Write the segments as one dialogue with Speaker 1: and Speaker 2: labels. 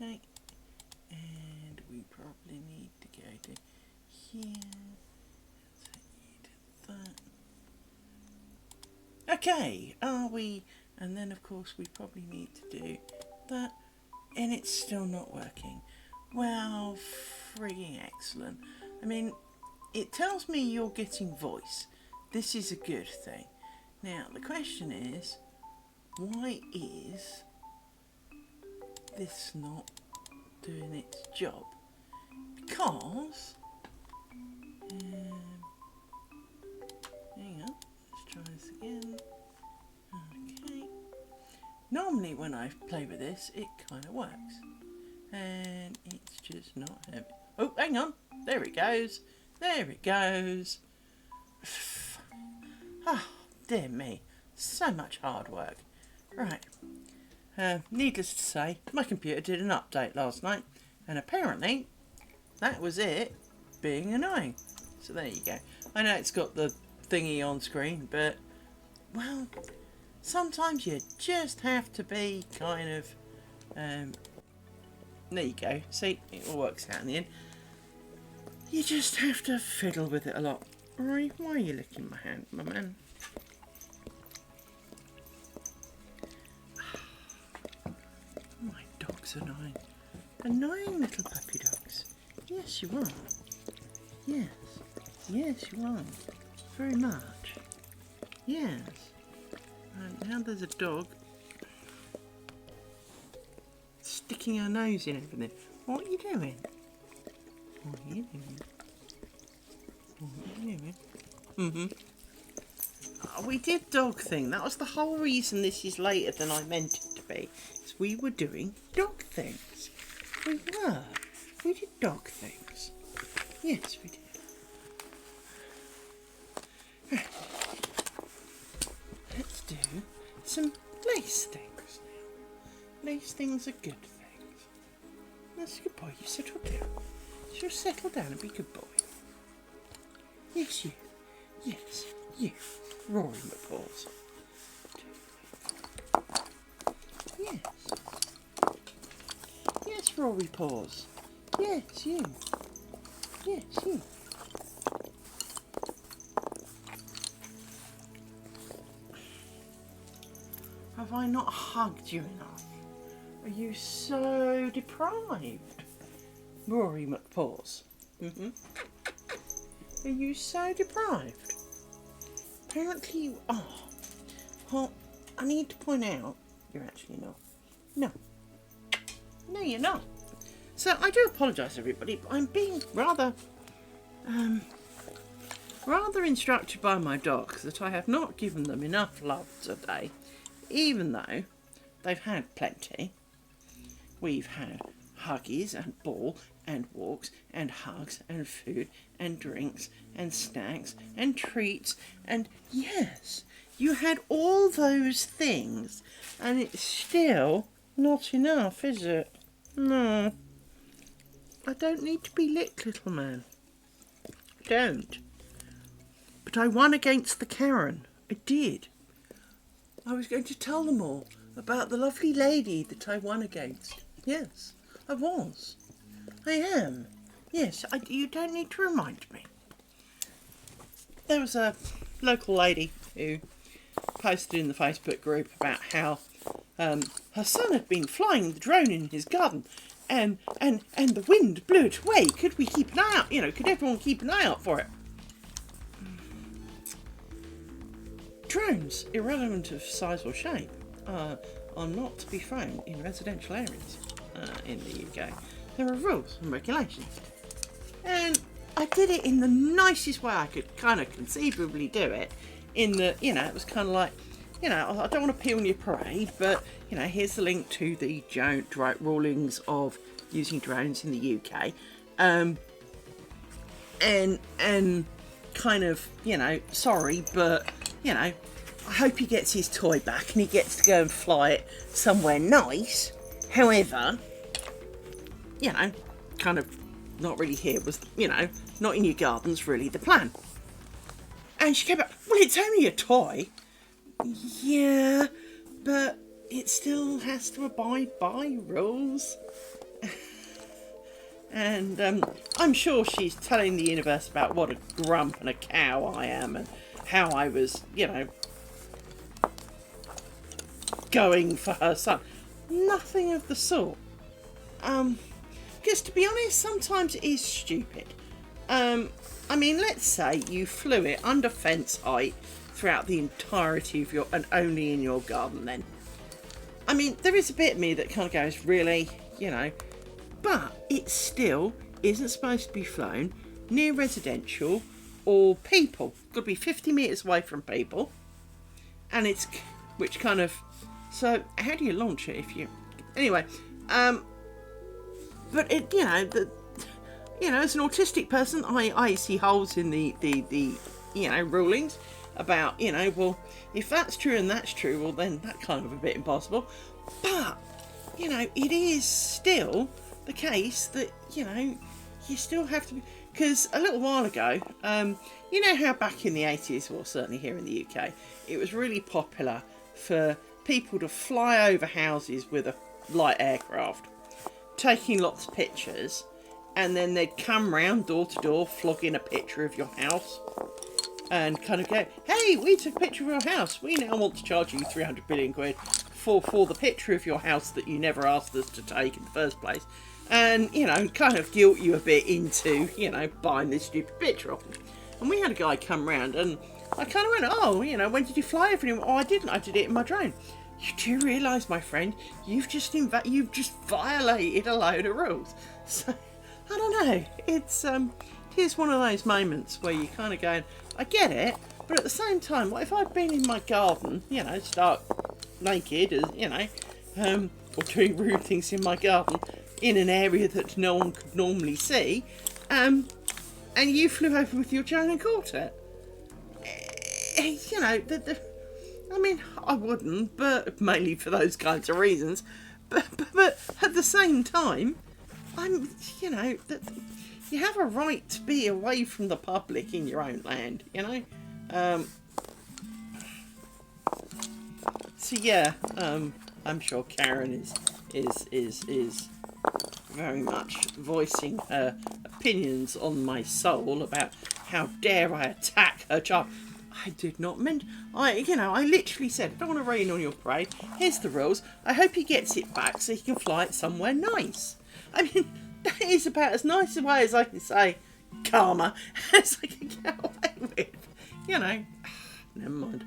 Speaker 1: Okay. And we probably need to go to here. So that. Okay, are we? And then of course we probably need to do that. And it's still not working. Well, frigging excellent. I mean, it tells me you're getting voice. This is a good thing. Now, the question is, why is this not doing its job? Because, hang on, let's try this again. Okay. Normally when I play with this, it kind of works. And it's just not having... Oh, hang on. There it goes. There it goes. Oh, dear me. So much hard work. Right. Needless to say, my computer did an update last night. And apparently, that was it being annoying. So there you go. I know it's got the thingy on screen, but, well, sometimes you just have to be kind of... there you go. See, it all works out in the end. You just have to fiddle with it a lot. Rory, why are you licking my hand, my man? My dog's annoying. Annoying little puppy dogs. Yes, you are. Yes. Yes, you are. Very much. Yes. Right, now there's a dog sticking her nose in everything. What are you doing? What are you doing? What are you doing? Oh, we did dog thing. That was the whole reason this is later than I meant it to be. Is we were doing dog things. We were. We did dog things. Yes, we did. Let's do some lace things now. Lace things are good things. That's a good boy. You settle down. So settle down and be a good boy. Yes, you. Yes, you. Rory McPaws. Yes. Yes, Rory Paws. Yes, you. Yes, you. Have I not hugged you enough? Are you so deprived? Rory McPaws. Are you so deprived? Apparently you are. Well, I need to point out you're actually not. No. No, you're not. So I do apologise, everybody, but I'm being rather instructed by my dogs that I have not given them enough love today, even though they've had plenty. We've had huggies and ball and walks and hugs and food and drinks and snacks and treats, and yes, you had all those things, and it's still not enough, is it? No. I don't need to be licked, little man. I don't. But I won against the Karen. I did. I was going to tell them all about the lovely lady that I won against. Yes, I was. I am. Yes, you don't need to remind me. There was a local lady who posted in the Facebook group about how her son had been flying the drone in his garden, and the wind blew it away. Could we keep an eye out? Could everyone keep an eye out for it? Drones, irrelevant of size or shape, are not to be flown in residential areas in the UK. There are rules and regulations. And I did it in the nicest way I could kind of conceivably do it. In that, it was kind of like, I don't want to pee on your parade, but, here's the link to the rulings of using drones in the UK. And kind of, sorry, but, I hope he gets his toy back and he gets to go and fly it somewhere nice. However, kind of not really here was, not in your gardens really the plan. And she came back, well, it's only a toy. Yeah, but it still has to abide by rules. And I'm sure she's telling the universe about what a grump and a cow I am, and how I was, you know, going for her son. Nothing of the sort. Because to be honest, sometimes it is stupid. I mean, let's say you flew it under fence height throughout the entirety of your, and only in your garden then. I mean, there is a bit of me that kind of goes, really, you know, but it still isn't supposed to be flown near residential or people. Got to be 50 metres away from people. And it's, which kind of, so how do you launch it if you, anyway, but it, you know, as an autistic person, I see holes in the you know, rulings about, you know, well, if that's true and that's true, well, then that's kind of a bit impossible. But, you know, it is still the case that, you know, you still have to, because a little while ago, you know how back in the 80s, well, certainly here in the UK, it was really popular for people to fly over houses with a light aircraft, taking lots of pictures, and then they'd come round door to door flogging a picture of your house and kind of go, hey, we took a picture of your house, we now want to charge you 300 billion quid for the picture of your house that you never asked us to take in the first place, and, you know, kind of guilt you a bit into, you know, buying this stupid picture of them. And we had a guy come round, and I kind of went, oh, you know, when did you fly over him? Oh, I didn't, I did it in my drone. You do realise, my friend, you've just violated a load of rules. So, I don't know, it's here's one of those moments where you kind of going, I get it, but at the same time, what if I'd been in my garden, you know, stark naked, as you know, or doing rude things in my garden in an area that no one could normally see, and you flew over with your drone and caught it. You know, I mean, I wouldn't, but mainly for those kinds of reasons. But at the same time, you know, that you have a right to be away from the public in your own land, you know. So yeah, I'm sure Karen is very much voicing her opinions on my soul about how dare I attack her child. I did not mention, I literally said, I don't want to rain on your parade. Here's the rules. I hope he gets it back so he can fly it somewhere nice. I mean, that is about as nice a way as I can say karma as I can get away with. You know, never mind.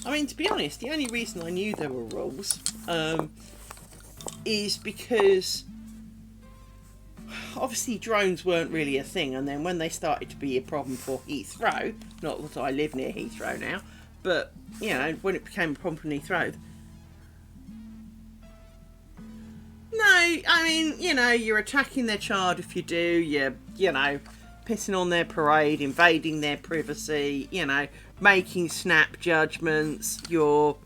Speaker 1: I mean, to be honest, the only reason I knew there were rules is because obviously drones weren't really a thing, and then when they started to be a problem for Heathrow, not that I live near Heathrow now, but, you know, when it became a problem for Heathrow, no, I mean, you know, you're attacking their child if you do, you're, you know, pissing on their parade, invading their privacy, you know, making snap judgments, you're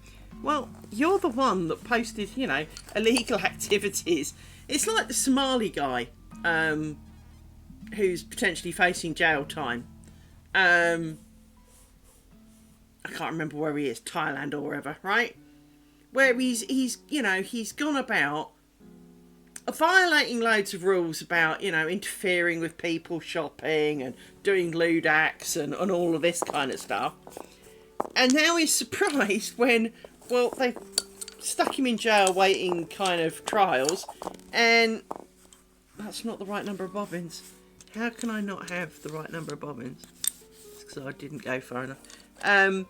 Speaker 1: the one that posted, you know, illegal activities. It's like the Somali guy who's potentially facing jail time. I can't remember where he is, Thailand or wherever, right? Where he's you know, he's gone about violating loads of rules about, you know, interfering with people shopping and doing lewd acts and all of this kind of stuff. And now he's surprised when, well, they've stuck him in jail waiting kind of trials, and that's not the right number of bobbins. How can I not have the right number of bobbins? It's because I didn't go far enough. And,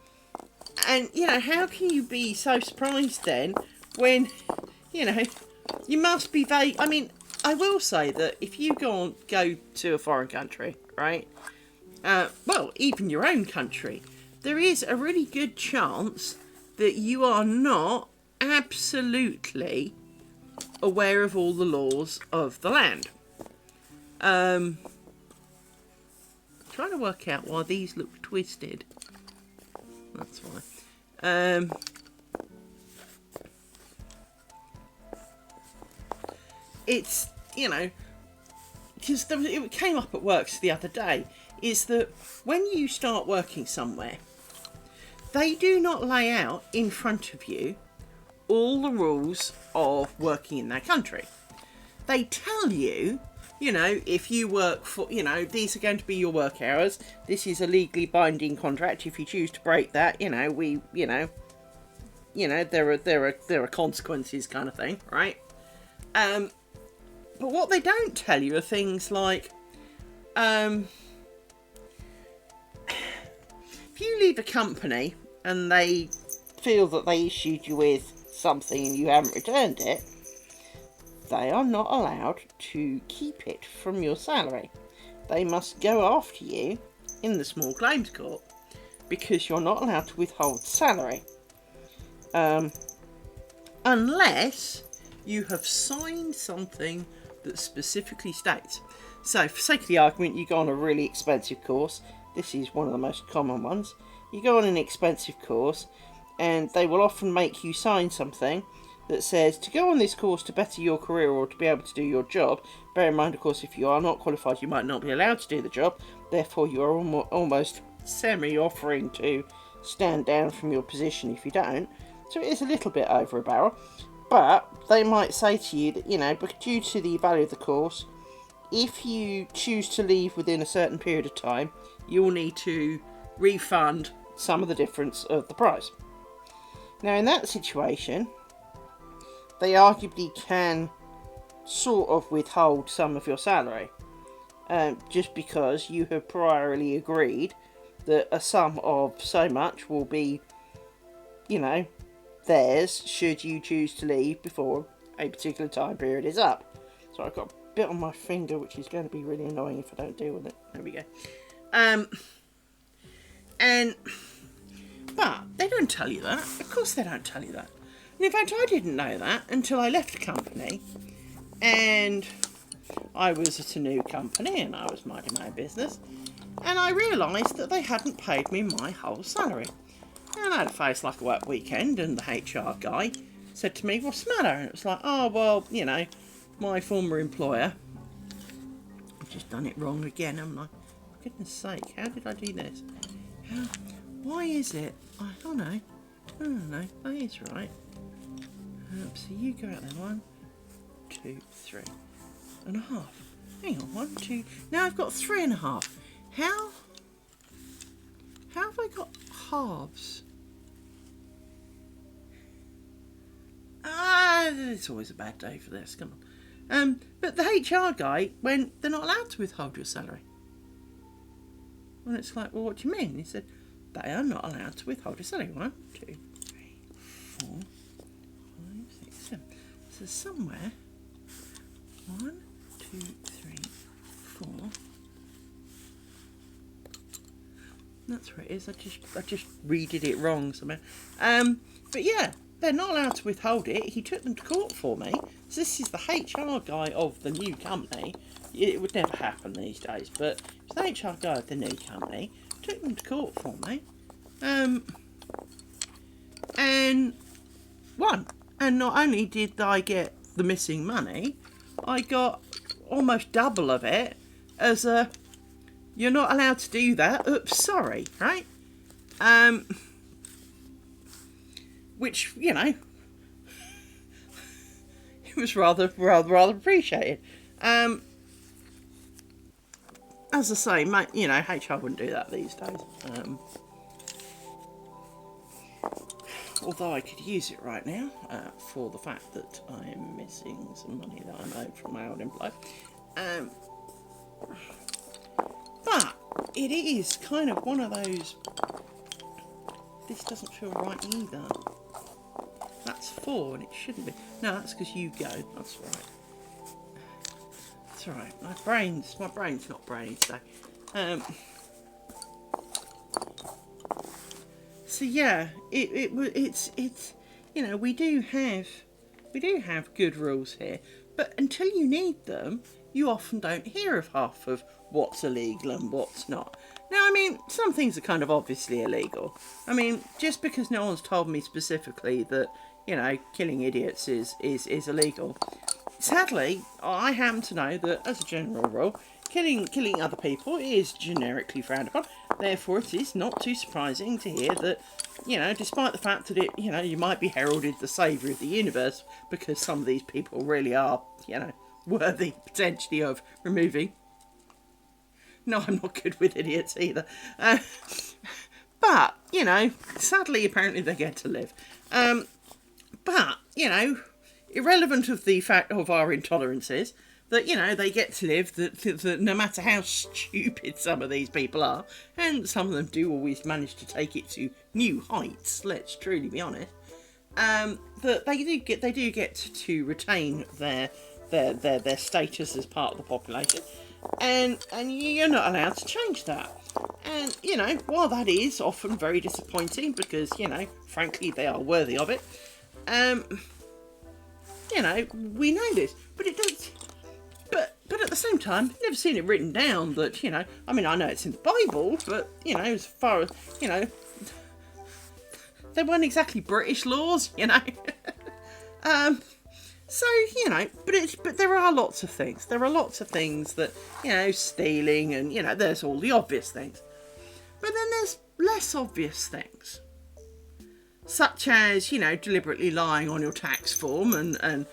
Speaker 1: you know, how can you be so surprised then when, you know, you must be vague. I mean, I will say that if you go to a foreign country, right? Well, even your own country, there is a really good chance that you are not absolutely aware of all the laws of the land. Trying to work out why these look twisted. That's why. It's, you know, because it came up at work the other day. is that when you start working somewhere, they do not lay out in front of you all the rules of working in that country. They tell you, you know, if you work for, you know, these are going to be your work hours. This is a legally binding contract. If you choose to break that, you know, there are consequences, kind of thing, right? But what they don't tell you are things like, if you leave a company and they feel that they issued you with something and you haven't returned it, they are not allowed to keep it from your salary. They must go after you in the small claims court because you're not allowed to withhold salary. Unless you have signed something that specifically states. So, for sake of the argument, you go on a really expensive course. This is one of the most common ones. You go on an expensive course, and they will often make you sign something that says, to go on this course to better your career or to be able to do your job. Bear in mind, of course, if you are not qualified, you might not be allowed to do the job. Therefore, you are almost semi-offering to stand down from your position if you don't. So it is a little bit over a barrel. But they might say to you that, you know, due to the value of the course, if you choose to leave within a certain period of time, you will need to refund some of the difference of the price. Now, in that situation, they arguably can sort of withhold some of your salary, just because you have priorly agreed that a sum of so much will be, you know, theirs should you choose to leave before a particular time period is up. So I've got a bit on my finger, which is going to be really annoying if I don't deal with it. There we go. But they don't tell you that. Of course they don't tell you that. And in fact, I didn't know that until I left the company and I was at a new company and I was minding my own business, and I realised that they hadn't paid me my whole salary. And I had a face like a wet weekend, and the HR guy said to me, "What's the matter?" And it was like, "Oh, well, you know, my former employer, I've just done it wrong again." I'm like, for goodness sake, how did I do this? Why is it? I don't know. That is right. So you go out there, 1, 2, 3.5. Hang on, 1, 2. Now I've got 3.5. How have I got halves? It's always a bad day for this. Come on. But the HR guy went, "They're not allowed to withhold your salary." And it's like, "Well, what do you mean?" He said, "They are not allowed to withhold your salary. 1, 2, 3, 4, 5, 6, 7. So somewhere, 1, 2, 3, 4. That's where it is. I just redid it wrong somehow. But yeah, they're not allowed to withhold it. He took them to court for me. So this is the HR guy of the new company. It would never happen these days, but it's the HR guy of the new company. Took them to court for me. And won. And not only did I get the missing money, I got almost double of it as a, "You're not allowed to do that. Oops, sorry," right? Which, you know, it was rather appreciated. As I say, mate, you know, HR wouldn't do that these days. Although I could use it right now for the fact that I am missing some money that I owed from my old employer. But it is kind of one of those, this doesn't feel right either. That's 4 and it shouldn't be. No, that's because you go. That's right. That's alright. My brain's not brainy today. So yeah, it's you know, we do have good rules here, but until you need them, you often don't hear of half of what's illegal and what's not. Now, I mean, some things are kind of obviously illegal. I mean, just because no one's told me specifically that, you know, killing idiots is illegal. Sadly, I happen to know that, as a general rule, killing other people is generically frowned upon. Therefore, it is not too surprising to hear that, despite the fact that you might be heralded the saviour of the universe because some of these people really are, worthy potentially of removing. No, I'm not good with idiots either. But, sadly, apparently they get to live. But, irrelevant of the fact of our intolerances, that, they get to live, that no matter how stupid some of these people are, and some of them do always manage to take it to new heights, let's truly be honest, that they do get to retain their status as part of the population, and you're not allowed to change that. And, while that is often very disappointing because, frankly, they are worthy of it, we know this, but it does. But at the same time, I've never seen it written down that, I know it's in the Bible, but, as far as, they weren't exactly British laws, So, but there are lots of things. There are lots of things that, stealing and, there's all the obvious things. But then there's less obvious things. Such as, deliberately lying on your tax form and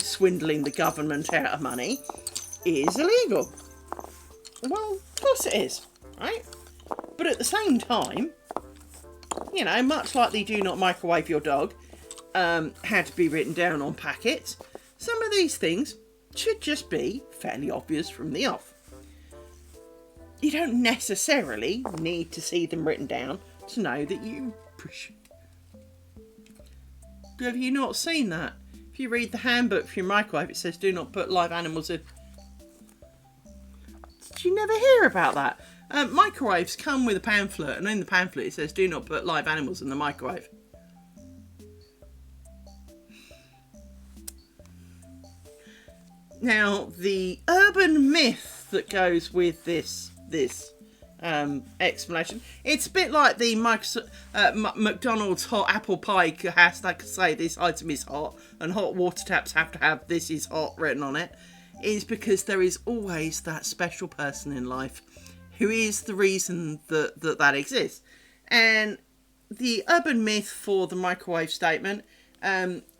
Speaker 1: swindling the government out of money is illegal. Well, of course it is, right? But at the same time, much like the do not microwave your dog had to be written down on packets, some of these things should just be fairly obvious from the off. You don't necessarily need to see them written down to know that you... Have you not seen that? If you read the handbook for your microwave, it says do not put live animals in. Did you never hear about that? Microwaves come with a pamphlet, and in the pamphlet it says do not put live animals in the microwave. Now, the urban myth that goes with this explanation, it's a bit like the McDonald's hot apple pie has to say this item is hot, and hot water taps have to have this is hot written on it, is because there is always that special person in life who is the reason that exists. And the urban myth for the microwave statement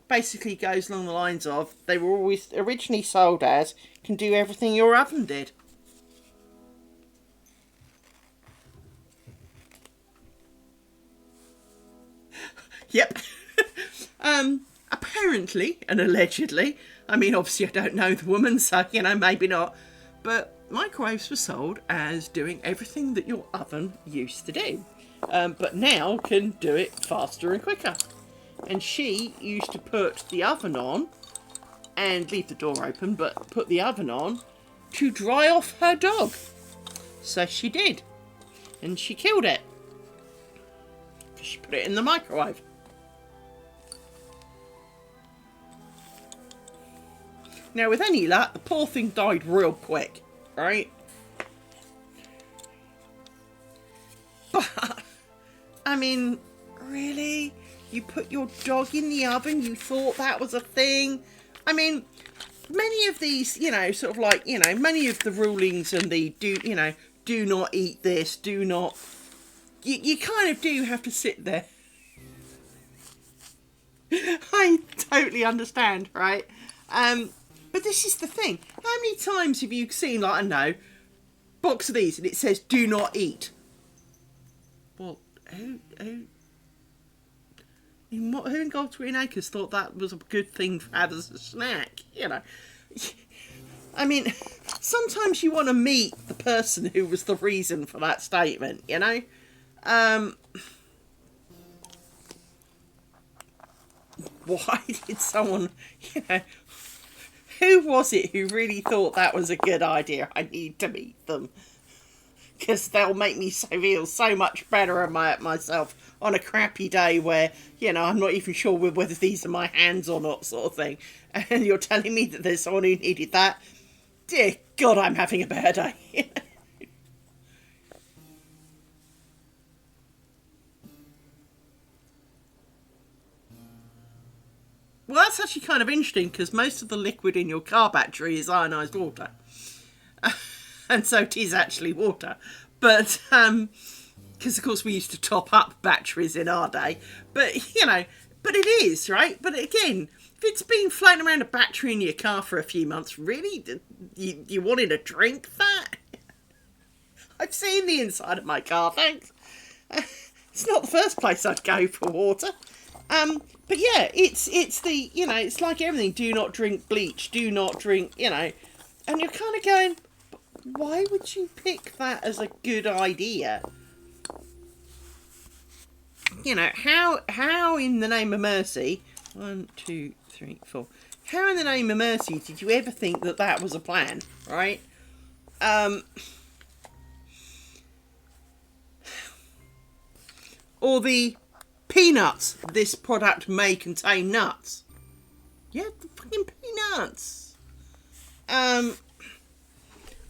Speaker 1: basically goes along the lines of they were always originally sold as can do everything your oven did. Yep. Apparently and allegedly, obviously I don't know the woman, so maybe not, but microwaves were sold as doing everything that your oven used to do, but now can do it faster and quicker. And she used to put the oven on and leave the door open, but put the oven on to dry off her dog. So she did. And she killed it. She put it in the microwave. Now, with any luck, the poor thing died real quick, right? But, really? You put your dog in the oven? You thought that was a thing? Many of these, many of the rulings and the do not eat this, do not... You kind of do have to sit there. I totally understand, right? But this is the thing. How many times have you seen, box of these and it says do not eat? Well, who in God's green acres thought that was a good thing to have as a snack? Sometimes you want to meet the person who was the reason for that statement, Why did someone, who was it who really thought that was a good idea? I need to meet them. Because they'll make me feel so much better about myself on a crappy day where, I'm not even sure whether these are my hands or not, sort of thing. And you're telling me that there's someone who needed that? Dear God, I'm having a bad day. Well, that's actually kind of interesting because most of the liquid in your car battery is ionised water. And so it is actually water. But, because of course we used to top up batteries in our day. But, you know, but it is, right? But again, if it's been floating around a battery in your car for a few months, really? You wanted to drink that? I've seen the inside of my car, thanks. It's not the first place I'd go for water. But yeah, it's the, you know, it's like everything. Do not drink bleach. Do not drink, you know. And you're kind of going, why would you pick that as a good idea? You know, how in the name of mercy, 1, 2, 3, 4. How in the name of mercy did you ever think that that was a plan, right? Or the peanuts. This product may contain nuts. Yeah, the fucking peanuts.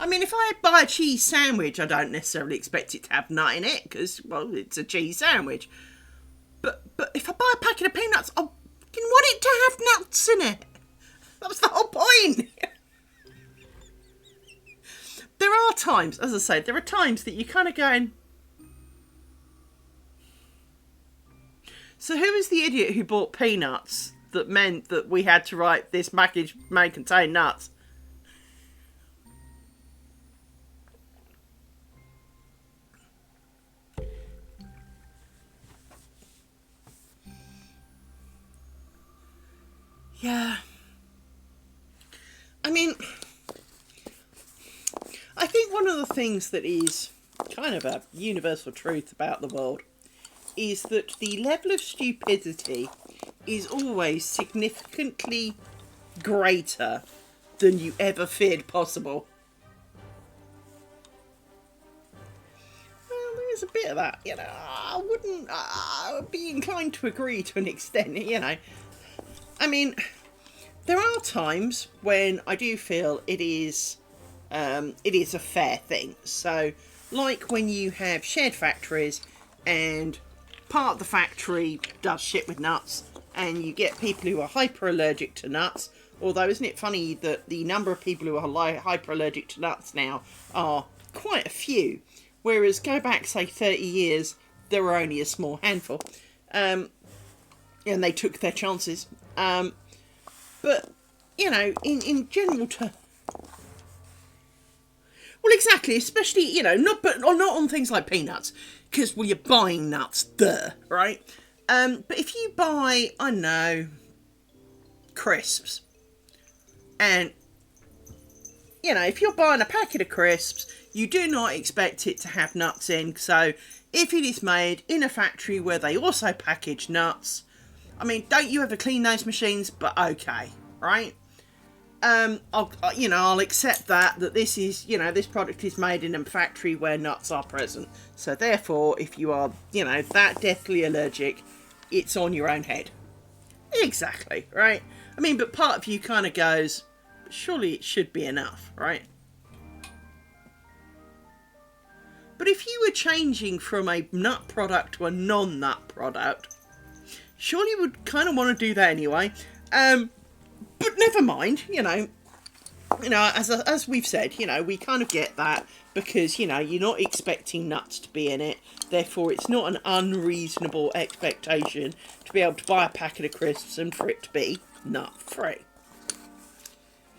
Speaker 1: I mean, if I buy a cheese sandwich, I don't necessarily expect it to have nut in it because, well, it's a cheese sandwich. But if I buy a packet of peanuts, I fucking want it to have nuts in it. That was the whole point. There are times, as I say, there are times that you're kind of going, so who was the idiot who bought peanuts that meant that we had to write this package may contain nuts? Yeah. I mean, I think one of the things that is kind of a universal truth about the world is that the level of stupidity is always significantly greater than you ever feared possible. Well, there is a bit of that, you know. I would be inclined to agree to an extent, you know. I mean, there are times when I do feel it is a fair thing. So, like when you have shared factories and part of the factory does shit with nuts and you get people who are hyper allergic to nuts, although isn't it funny that the number of people who are hyper allergic to nuts now are quite a few, whereas go back say 30 years there were only a small handful, and they took their chances. But you know, in general terms, well, exactly, especially, you know, not on things like peanuts, because, well, you're buying nuts, right? But if you buy, I don't know, crisps, and, you know, if you're buying a packet of crisps, you do not expect it to have nuts in, so if it is made in a factory where they also package nuts, I mean, don't you ever clean those machines, but okay, right? I'll accept that this is, you know, this product is made in a factory where nuts are present. So therefore, if you are, you know, that deathly allergic, it's on your own head. Exactly, right? I mean, but part of you kind of goes, surely it should be enough, right? But if you were changing from a nut product to a non-nut product, surely you would kind of want to do that anyway. But never mind, you know, as we've said, you know, we kind of get that because, you know, you're not expecting nuts to be in it. Therefore, it's not an unreasonable expectation to be able to buy a packet of crisps and for it to be nut-free.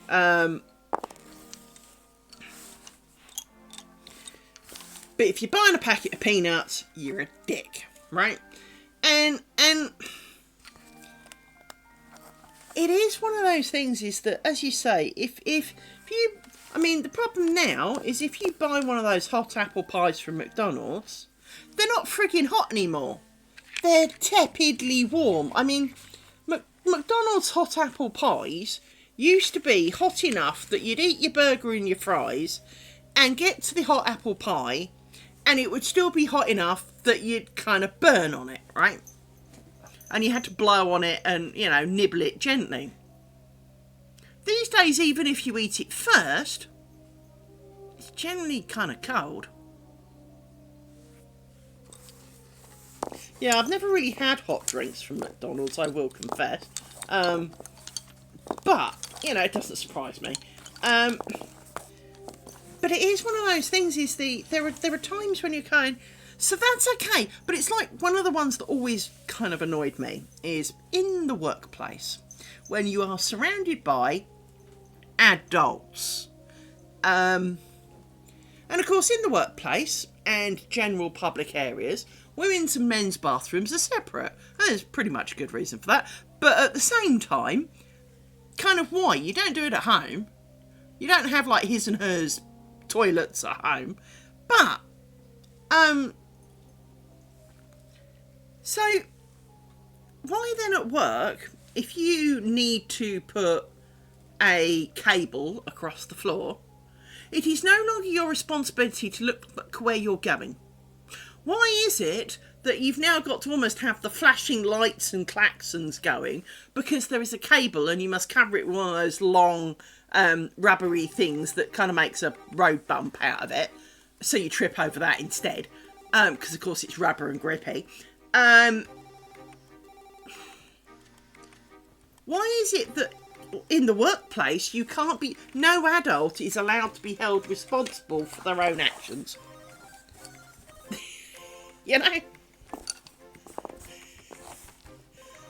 Speaker 1: But if you're buying a packet of peanuts, you're a dick, right? And it is one of those things is that, as you say, if you, I mean, the problem now is if you buy one of those hot apple pies from McDonald's, they're not frigging hot anymore. They're tepidly warm. I mean, McDonald's hot apple pies used to be hot enough that you'd eat your burger and your fries and get to the hot apple pie and it would still be hot enough that you'd kind of burn on it, right? And you had to blow on it and, you know, nibble it gently. These days, even if you eat it first, it's generally kind of cold. Yeah, I've never really had hot drinks from McDonald's, I will confess. But, you know, it doesn't surprise me. But but it is one of those things. There are times when you're going, so that's okay. But it's like one of the ones that always kind of annoyed me is in the workplace when you are surrounded by adults. And of course, in the workplace and general public areas, women's and men's bathrooms are separate. And there's pretty much a good reason for that. But at the same time, kind of why? You don't do it at home. You don't have like his and hers toilets at home. But, so why then at work, if you need to put a cable across the floor, it is no longer your responsibility to look where you're going. Why is it that you've now got to almost have the flashing lights and klaxons going because there is a cable and you must cover it with one of those long rubbery things that kind of makes a road bump out of it, so you trip over that instead, because of course it's rubber and grippy. Why is it that in the workplace you can't be, no adult is allowed to be held responsible for their own actions? You know?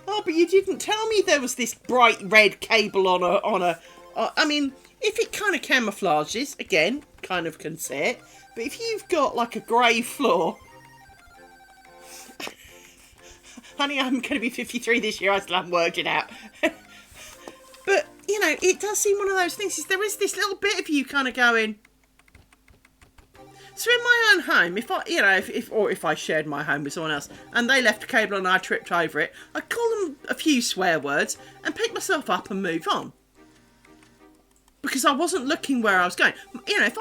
Speaker 1: Oh, but you didn't tell me there was this bright red cable on a I mean, if it kind of camouflages, again, kind of can see it. But if you've got like a grey floor, honey, I'm going to be 53 this year. I still haven't worked it out. But you know, it does seem one of those things. There is this little bit of you kind of going. So in my own home, if I shared my home with someone else and they left a cable and I tripped over it, I'd call them a few swear words and pick myself up and move on. Because I wasn't looking where I was going. You know, if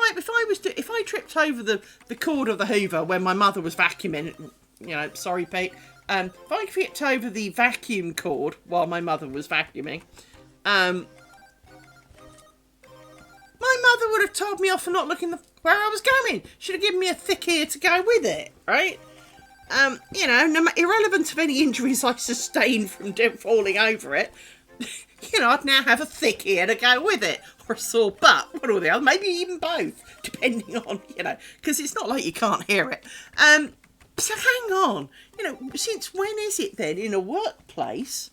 Speaker 1: I tripped over the cord of the Hoover when my mother was vacuuming, you know, sorry Pete, if I tripped over the vacuum cord while my mother was vacuuming, my mother would have told me off for not looking where I was going. Should have given me a thick ear to go with it, right? You know, irrelevant of any injuries I sustained from falling over it, you know, I'd now have a thick ear to go with it. Or a sore butt, one or the other, maybe even both, depending on, you know, because it's not like you can't hear it. So hang on, you know, since when is it then in a workplace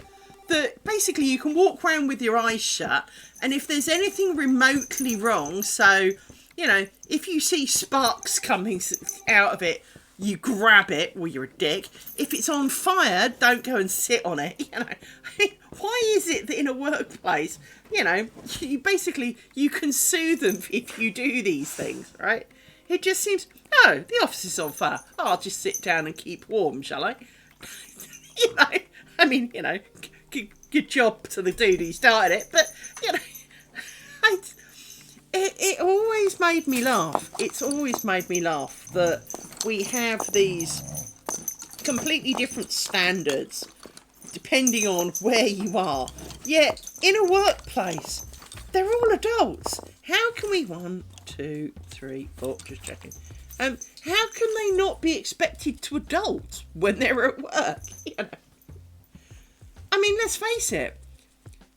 Speaker 1: that basically you can walk around with your eyes shut, and if there's anything remotely wrong, so, you know, if you see sparks coming out of it, you grab it, well, you're a dick. If it's on fire, don't go and sit on it, you know. I mean, why is it that in a workplace, you know, you can sue them if you do these things, right? It just seems, oh, the office is on fire. Oh, I'll just sit down and keep warm, shall I? You know, I mean, you know, good job to the dude who started it, but, you know, it always made me laugh. It's always made me laugh that we have these completely different standards depending on where you are. Yet, in a workplace, they're all adults. How can we, 1, 2, 3, 4, just checking. How can they not be expected to adult when they're at work? You know? I mean, let's face it.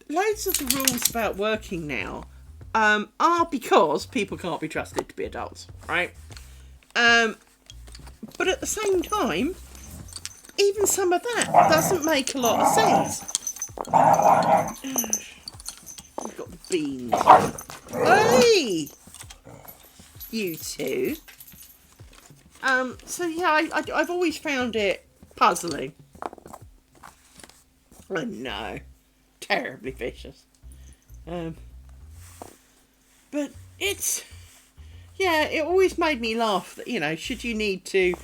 Speaker 1: Loads of the rules about working now are because people can't be trusted to be adults, right? But at the same time, even some of that doesn't make a lot of sense. We've got the beans. Hey! You two. So yeah, I've always found it puzzling. I know. Terribly vicious. But it's... Yeah, it always made me laugh that, you know, should you need to...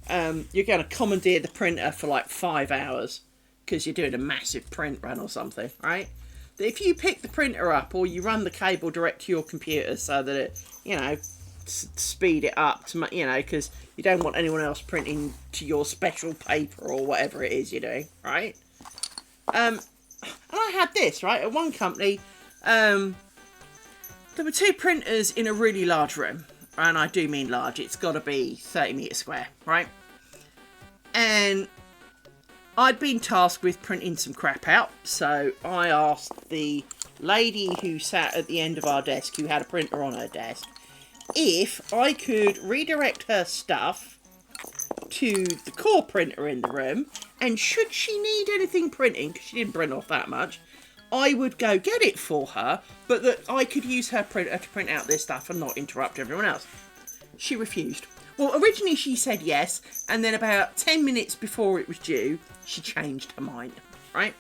Speaker 1: you're going to commandeer the printer for like 5 hours because you're doing a massive print run or something, right? That if you pick the printer up or you run the cable direct to your computer so that it, you know, speed it up to, you know, because you don't want anyone else printing to your special paper or whatever it is you're doing, right? And I had this, right, at one company, there were 2 printers in a really large room. And I do mean large. It's got to be 30 metres square, right? And I'd been tasked with printing some crap out. So I asked the lady who sat at the end of our desk, who had a printer on her desk, if I could redirect her stuff to the core printer in the room, and should she need anything printing, because she didn't print off that much, I would go get it for her, but that I could use her printer to print out this stuff and not interrupt everyone else. She refused. Well, originally she said yes, and then about 10 minutes before it was due, she changed her mind, right?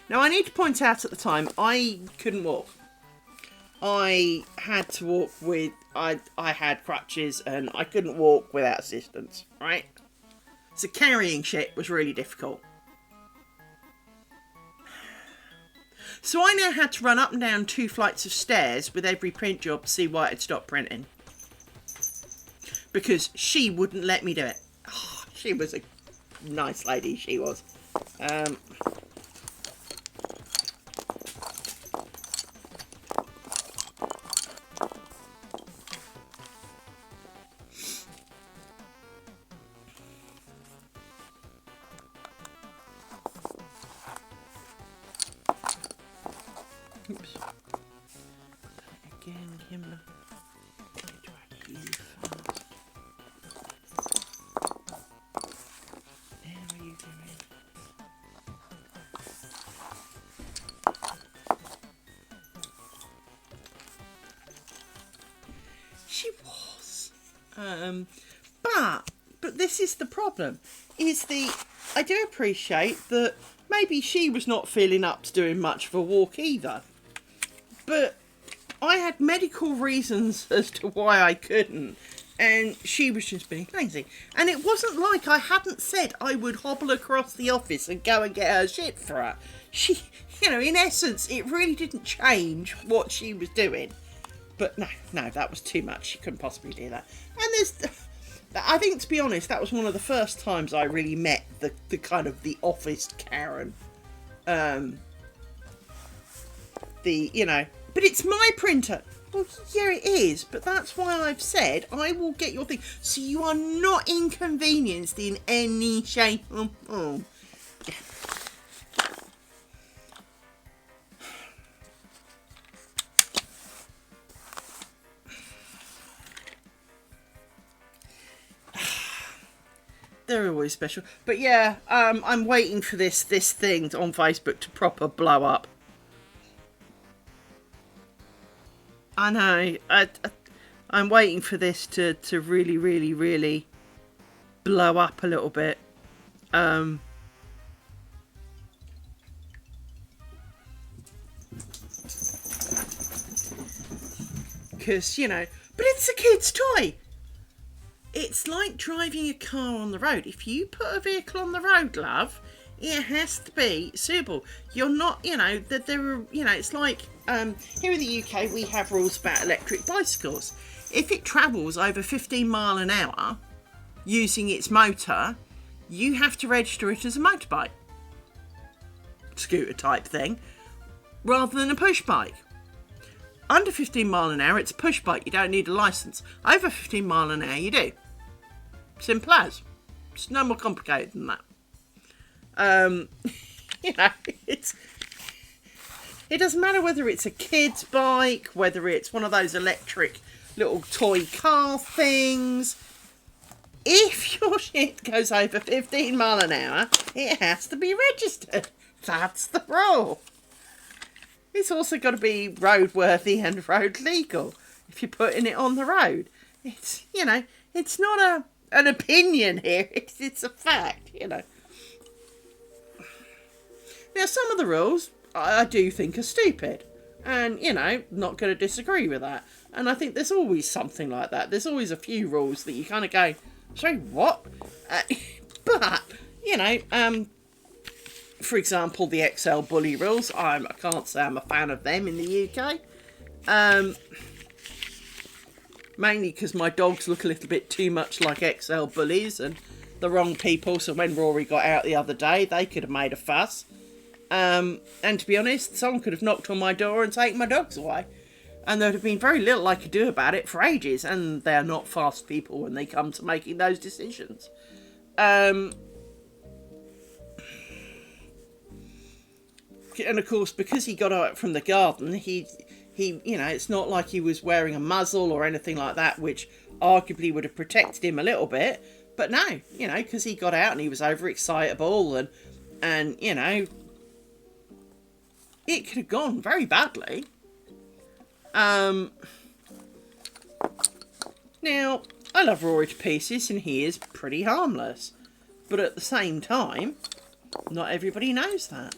Speaker 1: Now, I need to point out at the time, I couldn't walk. I had to walk with, I had crutches, and I couldn't walk without assistance, right? So carrying shit was really difficult. So I now had to run up and down 2 flights of stairs with every print job to see why it had stopped printing. Because she wouldn't let me do it. Oh, she was a nice lady, she was. Oops. Again, him. She was. But this is the problem. I do appreciate that maybe she was not feeling up to doing much of a walk either. But I had medical reasons as to why I couldn't. And she was just being lazy. And it wasn't like I hadn't said I would hobble across the office and go and get her shit for her. She, in essence, it really didn't change what she was doing. But no, that was too much. She couldn't possibly do that. And I think, to be honest, that was one of the first times I really met the kind of the office Karen. But it's my printer. Well, yeah, it is. But that's why I've said I will get your thing. So you are not inconvenienced in any shape or form. They're always special. But yeah, I'm waiting for this thing on Facebook to proper blow up. I know. I'm waiting for this to really, really, really blow up a little bit. Because, but it's a kid's toy. It's like driving a car on the road. If you put a vehicle on the road, love, it has to be suitable. You're not, that there are, it's like, here in the UK, we have rules about electric bicycles. If it travels over 15 mile an hour using its motor, you have to register it as a motorbike. Scooter type thing, rather than a push bike. Under 15 mile an hour, it's a push bike. You don't need a licence. Over 15 mile an hour, you do. Simple as. It's no more complicated than that. It doesn't matter whether it's a kid's bike, whether it's one of those electric little toy car things. If your shit goes over 15 mile an hour, it has to be registered. That's the rule. It's also got to be roadworthy and road legal if you're putting it on the road. It's, it's not an opinion here. It's a fact, Now, some of the rules I do think are stupid. And, not going to disagree with that. And I think there's always something like that. There's always a few rules that you kind of go, sorry, what? But, for example, the XL bully rules. I can't say I'm a fan of them in the UK. Mainly because my dogs look a little bit too much like XL bullies and the wrong people. So when Rory got out the other day, they could have made a fuss. And to be honest, someone could have knocked on my door and taken my dogs away. And there'd have been very little I could do about it for ages. And they're not fast people when they come to making those decisions. And of course, because he got out from the garden, he He, you know, it's not like he was wearing a muzzle or anything like that, which arguably would have protected him a little bit. But no, you know, because he got out and he was overexcitable and you know, it could have gone very badly. Now, I love Rory to pieces and he is pretty harmless. But at the same time, not everybody knows that.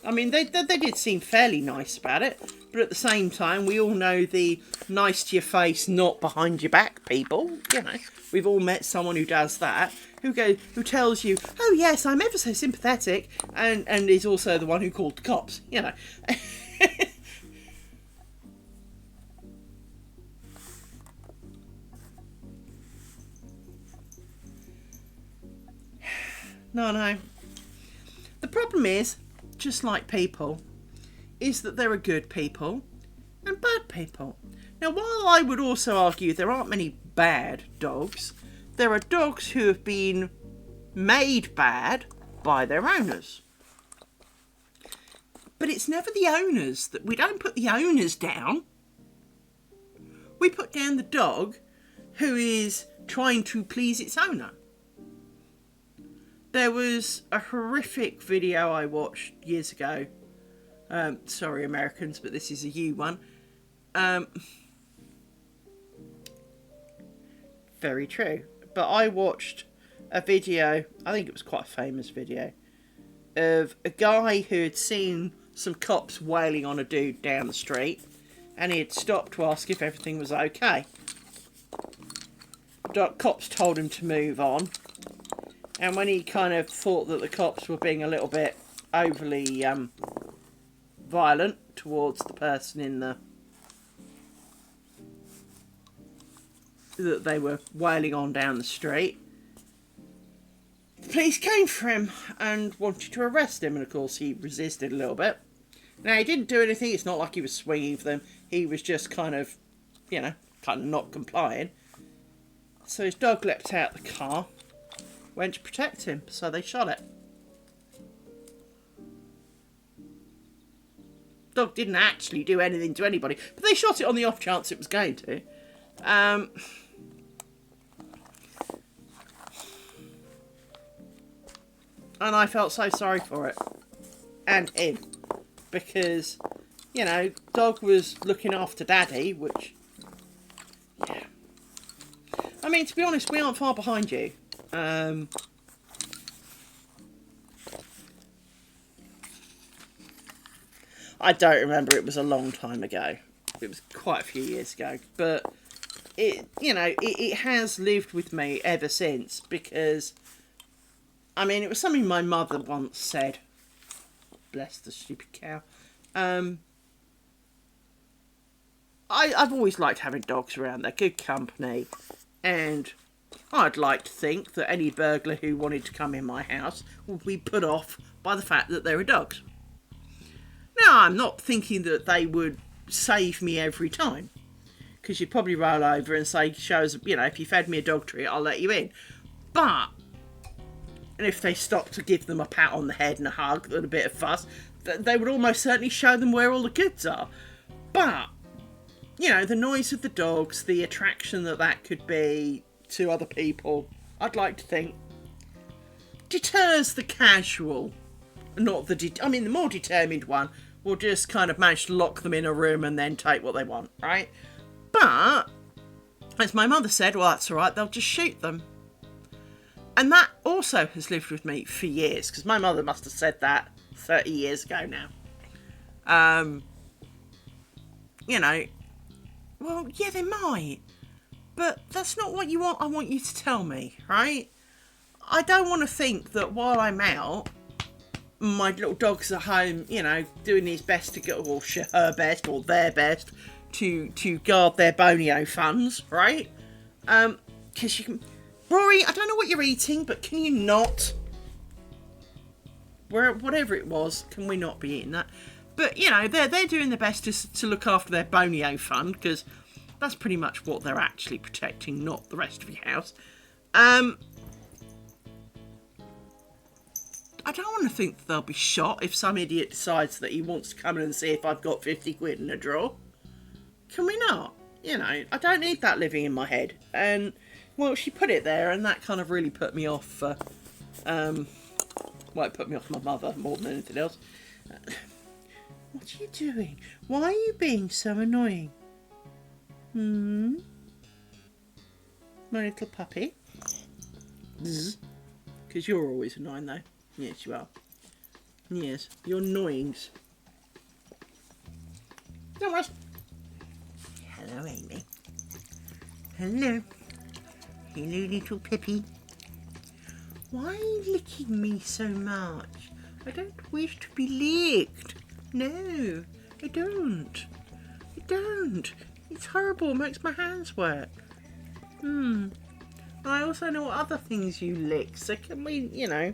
Speaker 1: I mean, they did seem fairly nice about it, but at the same time, we all know the nice to your face, not behind your back people. You know, we've all met someone who does that, who tells you, oh yes, I'm ever so sympathetic, and is also the one who called the cops. You know. No. The problem is, just like people, is that there are good people and bad people. Now, while I would also argue there aren't many bad dogs, there are dogs who have been made bad by their owners. But it's never the owners. We don't put the owners down. We put down the dog who is trying to please its owner. There was a horrific video I watched years ago. Sorry, Americans, but this is a you one. Very true. But I watched a video, I think it was quite a famous video, of a guy who had seen some cops wailing on a dude down the street, and he had stopped to ask if everything was okay. The cops told him to move on. And when he kind of thought that the cops were being a little bit overly violent towards the person in that they were wailing on down the street, the police came for him and wanted to arrest him. And of course he resisted a little bit. Now, he didn't do anything. It's not like he was swinging for them. He was just kind of, you know, kind of not complying. So his dog leapt out the car, went to protect him, so they shot it. Dog didn't actually do anything to anybody, but they shot it on the off chance it was going to. And I felt so sorry for it. And him. Because, you know, dog was looking after daddy, which, yeah. I mean, to be honest, we aren't far behind you. I don't remember, it was a long time ago. It was quite a few years ago, but it, you know, it has lived with me ever since, because I mean, it was something my mother once said. Bless the stupid cow. I've always liked having dogs around. They're good company, and I'd like to think that any burglar who wanted to come in my house would be put off by the fact that there are dogs. Now, I'm not thinking that they would save me every time, because you'd probably roll over and say, shows, you know, if you fed me a dog treat, I'll let you in. But, and if they stopped to give them a pat on the head and a hug and a bit of fuss, they would almost certainly show them where all the goods are. But, you know, the noise of the dogs, the attraction that could be to other people, I'd like to think, deters the casual, not the the more determined one will just kind of manage to lock them in a room and then take what they want, right? But, as my mother said, well, that's all right, they'll just shoot them. And that also has lived with me for years, because my mother must have said that 30 years ago now. You know, well, yeah, they might, but that's not what you want. I want you to tell me, right? I don't want to think that while I'm out, my little dog's at home, you know, doing his best to get, or her best, or their best, to guard their bonio funds, right? Because you can... Rory, I don't know what you're eating, but can you not? Whatever it was, can we not be eating that? But, you know, they're doing their best to look after their bonio fund, because that's pretty much what they're actually protecting, not the rest of your house. I don't want to think that they'll be shot if some idiot decides that he wants to come in and see if I've got 50 quid in a drawer. Can we not? You know, I don't need that living in my head. And, well, she put it there, and that kind of really put me off, well, it put me off my mother more than anything else. What are you doing? Why are you being so annoying? My little puppy. Because you're always annoying, though. Yes, you are. Yes, you're annoyings. No worries. Hello, Amy. Hello. Hello, little Pippi. Why are you licking me so much? I don't wish to be licked. No, I don't. I don't. It's horrible. It makes my hands wet. I also know what other things you lick, so can we, you know,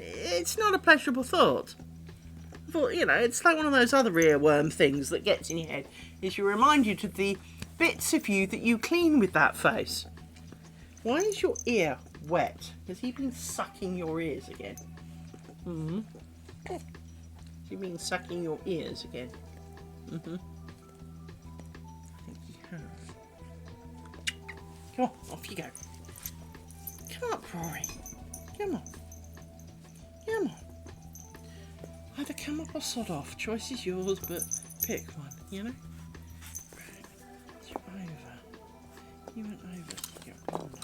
Speaker 1: it's not a pleasurable thought. But, you know, it's like one of those other earworm things that gets in your head, is you remind you to the bits of you that you clean with that face. Why is your ear wet? Has he been sucking your ears again? Has he been sucking your ears again? I think he has. Come on, off you go. Come on, Rory. Come on. Come on. Either come up or sod off. Choice is yours, but pick one, you know? Right. You're over. You went over. You're over.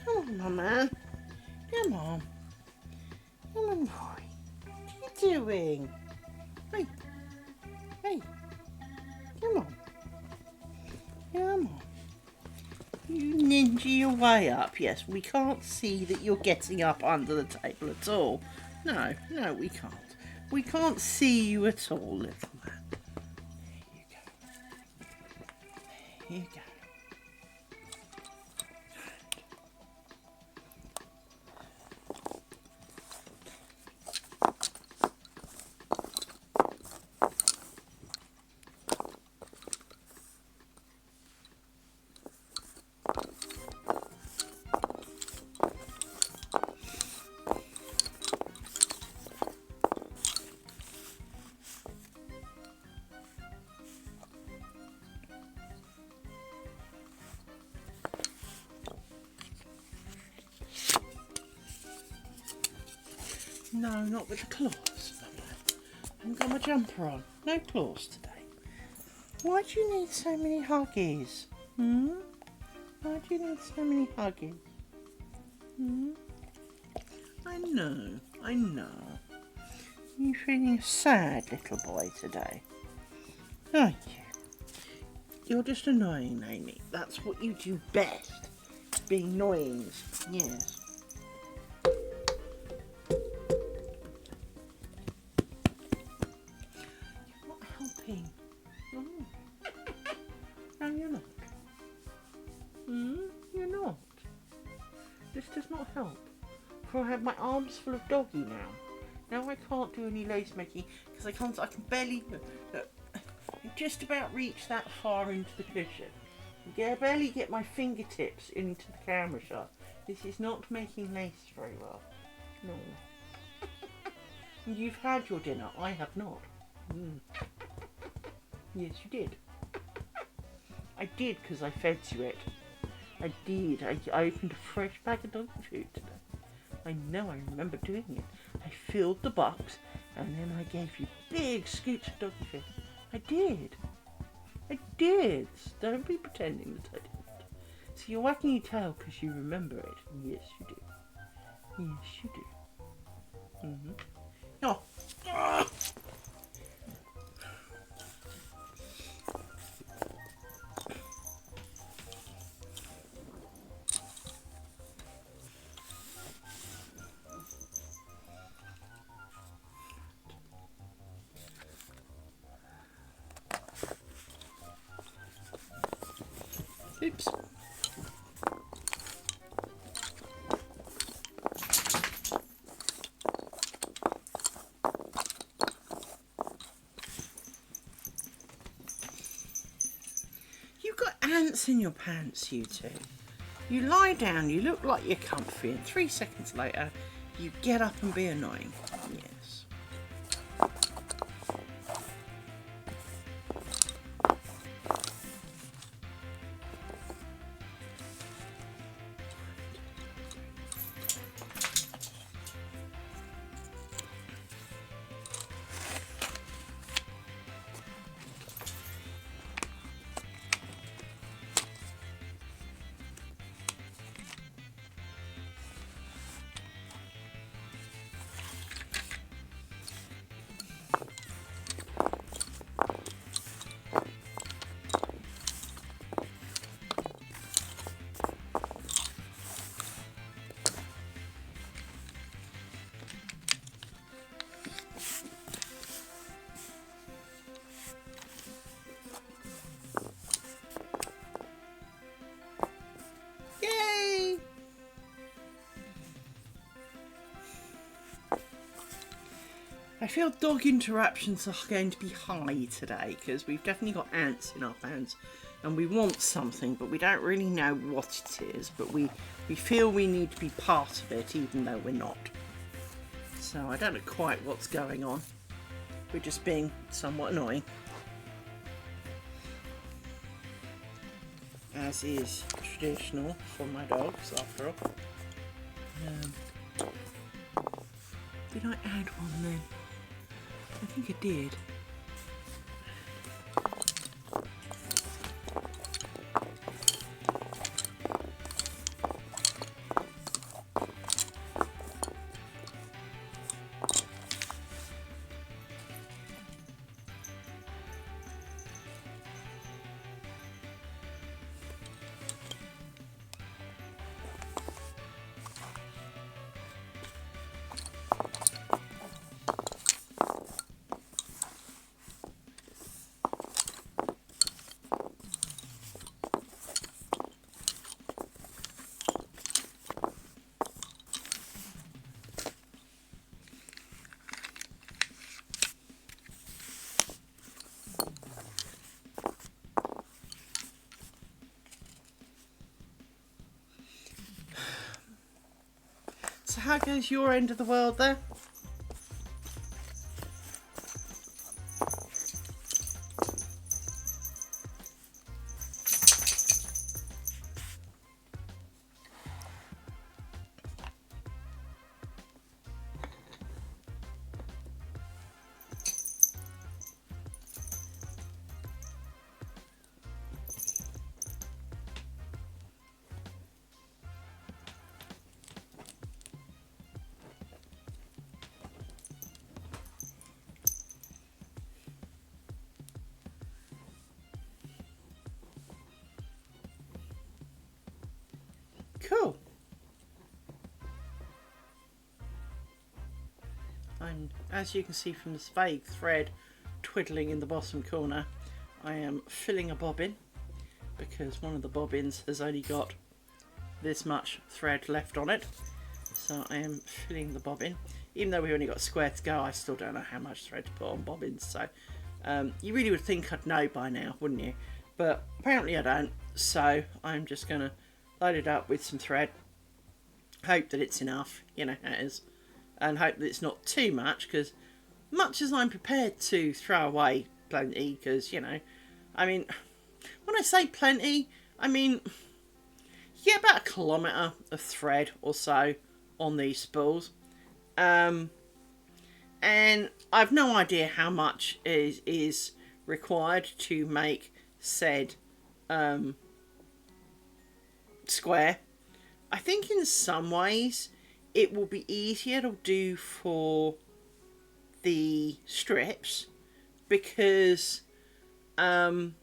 Speaker 1: Come on, man. Come on. Come on, boy. What are you doing? Hey. Hey. Come on. Come on. You ninja your way up. Yes, we can't see that you're getting up under the table at all. No, we can't. We can't see you at all, little man. There you go. There you go. No, not with the claws. I haven't got my jumper on. No claws today. Why do you need so many huggies? Why do you need so many huggies? I know. You're feeling a sad little boy today, aren't you? You're just annoying, Amy. That's what you do best. Being annoying. Yes. No, you're not. You're not. This does not help. For I have my arms full of doggy now. Now I can't do any lace making because I can barely, just about reach that far into the cushion. I barely get my fingertips into the camera shot. This is not making lace very well. No. You've had your dinner. I have not. Yes, you did. I did because I fed you it. I did. I opened a fresh bag of dog food today. I know, I remember doing it. I filled the box and then I gave you big scoops of doggy food. I did. I did. Don't be pretending that I didn't. So you're wagging your tail because you remember it. Yes, you do. Yes, you do. Oh. Oops. ants in your pants, you two. You lie down, you look like you're comfy, and 3 seconds later, you get up and be annoying. Yes. Yay! I feel dog interruptions are going to be high today because we've definitely got ants in our pants and we want something but we don't really know what it is, but we feel we need to be part of it even though we're not. So I don't know quite what's going on. We're just being somewhat annoying. As is traditional for my dogs after all. Did I add one then? I think I did. So how goes your end of the world there? Cool. And as you can see from this vague thread twiddling in the bottom corner, I am filling a bobbin because one of the bobbins has only got this much thread left on it. So I am filling the bobbin. Even though we've only got a square to go, I still don't know how much thread to put on bobbins. So you really would think I'd know by now, wouldn't you? But apparently I don't. So I'm just going to load it up with some thread. Hope that it's enough, you know how it is. And hope that it's not too much, because much as I'm prepared to throw away plenty, because, you know, I mean, when I say plenty, I mean, yeah, about a kilometre of thread or so on these spools. And I've no idea how much is required to make said square. I think in some ways it will be easier to do for the strips because well,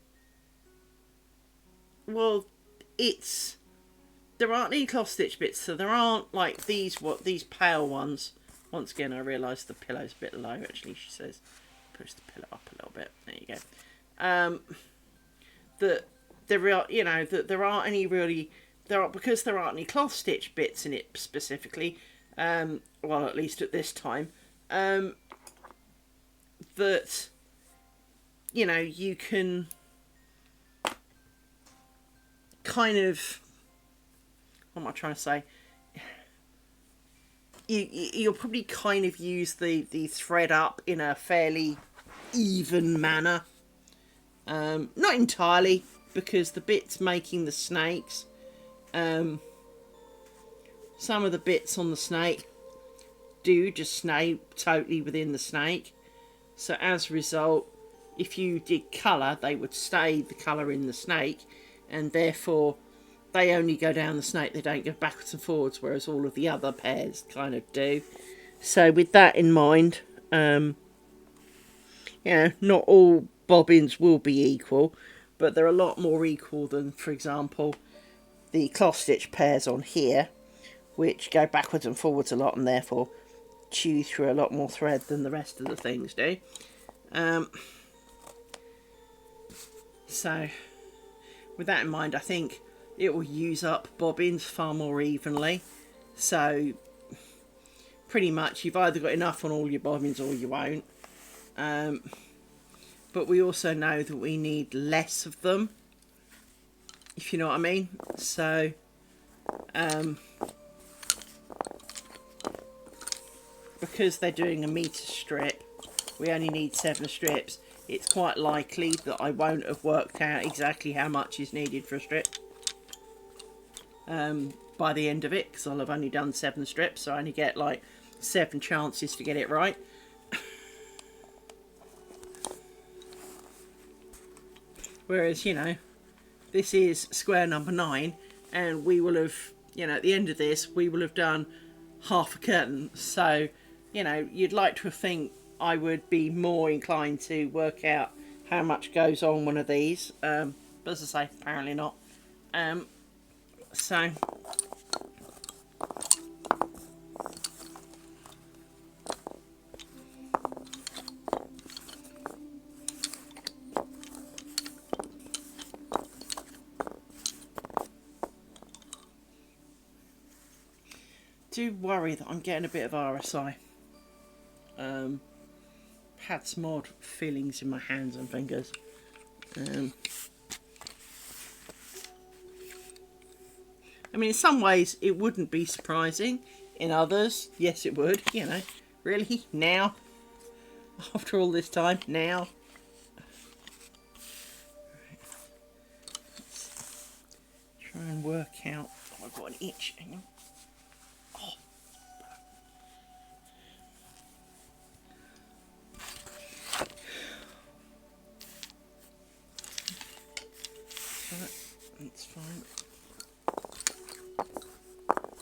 Speaker 1: there aren't any cloth stitch bits, so there aren't like these pale ones. Once again, I realised the pillow's a bit low. Actually, she says push the pillow up a little bit. There you go. That there are, you know, that there aren't any really. Because there aren't any cloth stitch bits in it specifically, well, at least at this time, that, you know, you can kind of, what am I trying to say? You'll probably kind of use the thread up in a fairly even manner. Not entirely, because the bits making the snakes, some of the bits on the snake do just stay totally within the snake. So as a result, if you did colour, they would stay the colour in the snake, and therefore they only go down the snake, they don't go backwards and forwards, whereas all of the other pairs kind of do. So with that in mind, not all bobbins will be equal, but they're a lot more equal than, for example, the cloth stitch pairs on here, which go backwards and forwards a lot and therefore chew through a lot more thread than the rest of the things do. So with that in mind, I think it will use up bobbins far more evenly. So pretty much you've either got enough on all your bobbins or you won't. But we also know that we need less of them, if you know what I mean. So because they're doing a metre strip, we only need 7 strips. It's quite likely that I won't have worked out exactly how much is needed for a strip by the end of it, because I'll have only done 7 strips, so I only get like 7 chances to get it right. Whereas, you know, this is square number 9, and we will have, you know, at the end of this, we will have done half a curtain. So, you know, you'd like to think I would be more inclined to work out how much goes on one of these. But as I say, apparently not. So do worry that I'm getting a bit of RSI. Had some odd feelings in my hands and fingers. I mean, in some ways it wouldn't be surprising. In others, yes it would. You know, really? Now? After all this time? Now? Let's try and work out. Oh, I've got an itch. Hang on. Oh. That's fine.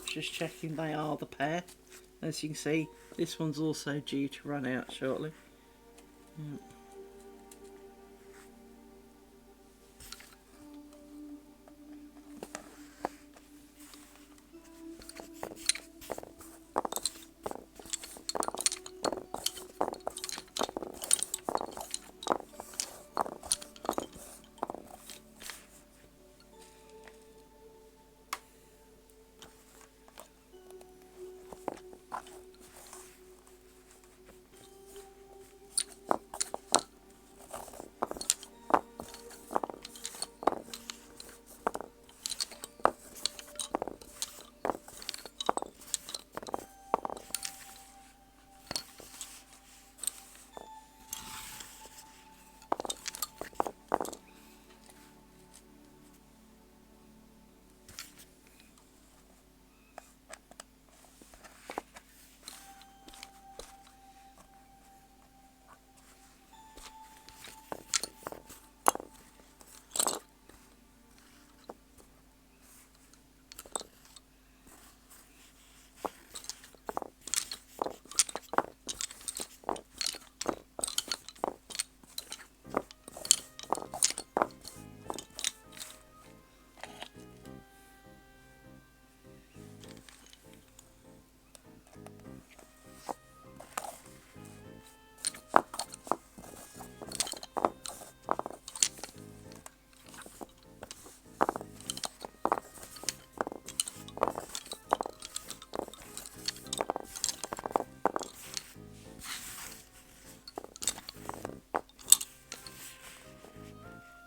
Speaker 1: Just checking they are the pair. As you can see, this one's also due to run out shortly.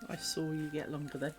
Speaker 1: I saw you get longer there.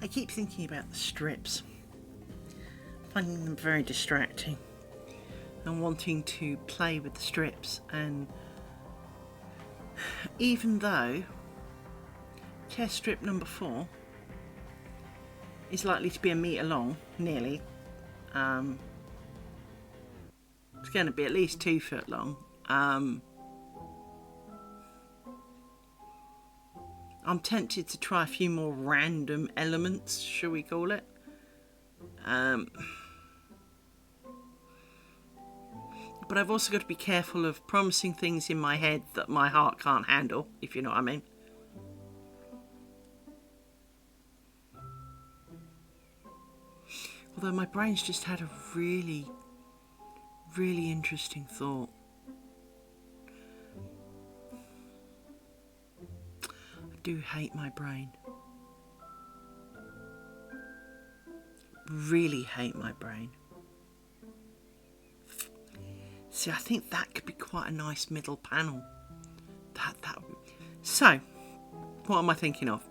Speaker 1: I keep thinking about the strips, finding them very distracting and wanting to play with the strips. And even though test strip number 4 is likely to be a metre long, nearly, it's going to be at least 2 foot long. I'm tempted to try a few more random elements, shall we call it. But I've also got to be careful of promising things in my head that my heart can't handle, if you know what I mean. Although my brain's just had a really, really interesting thought. I do hate my brain. Really hate my brain. See, I think that could be quite a nice middle panel. So, what am I thinking of?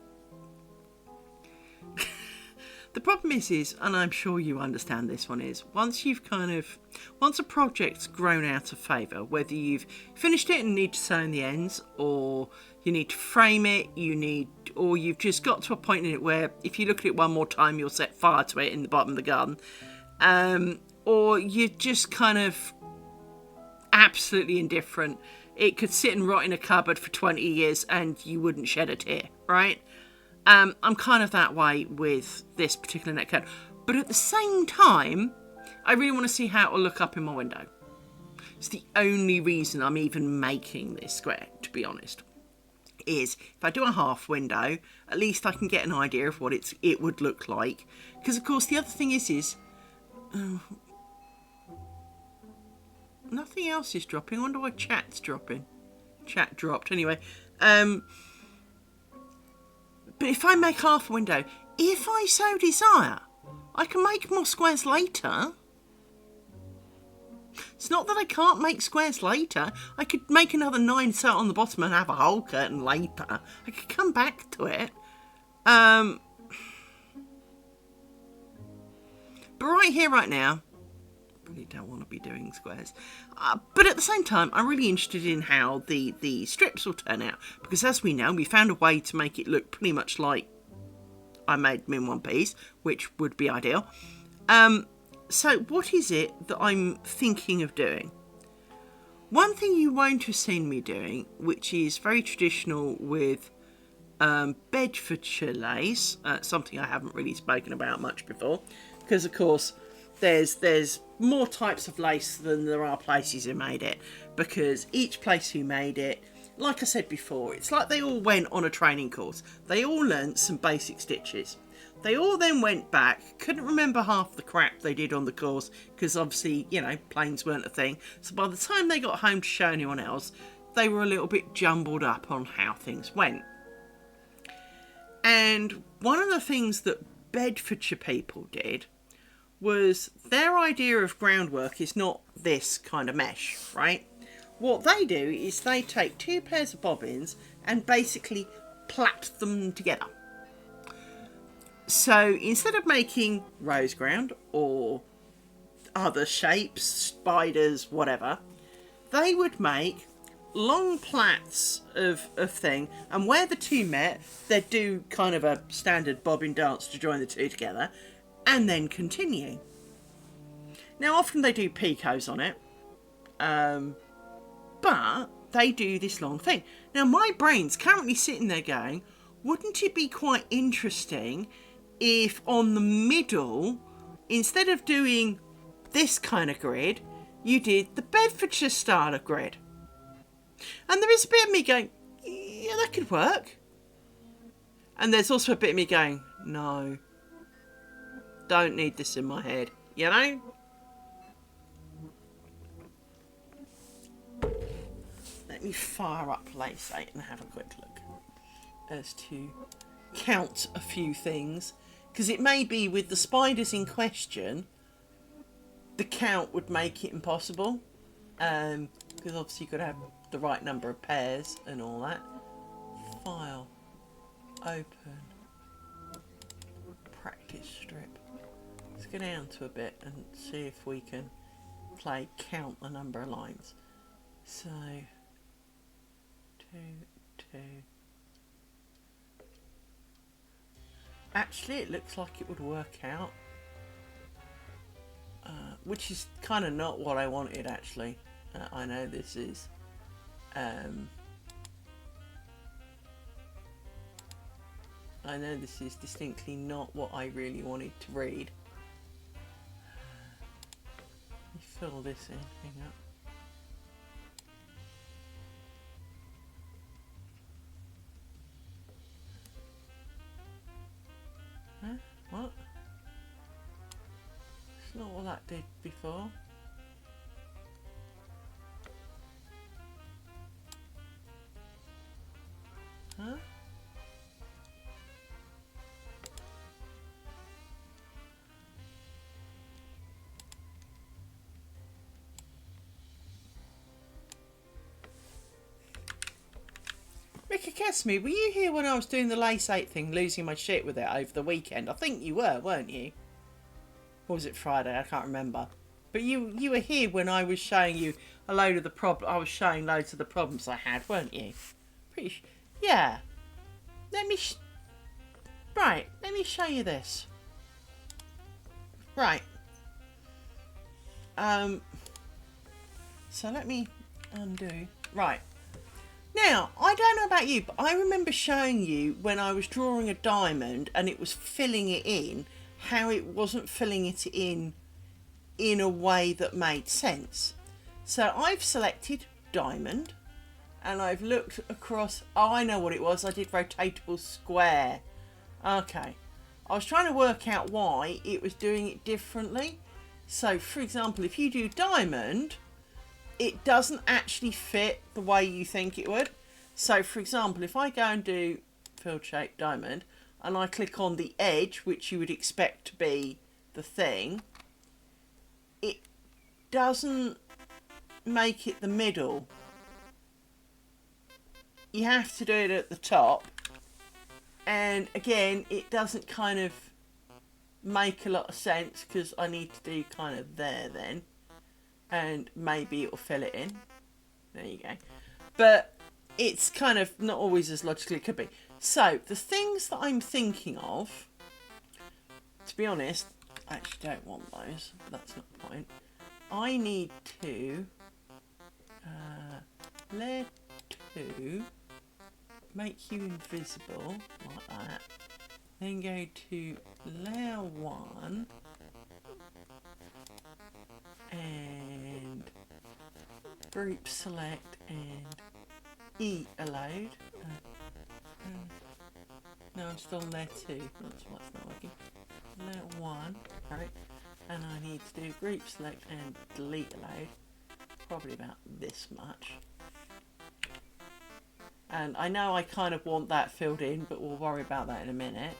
Speaker 1: The problem is, and I'm sure you understand this one, is once a project's grown out of favour, whether you've finished it and need to sew in the ends, or you need to frame it, or you've just got to a point in it where if you look at it one more time, you'll set fire to it in the bottom of the garden, or you're just kind of absolutely indifferent. It could sit and rot in a cupboard for 20 years and you wouldn't shed a tear, right? I'm kind of that way with this particular net coat. But at the same time, I really want to see how it will look up in my window. It's the only reason I'm even making this square, to be honest. Is if I do a half window, at least I can get an idea of what it would look like. Because, of course, the other thing is nothing else is dropping. I wonder why chat's dropping. Chat dropped. Anyway, but if I make half a window, if I so desire, I can make more squares later. It's not that I can't make squares later. I could make another 9 sew on the bottom and have a whole curtain later. I could come back to it. But right here, right now, I really don't want to be doing squares. But at the same time, I'm really interested in how the strips will turn out. Because as we know, we found a way to make it look pretty much like I made them in one piece, which would be ideal. So what is it that I'm thinking of doing? One thing you won't have seen me doing, which is very traditional with Bedfordshire lace, something I haven't really spoken about much before, because of course there's more types of lace than there are places who made it, because each place who made it, like I said before, it's like they all went on a training course. They all learnt some basic stitches. They all then went back, couldn't remember half the crap they did on the course, because obviously, you know, planes weren't a thing. So by the time they got home to show anyone else, they were a little bit jumbled up on how things went. And one of the things that Bedfordshire people did was their idea of groundwork is not this kind of mesh, right? What they do is they take 2 pairs of bobbins and basically plait them together. So instead of making rose ground or other shapes, spiders, whatever, they would make long plaits of thing, and where the 2 met, they'd do kind of a standard bobbin dance to join the 2 together, and then continue. Now often they do picots on it, but they do this long thing. Now my brain's currently sitting there going, wouldn't it be quite interesting if on the middle, instead of doing this kind of grid, you did the Bedfordshire style of grid? And there is a bit of me going, yeah, that could work. And there's also a bit of me going, no, don't need this in my head, you know? Let me fire up Lace 8 and have a quick look as to count a few things. Because it may be with the spiders in question, the count would make it impossible. Because obviously you've got to have the right number of pairs and all that. File. Open. practice strip. Let's go down to a bit and see if we can count the number of lines. So 2, 2. Actually, it looks like it would work out, which is kind of not what I wanted. Actually, I know this is. I know this is distinctly not what I really wanted to read. Let me fill this in. Hang up. Huh? What? It's not what that did before. Huh? Ricky Kesme, were you here when I was doing the lace 8 thing, losing my shit with it over the weekend? I think you were, weren't you? Or was it Friday? I can't remember. But you were here when I was showing you a load of the I was showing loads of the problems I had, weren't you? Pretty yeah. Let me right, let me show you this. Right. So let me undo. Right. Now, I don't know about you, but I remember showing you when I was drawing a diamond and it was filling it in, how it wasn't filling it in a way that made sense. So I've selected diamond and I've looked across. Oh, I know what it was. I did rotatable square. Okay. I was trying to work out why it was doing it differently. So, for example, if you do diamond, it doesn't actually fit the way you think it would. So, for example, if I go and do field shape diamond and I click on the edge, which you would expect to be the thing, it doesn't make it the middle. You have to do it at the top. And again, it doesn't kind of make a lot of sense because I need to do kind of there then. And maybe it'll fill it in. There you go. But it's kind of not always as logical as it could be. So the things that I'm thinking of, to be honest, I actually don't want those. That's not the point. I need to layer 2, make you invisible like that. Then go to layer 1. And group select and E allowed. No, I'm still on layer 2. That's why it's not working. Layer 1, right? And I need to do group select and delete allowed. Probably about this much. And I know I kind of want that filled in, but we'll worry about that in a minute.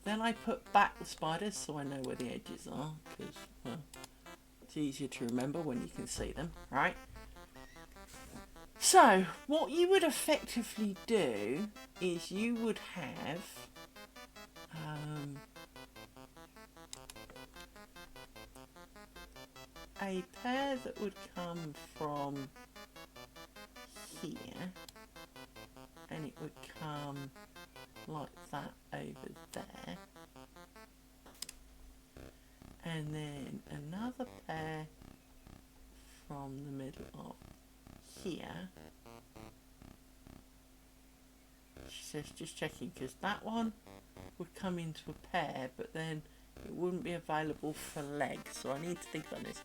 Speaker 1: Then I put back the spiders so I know where the edges are, because, well, it's easier to remember when you can see them, right? So, what you would effectively do is you would have a pair that would come from here, and it would come like that over there. And then another pair from the middle of here. She says just checking because that one would come into a pair, but then it wouldn't be available for legs. So I need to think about this.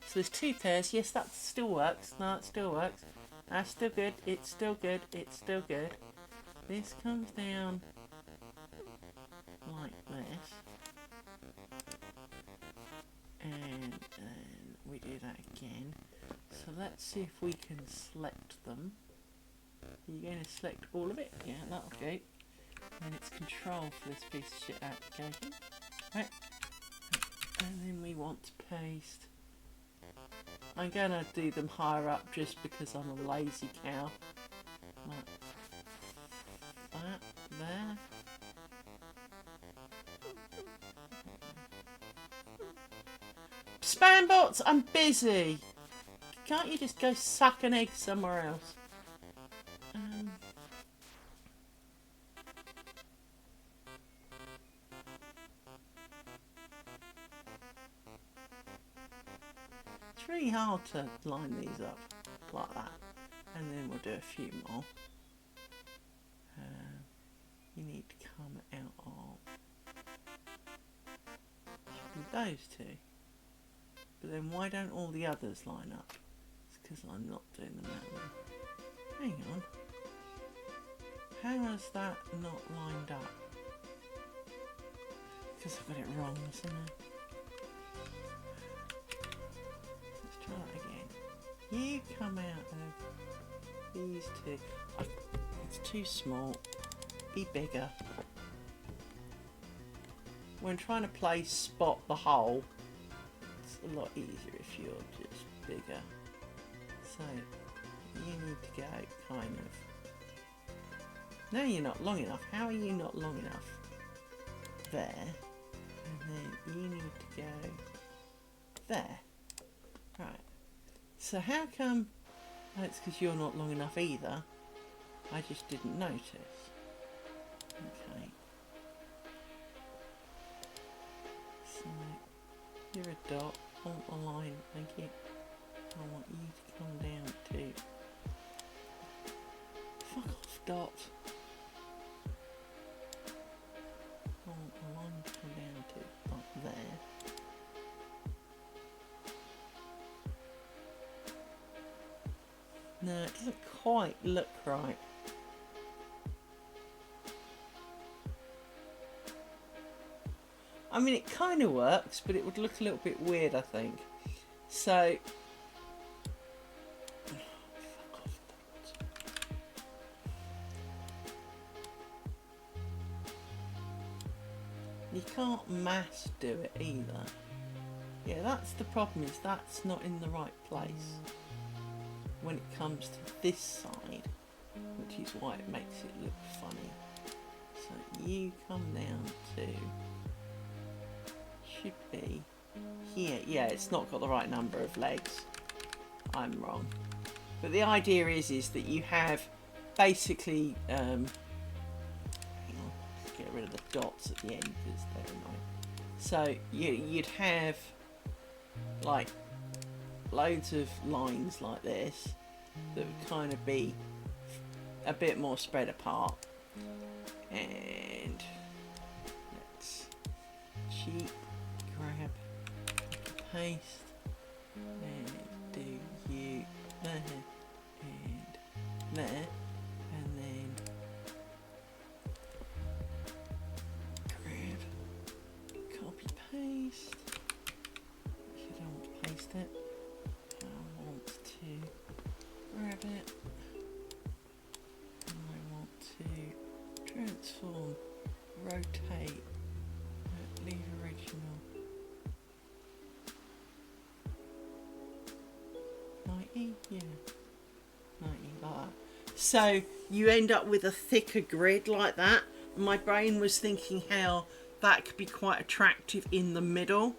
Speaker 1: So there's 2 pairs. Yes, that still works. No, it still works. That's still good. It's still good. It's still good. This comes down like this. And then we do that again. So let's see if we can select them. Are you going to select all of it? Yeah, that'll go. And it's control for this piece of shit application. Right. And then we want to paste. I'm going to do them higher up just because I'm a lazy cow. Like that, there. dots, I'm busy. Can't you just go suck an egg somewhere else? It's really hard to line these up like that. And then we'll do a few more. You need to come out of those two. But then why don't all the others line up? It's because I'm not doing them that way. Hang on. How has that not lined up? Because I've got it wrong, isn't it? Let's try that again. You come out of these two. It's too small. Be bigger. When trying to play spot the hole, it's a lot easier if you're just bigger. So you need to go kind of. No, you're not long enough. How are you not long enough? There. And then you need to go there. Right. So how come? Oh, it's because you're not long enough either. I just didn't notice. Okay. So you're a dot. I want a line. Thank you. I want you to come down too. Fuck off, dot. I want a line to come down to up there. No, it doesn't quite look right. I mean, it kind of works, but it would look a little bit weird, I think. So, fuck off, you can't mass do it either. Yeah, that's the problem, is that's not in the right place when it comes to this side, which is why it makes it look funny. So you come down to, should be here. Yeah, it's not got the right number of legs. I'm wrong. But the idea is that you have basically, hang on, let's get rid of the dots at the end because they're annoying. So you'd have like loads of lines like this that would kind of be a bit more spread apart, and let's cheap grab, paste, and do you there and there, and then grab, copy, paste. If you don't want to paste it, I want to grab it, and I want to transform, rotate, leave original. 90, yeah, 90 like that. So you end up with a thicker grid like that. My brain was thinking how that could be quite attractive in the middle.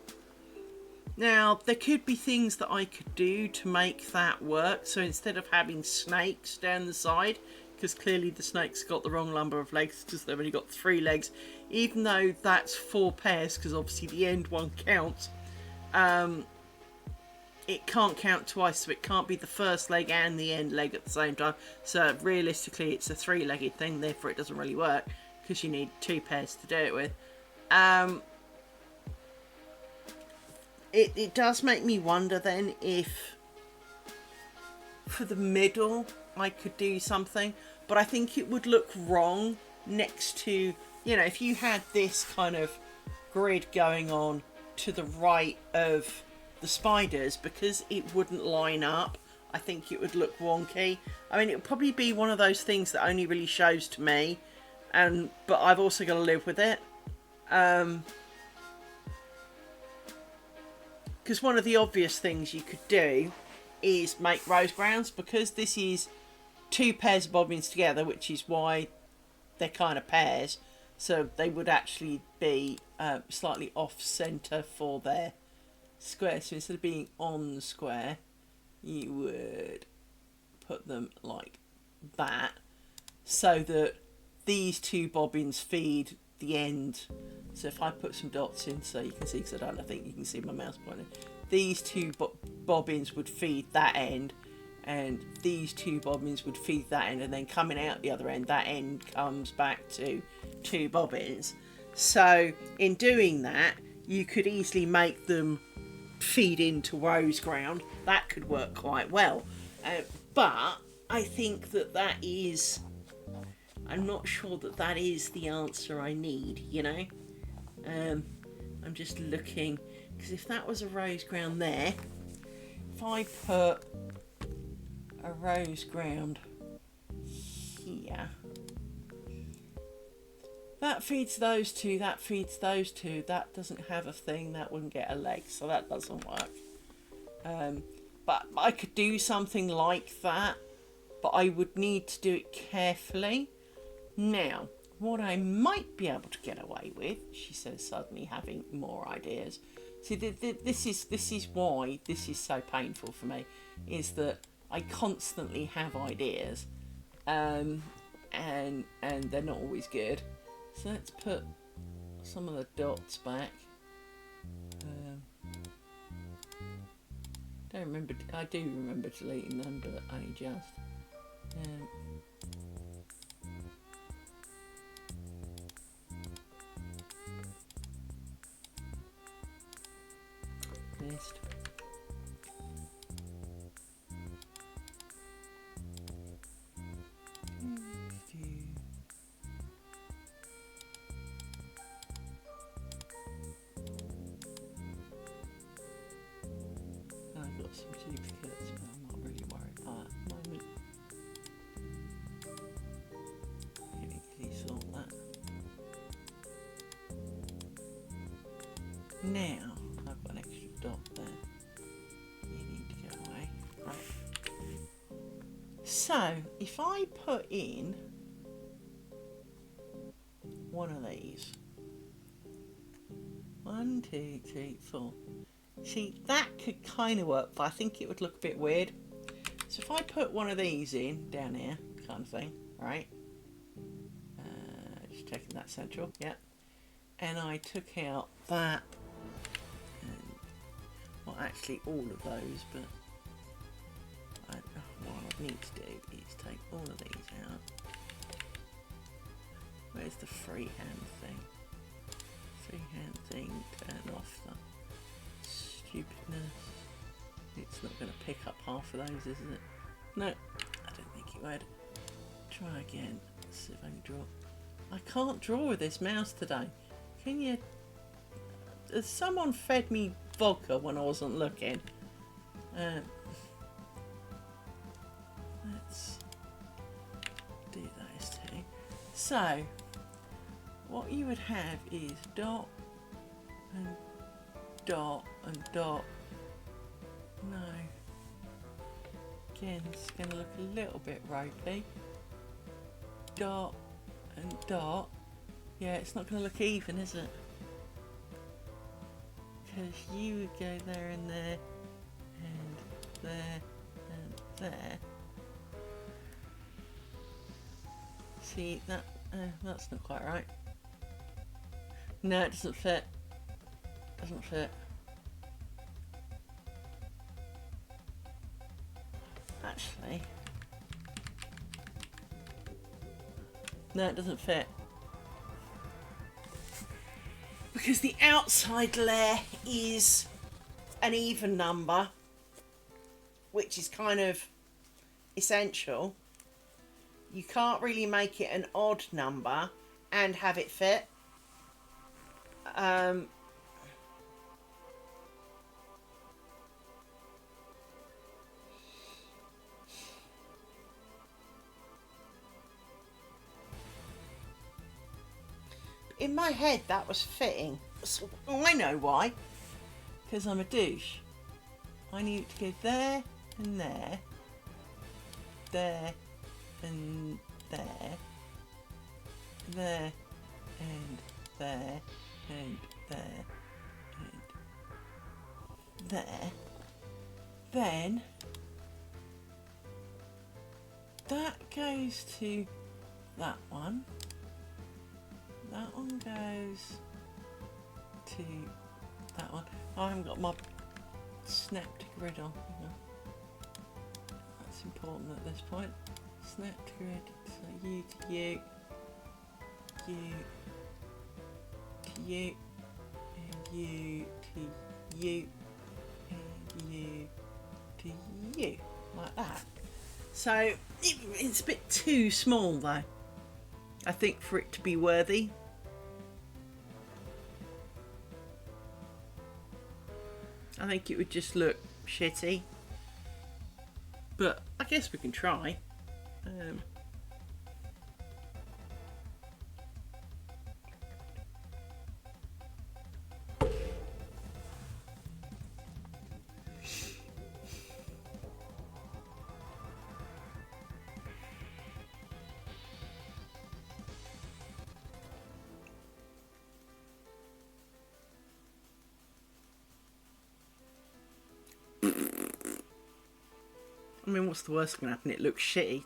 Speaker 1: Now, there could be things that I could do to make that work. So instead of having snakes down the side, because clearly the snake's got the wrong number of legs because they've only got 3 legs, even though that's 4 pairs, because obviously the end one counts, it can't count twice, so it can't be the first leg and the end leg at the same time. So realistically, it's a 3-legged thing, therefore it doesn't really work, because you need 2 pairs to do it with. It does make me wonder then if for the middle I could do something, but I think it would look wrong next to, you know, if you had this kind of grid going on to the right of the spiders, because it wouldn't line up. I think it would look wonky. I mean, it would probably be one of those things that only really shows to me, but I've also got to live with it. Because one of the obvious things you could do is make rose browns, because this is 2 pairs of bobbins together, which is why they're kind of pairs. So they would actually be slightly off centre for their square. So instead of being on the square, you would put them like that, so that these two bobbins feed the end. So if I put some dots in so you can see, because I don't think you can see my mouse pointing, these two bobbins would feed that end, and these two bobbins would feed that end, and then coming out the other end, that end comes back to two bobbins. So in doing that, you could easily make them feed into rose ground. That could work quite well. But I think that is, I'm not sure that is the answer I need, you know. I'm just looking, because if that was a rose ground there, if I put a rose ground here, that feeds those two, that feeds those two, that doesn't have a thing, that wouldn't get a leg, so that doesn't work. But I could do something like that, but I would need to do it carefully. Now, what I might be able to get away with, she says, suddenly having more ideas. See, this is why this is so painful for me, is that I constantly have ideas, and they're not always good. So let's put some of the dots back. I do remember deleting them, but only just. List. I've got some duplicates, but I'm not really worried about that at the moment. Can easily sort that. Now, I've got an extra dot there. You need to go away. Right. So, if I put in one of these. 1, 2, 3, 4. See, that could kind of work, but I think it would look a bit weird. So if I put one of these in, down here, kind of thing, right? Just checking that central, yeah. And I took out that, well actually all of those, but what I need to do is take all of these out. Where's the freehand thing? Freehand thing, turn off the stupidness. It's not going to pick up half of those, is it? No, I don't think it would. Try again. Let's see if I can draw. I can't draw with this mouse today. Can you? Someone fed me vodka when I wasn't looking. Let's do those two. So, what you would have is dot and dot and dot. No. Again, it's going to look a little bit ropey. Dot and dot. Yeah, it's not going to look even, is it? Because you would go there and there and there and there. See, that's not quite right. No, it doesn't fit. Doesn't fit. Actually, no, it doesn't fit. Because the outside layer is an even number, which is kind of essential. You can't really make it an odd number and have it fit. In my head that was fitting. So I know why. Because I'm a douche. I need it to go there and there. There and there. There and there and there and there. Then that goes to that one. That one goes to that one. I haven't got my snap to grid on. That's important at this point. Snap to grid. So you to you, you to you, and you to you, and you to you, like that. So it's a bit too small though, I think, for it to be worthy. I think it would just look shitty, but I guess we can try. I mean, what's the worst that can happen? It looks shitty.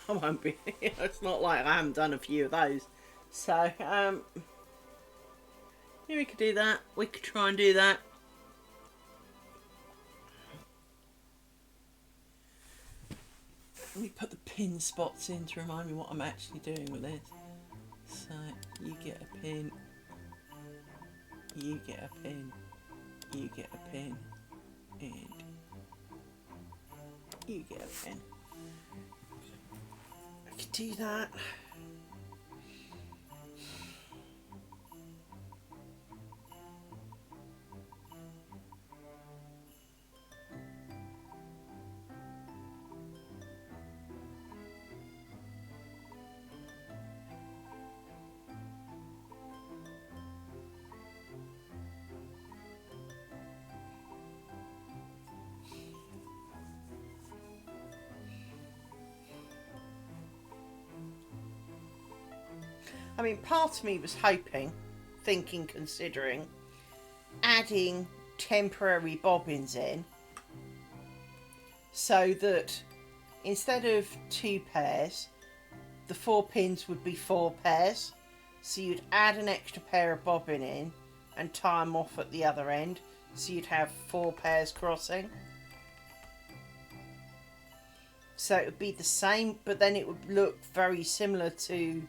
Speaker 1: I won't be. It's not like I haven't done a few of those. So, yeah, we could do that. We could try and do that. Let me put the pin spots in to remind me what I'm actually doing with this. So, you get a pin. You get a pin. You get a pin. And you get a pen. I could do that. I mean, part of me was hoping, thinking, considering adding temporary bobbins in so that instead of 2 pairs, the 4 pins would be 4 pairs. So you'd add an extra pair of bobbin in and tie them off at the other end. So you'd have 4 pairs crossing. So it would be the same, but then it would look very similar to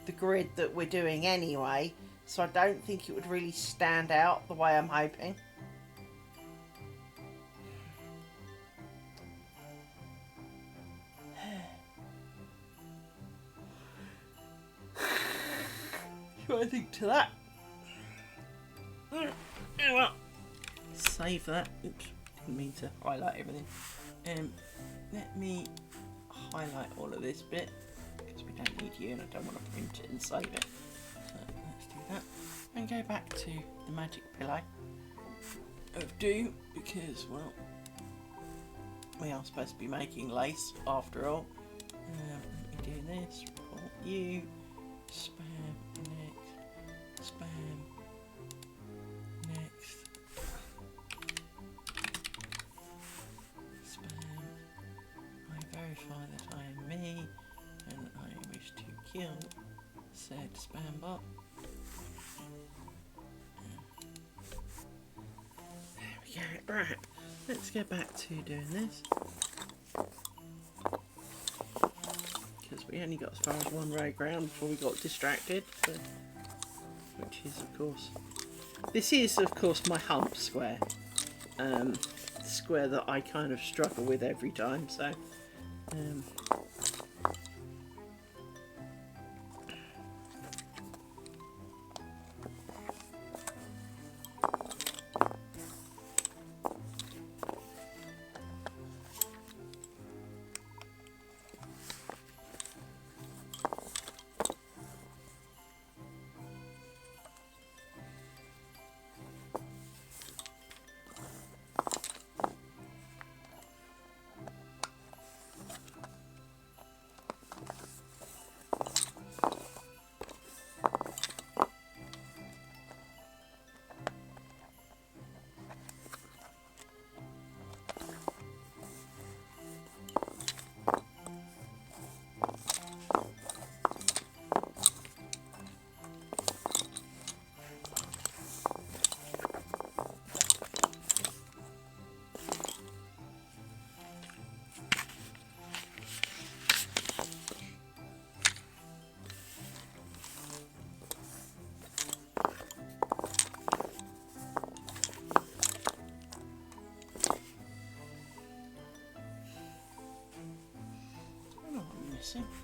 Speaker 1: the grid that we're doing anyway, so I don't think it would really stand out the way I'm hoping. What do I think to that? Well, save that. Oops, didn't mean to highlight everything. Let me highlight all of this bit. We don't need you and I don't want to print it and save it. So let's do that. And go back to the magic pillow of doom because, well, we are supposed to be making lace after all. Let me do this. Report you. Spam next. Spam next. Spam. I verify that I am me. And I wish to kill said spam bot. There we go. Right, let's get back to doing this. Because we only got as far as 1 row ground before we got distracted. So, which is, of course, this is, of course, my hump square. Square that I kind of struggle with every time. So, bless him.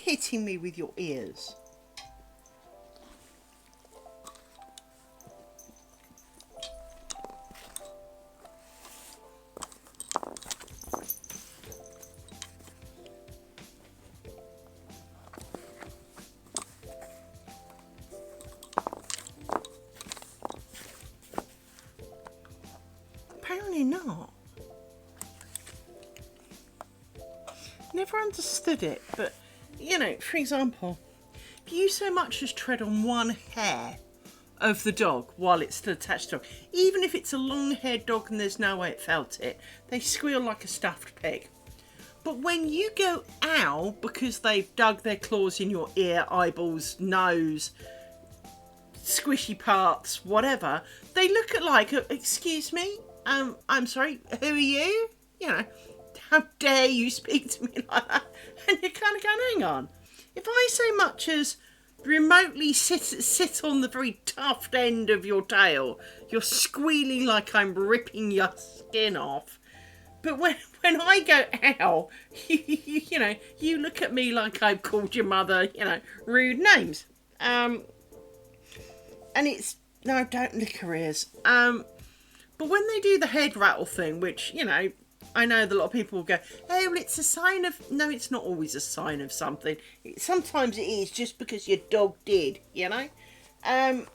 Speaker 1: hitting me with your ears? Apparently not. Never understood it, but you know, for example, if you so much as tread on one hair of the dog while it's still attached to it, even if it's a long-haired dog and there's no way it felt it, they squeal like a stuffed pig. But when you go ow because they've dug their claws in your ear, eyeballs, nose, squishy parts, whatever, they look at like, excuse me, I'm sorry, who are you? You know, how dare you speak to me like that? And you're kind of going, hang on. If I so much as remotely sit on the very tuft end of your tail, you're squealing like I'm ripping your skin off. But when I go, ow, you know, you look at me like I've called your mother, you know, rude names. And it's, no, don't lick her ears. But when they do the head rattle thing, which, you know, I know that a lot of people will go, oh, well, it's a sign of... No, it's not always a sign of something. Sometimes it is just because your dog did, you know? And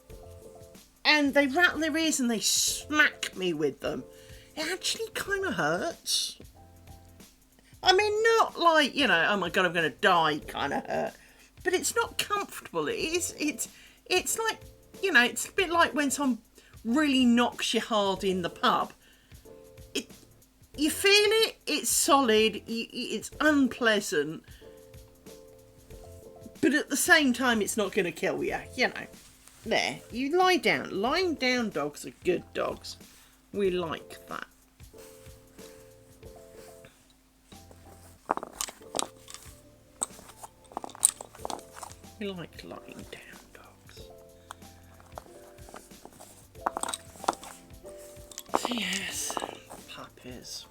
Speaker 1: they rattle their ears and they smack me with them. It actually kind of hurts. I mean, not like, you know, oh my God, I'm going to die kind of hurt. But it's not comfortable. It's like, you know, it's a bit like when someone really knocks you hard in the pub. You feel it, it's solid, it's unpleasant, but at the same time it's not going to kill you, you know. There, you lie down. Lying down dogs are good dogs. We like that. We like lying down dogs. So yes, puppies.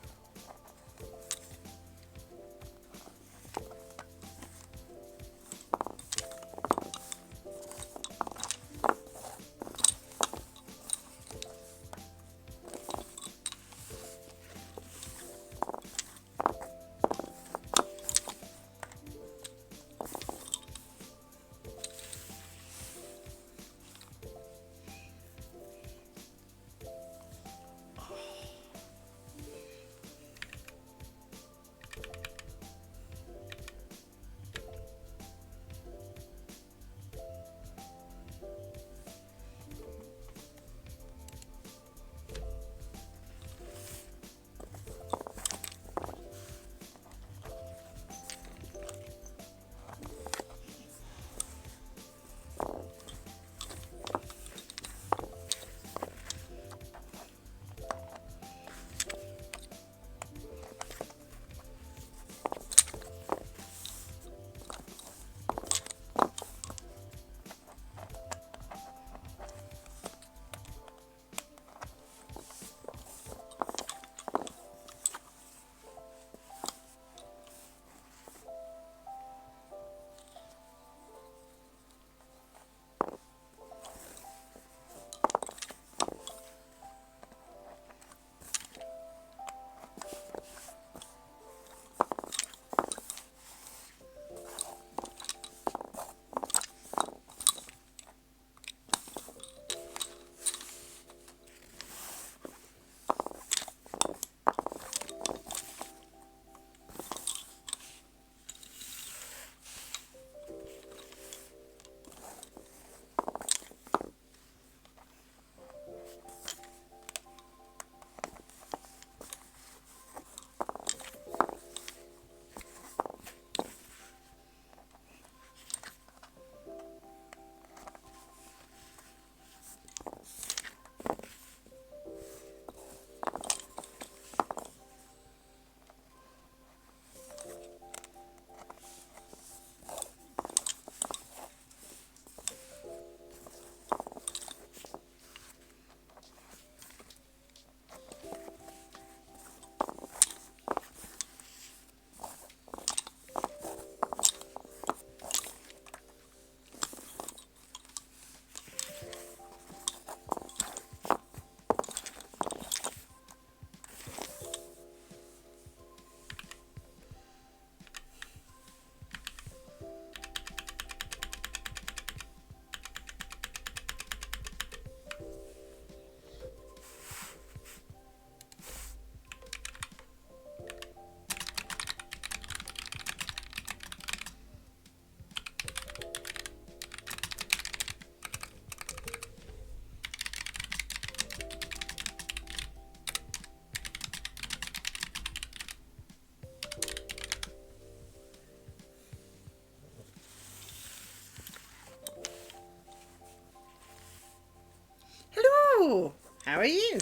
Speaker 1: are you?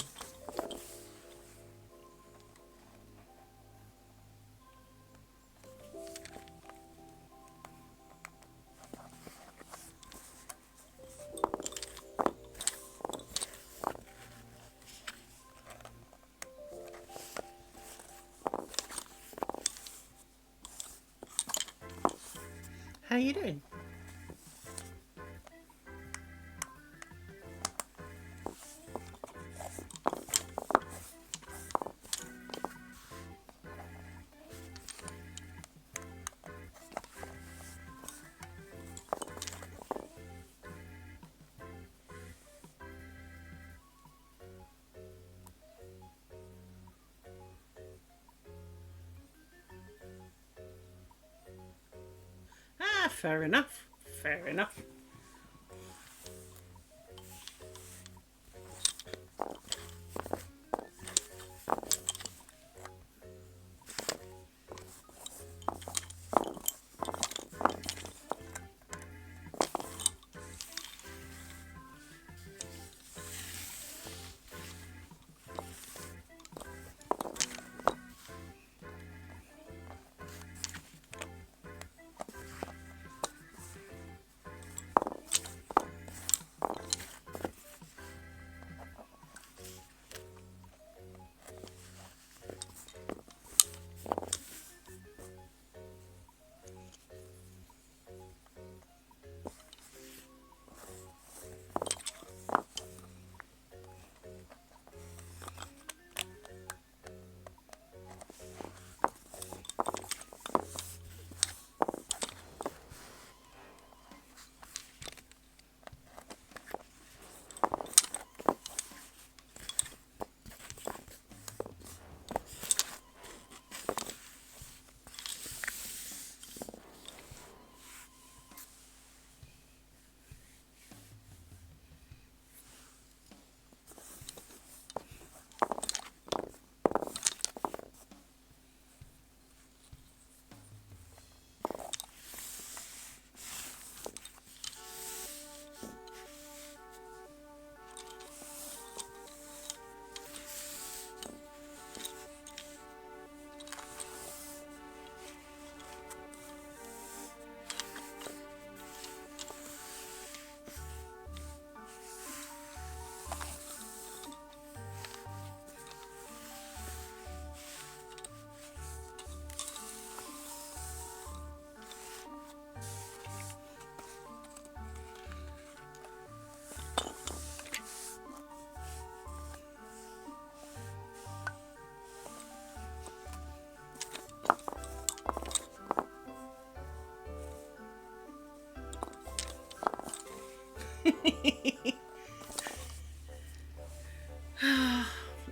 Speaker 1: How you doing? Ah, fair enough. Fair enough.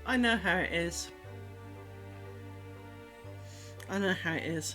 Speaker 1: I know how it is. I know how it is.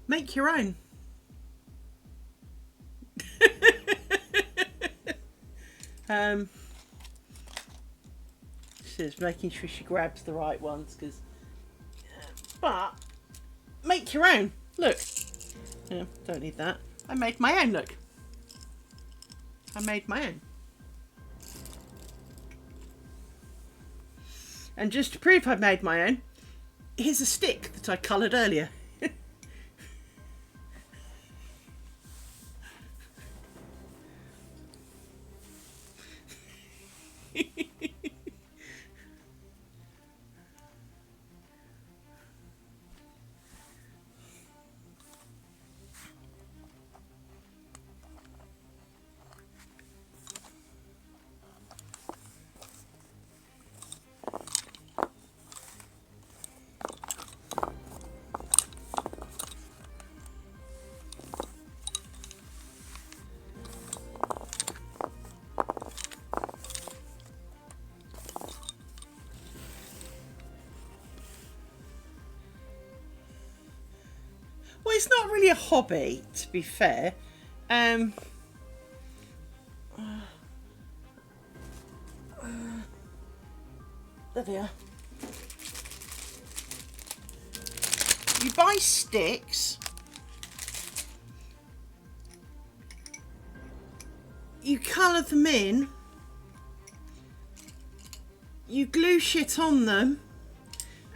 Speaker 1: Make your own. She's making sure she grabs the right ones, but make your own. Look, yeah, don't need that. I made my own. Look, I made my own. And just to prove I made my own, here's a stick that I coloured earlier. it's not really a hobby, to be fair. There they are. You buy sticks. You colour them in. You glue shit on them.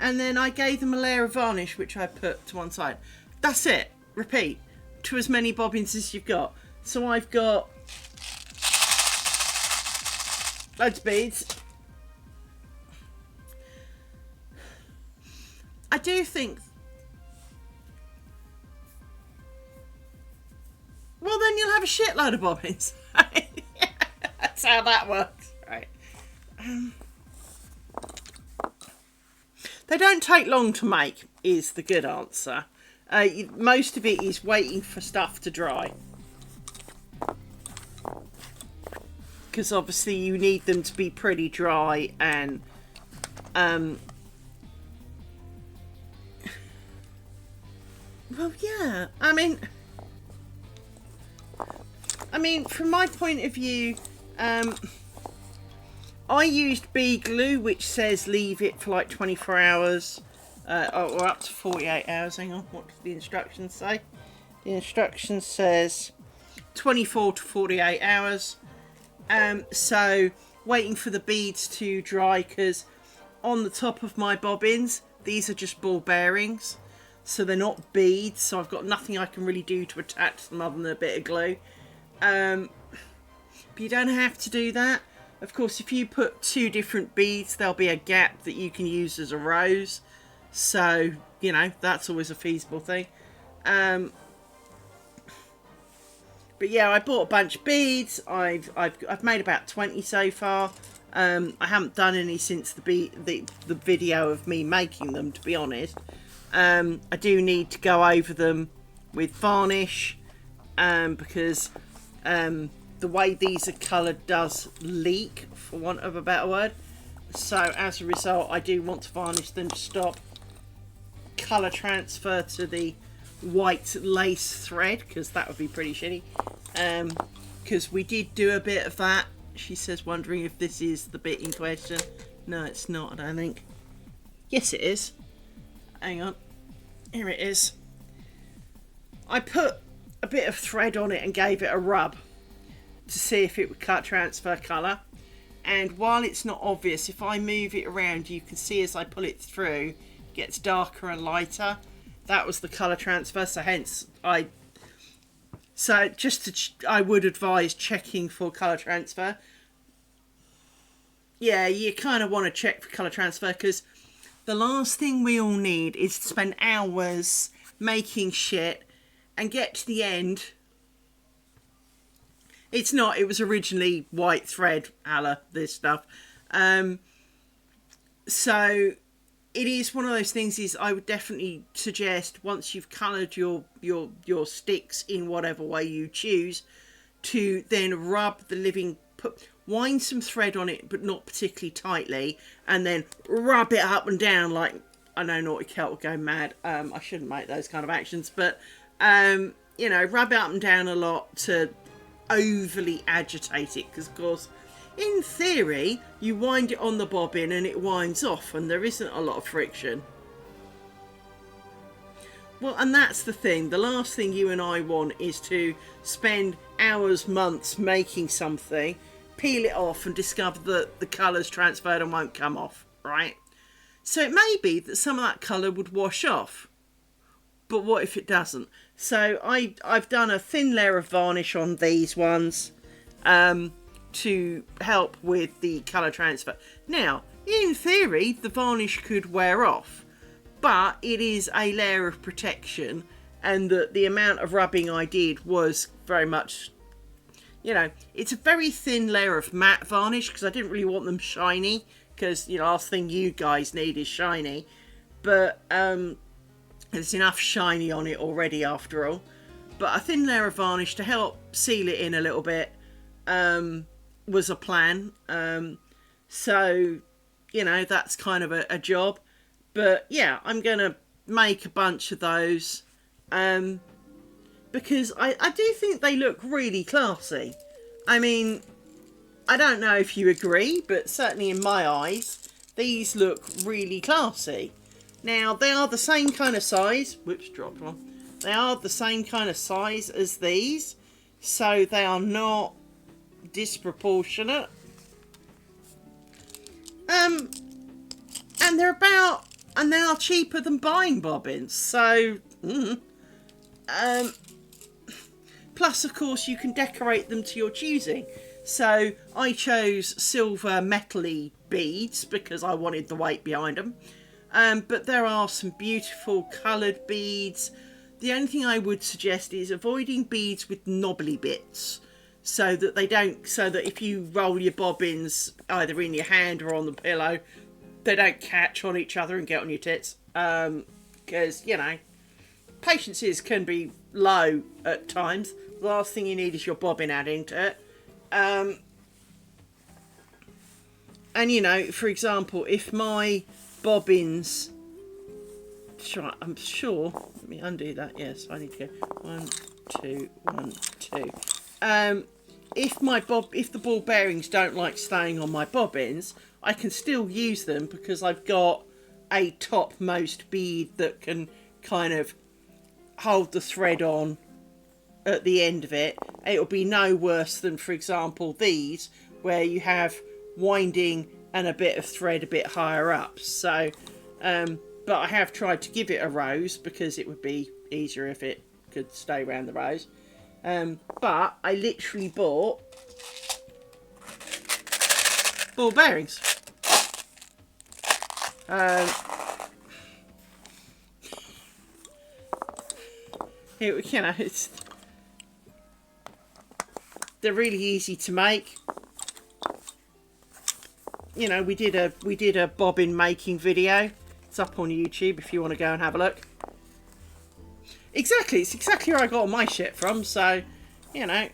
Speaker 1: And then I gave them a layer of varnish, which I put to one side. That's it. Repeat. To as many bobbins as you've got. So I've got loads of beads. I do think... Well, then you'll have a shitload of bobbins. That's how that works. Right. They don't take long to make, is the good answer. Most of it is waiting for stuff to dry. Because obviously you need them to be pretty dry and... well, yeah. I mean, from my point of view, I used bead glue, which says leave it for like 24 hours, or up to 48 hours. Hang on, what does the instructions say? The instructions says 24 to 48 hours. So waiting for the beads to dry, because on the top of my bobbins, these are just ball bearings. So they're not beads, so I've got nothing I can really do to attach them other than a bit of glue. But you don't have to do that. Of course, if you put two different beads, there'll be a gap that you can use as a rose. So, you know, that's always a feasible thing. But yeah, I bought a bunch of beads. I've made about 20 so far. I haven't done any since the video of me making them, to be honest. I do need to go over them with varnish, because the way these are coloured does leak, for want of a better word. So as a result, I do want to varnish them to stop colour transfer to the white lace thread, because that would be pretty shitty. Because we did do a bit of that. She says, wondering if this is the bit in question. No, it's not, I don't think. Yes, it is. Hang on. Here it is. I put a bit of thread on it and gave it a rub to see if it would transfer colour. And while it's not obvious, if I move it around, you can see as I pull it through, it gets darker and lighter. That was the colour transfer, so hence I would advise checking for colour transfer. Yeah, you kind of want to check for colour transfer, because the last thing we all need is to spend hours making shit and get to the end. It's not, it was originally white thread, a la this stuff. So it is one of those things, is I would definitely suggest, once you've coloured your sticks in whatever way you choose, to then rub the wind some thread on it, but not particularly tightly, and then rub it up and down like, I know Naughty Cat will go mad. I shouldn't make those kind of actions, but you know, rub it up and down a lot to overly agitate it, because of course, in theory, you wind it on the bobbin and it winds off and there isn't a lot of friction. Well, and that's the thing. The last thing you and I want is to spend hours, months making something, peel it off and discover that the colour's transferred and won't come off, right? So it may be that some of that colour would wash off. But what if it doesn't? So I've done a thin layer of varnish on these ones to help with the colour transfer. Now, in theory, the varnish could wear off, but it is a layer of protection, and the amount of rubbing I did was very much, you know, it's a very thin layer of matte varnish, because I didn't really want them shiny, because, you know, last thing you guys need is shiny. But there's enough shiny on it already after all. But a thin layer of varnish to help seal it in a little bit was a plan. So, you know, that's kind of a job. But yeah, I'm going to make a bunch of those Because I do think they look really classy. I mean, I don't know if you agree, but certainly in my eyes, these look really classy. Now, they are the same kind of size. Whoops, dropped one. They are the same kind of size as these, so they are not disproportionate. And they are cheaper than buying bobbins. So, plus, of course, you can decorate them to your choosing. So I chose silver metally beads because I wanted the weight behind them. But there are some beautiful coloured beads. The only thing I would suggest is avoiding beads with knobbly bits, so that if you roll your bobbins either in your hand or on the pillow, they don't catch on each other and get on your tits. Because, you know, patiences can be low at times. The last thing you need is your bobbin adding to it. And, you know, for example, if my bobbins... I'm sure... Let me undo that. Yes, I need to go 1, 2, 1, 2. If the ball bearings don't like staying on my bobbins, I can still use them because I've got a topmost bead that can kind of hold the thread on at the end of it. It'll be no worse than, for example, these, where you have winding and a bit of thread a bit higher up. So, but I have tried to give it a rose because it would be easier if it could stay around the rose. But I literally bought ball bearings. You know, they're really easy to make. You know, we did a bobbin making video. It's up on YouTube if you want to go and have a look. Exactly, it's exactly where I got all my shit from, so, you know.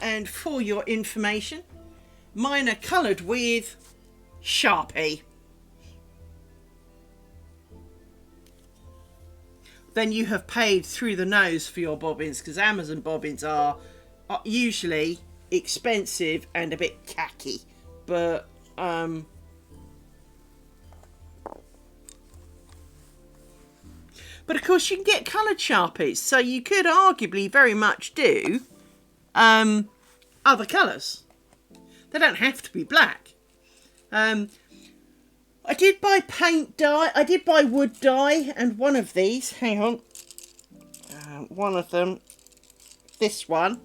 Speaker 1: And for your information, mine are coloured with Sharpie. Then you have paid through the nose for your bobbins, because Amazon bobbins are usually expensive and a bit tacky. But of course you can get coloured Sharpies, so you could arguably very much do other colours. They don't have to be black. I did buy paint dye. I did buy wood dye, and one of these, hang on, one of them, this one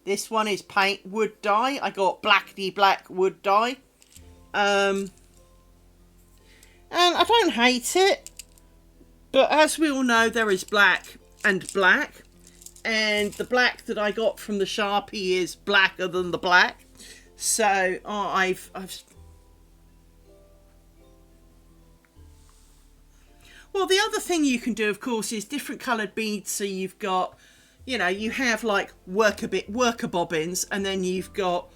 Speaker 1: is paint wood dye. I got blackety black wood dye, and I don't hate it, but as we all know, there is black and black, and the black that I got from the Sharpie is blacker than the black. So I've well, the other thing you can do, of course, is different coloured beads. So you've got, you know, you have like worker bobbins, and then you've got,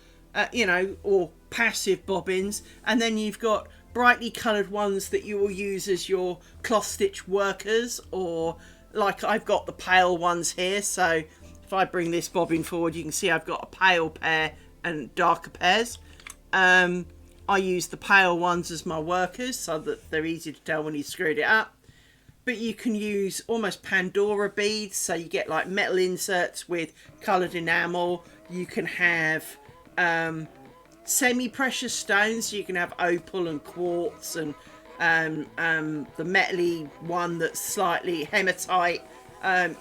Speaker 1: you know, or passive bobbins, and then you've got brightly coloured ones that you will use as your cloth stitch workers, or like I've got the pale ones here. So if I bring this bobbin forward, you can see I've got a pale pair and darker pairs. I use the pale ones as my workers so that they're easy to tell when you screwed it up. But you can use almost Pandora beads, so you get like metal inserts with coloured enamel. You can have semi-precious stones. You can have opal and quartz, and the metally one that's slightly hematite.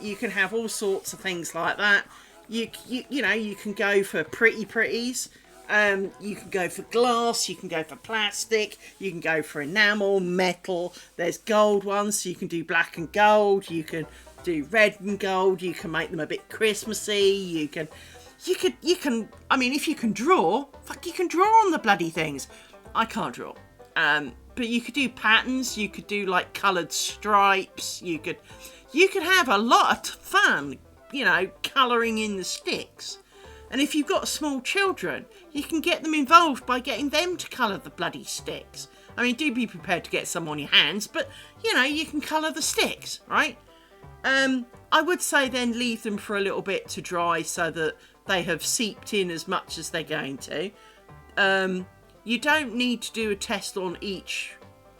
Speaker 1: You can have all sorts of things like that. You know, you can go for pretties. You can go for glass, you can go for plastic, you can go for enamel, metal. There's gold ones, so you can do black and gold. You can do red and gold. You can make them a bit Christmassy. You can. I mean, if you can draw, fuck, you can draw on the bloody things. I can't draw. But you could do patterns. You could do like coloured stripes. You could have a lot of fun you know, colouring in the sticks. And if you've got small children, you can get them involved by getting them to colour the bloody sticks. I mean, do be prepared to get some on your hands, but, you know, you can colour the sticks, right? I would say then leave them for a little bit to dry so that they have seeped in as much as they're going to. You don't need to do a test on each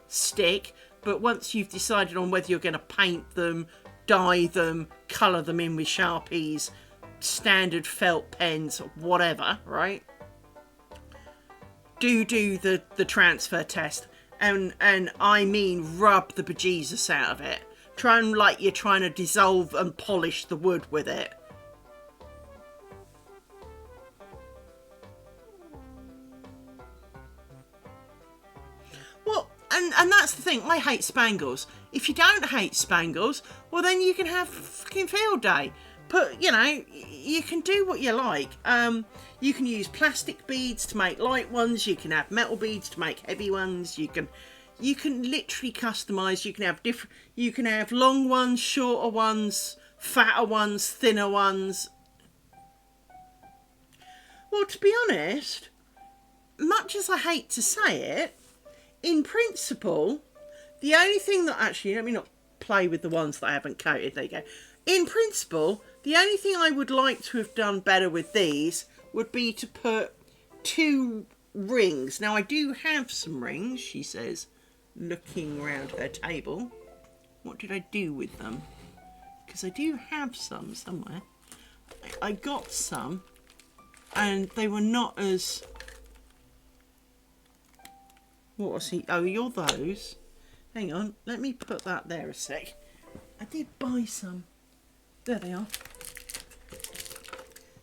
Speaker 1: stick, but once you've decided on whether you're going to paint them, dye them, colour them in with Sharpies, standard felt pens, whatever, right? Do the transfer test, and I mean rub the bejesus out of it. Try and like you're trying to dissolve and polish the wood with it. Well, and that's the thing. I hate spangles. If you don't hate spangles, well then you can have fucking field day. But, you know, you can do what you like. You can use plastic beads to make light ones. You can have metal beads to make heavy ones. You can literally customise. You can have different. You can have long ones, shorter ones, fatter ones, thinner ones. Well, to be honest, much as I hate to say it, in principle, the only thing that actually, let me not play with the ones that I haven't coated. There you go. In principle, the only thing I would like to have done better with these would be to put 2 rings. Now, I do have some rings, she says, looking around her table. What did I do with them? Because I do have some somewhere. I got some, and they were not as... What was he? Oh, you're those. Hang on, let me put that there a sec. I did buy some. There they are.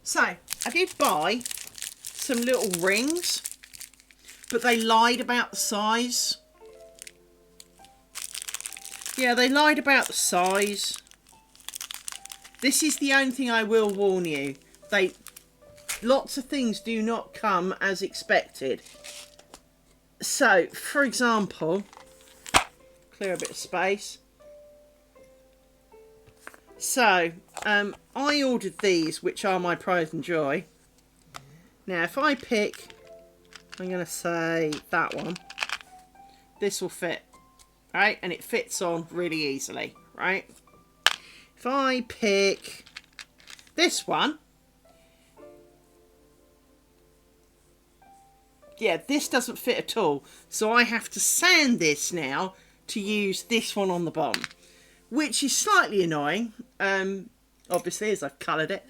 Speaker 1: So, I did buy some little rings, but they lied about the size. Yeah, they lied about the size. This is the only thing I will warn you. Lots of things do not come as expected. So, for example, clear a bit of space. So, I ordered these, which are my pride and joy. Now, if I pick, I'm going to say that one. This will fit, right? And it fits on really easily, right? If I pick this one, yeah, this doesn't fit at all. So I have to sand this now to use this one on the bottom, which is slightly annoying, obviously, as I've coloured it.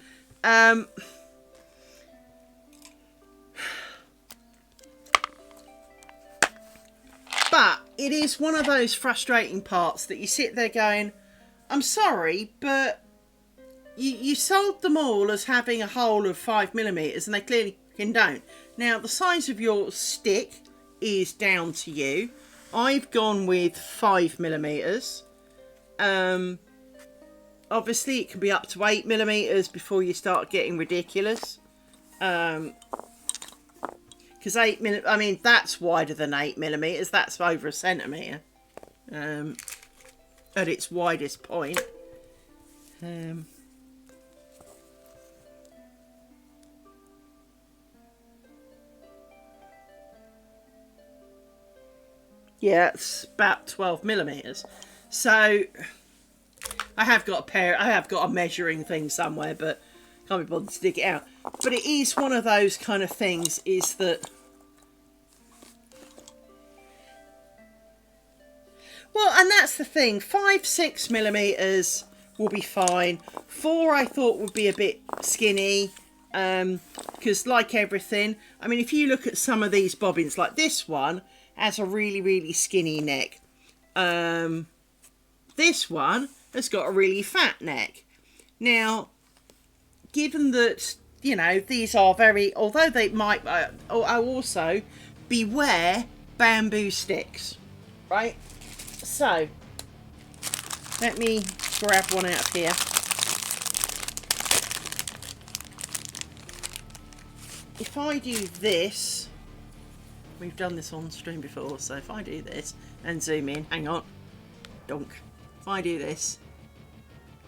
Speaker 1: But it is one of those frustrating parts that you sit there going, I'm sorry, but you sold them all as having a hole of 5mm, and they clearly don't. Now, the size of your stick is down to you. I've gone with 5mm. Obviously it can be up to 8mm before you start getting ridiculous. Because 8mm, I mean, that's wider than 8mm. That's over a centimetre. At its widest point. Yeah, it's about 12mm. So I have got a measuring thing somewhere, but can't be bothered to dig it out. But it is one of those kind of things, is that, well, and that's the thing, 5-6mm will be fine. 4 I thought would be a bit skinny, because like everything, I mean, if you look at some of these bobbins, like this one has a really, really skinny neck. This one has got a really fat neck. Now, given that, you know, these are very, although they might, also beware bamboo sticks, right? So, let me grab one out of here. If I do this, we've done this on stream before, so if I do this and zoom in, hang on, donk. If I do this,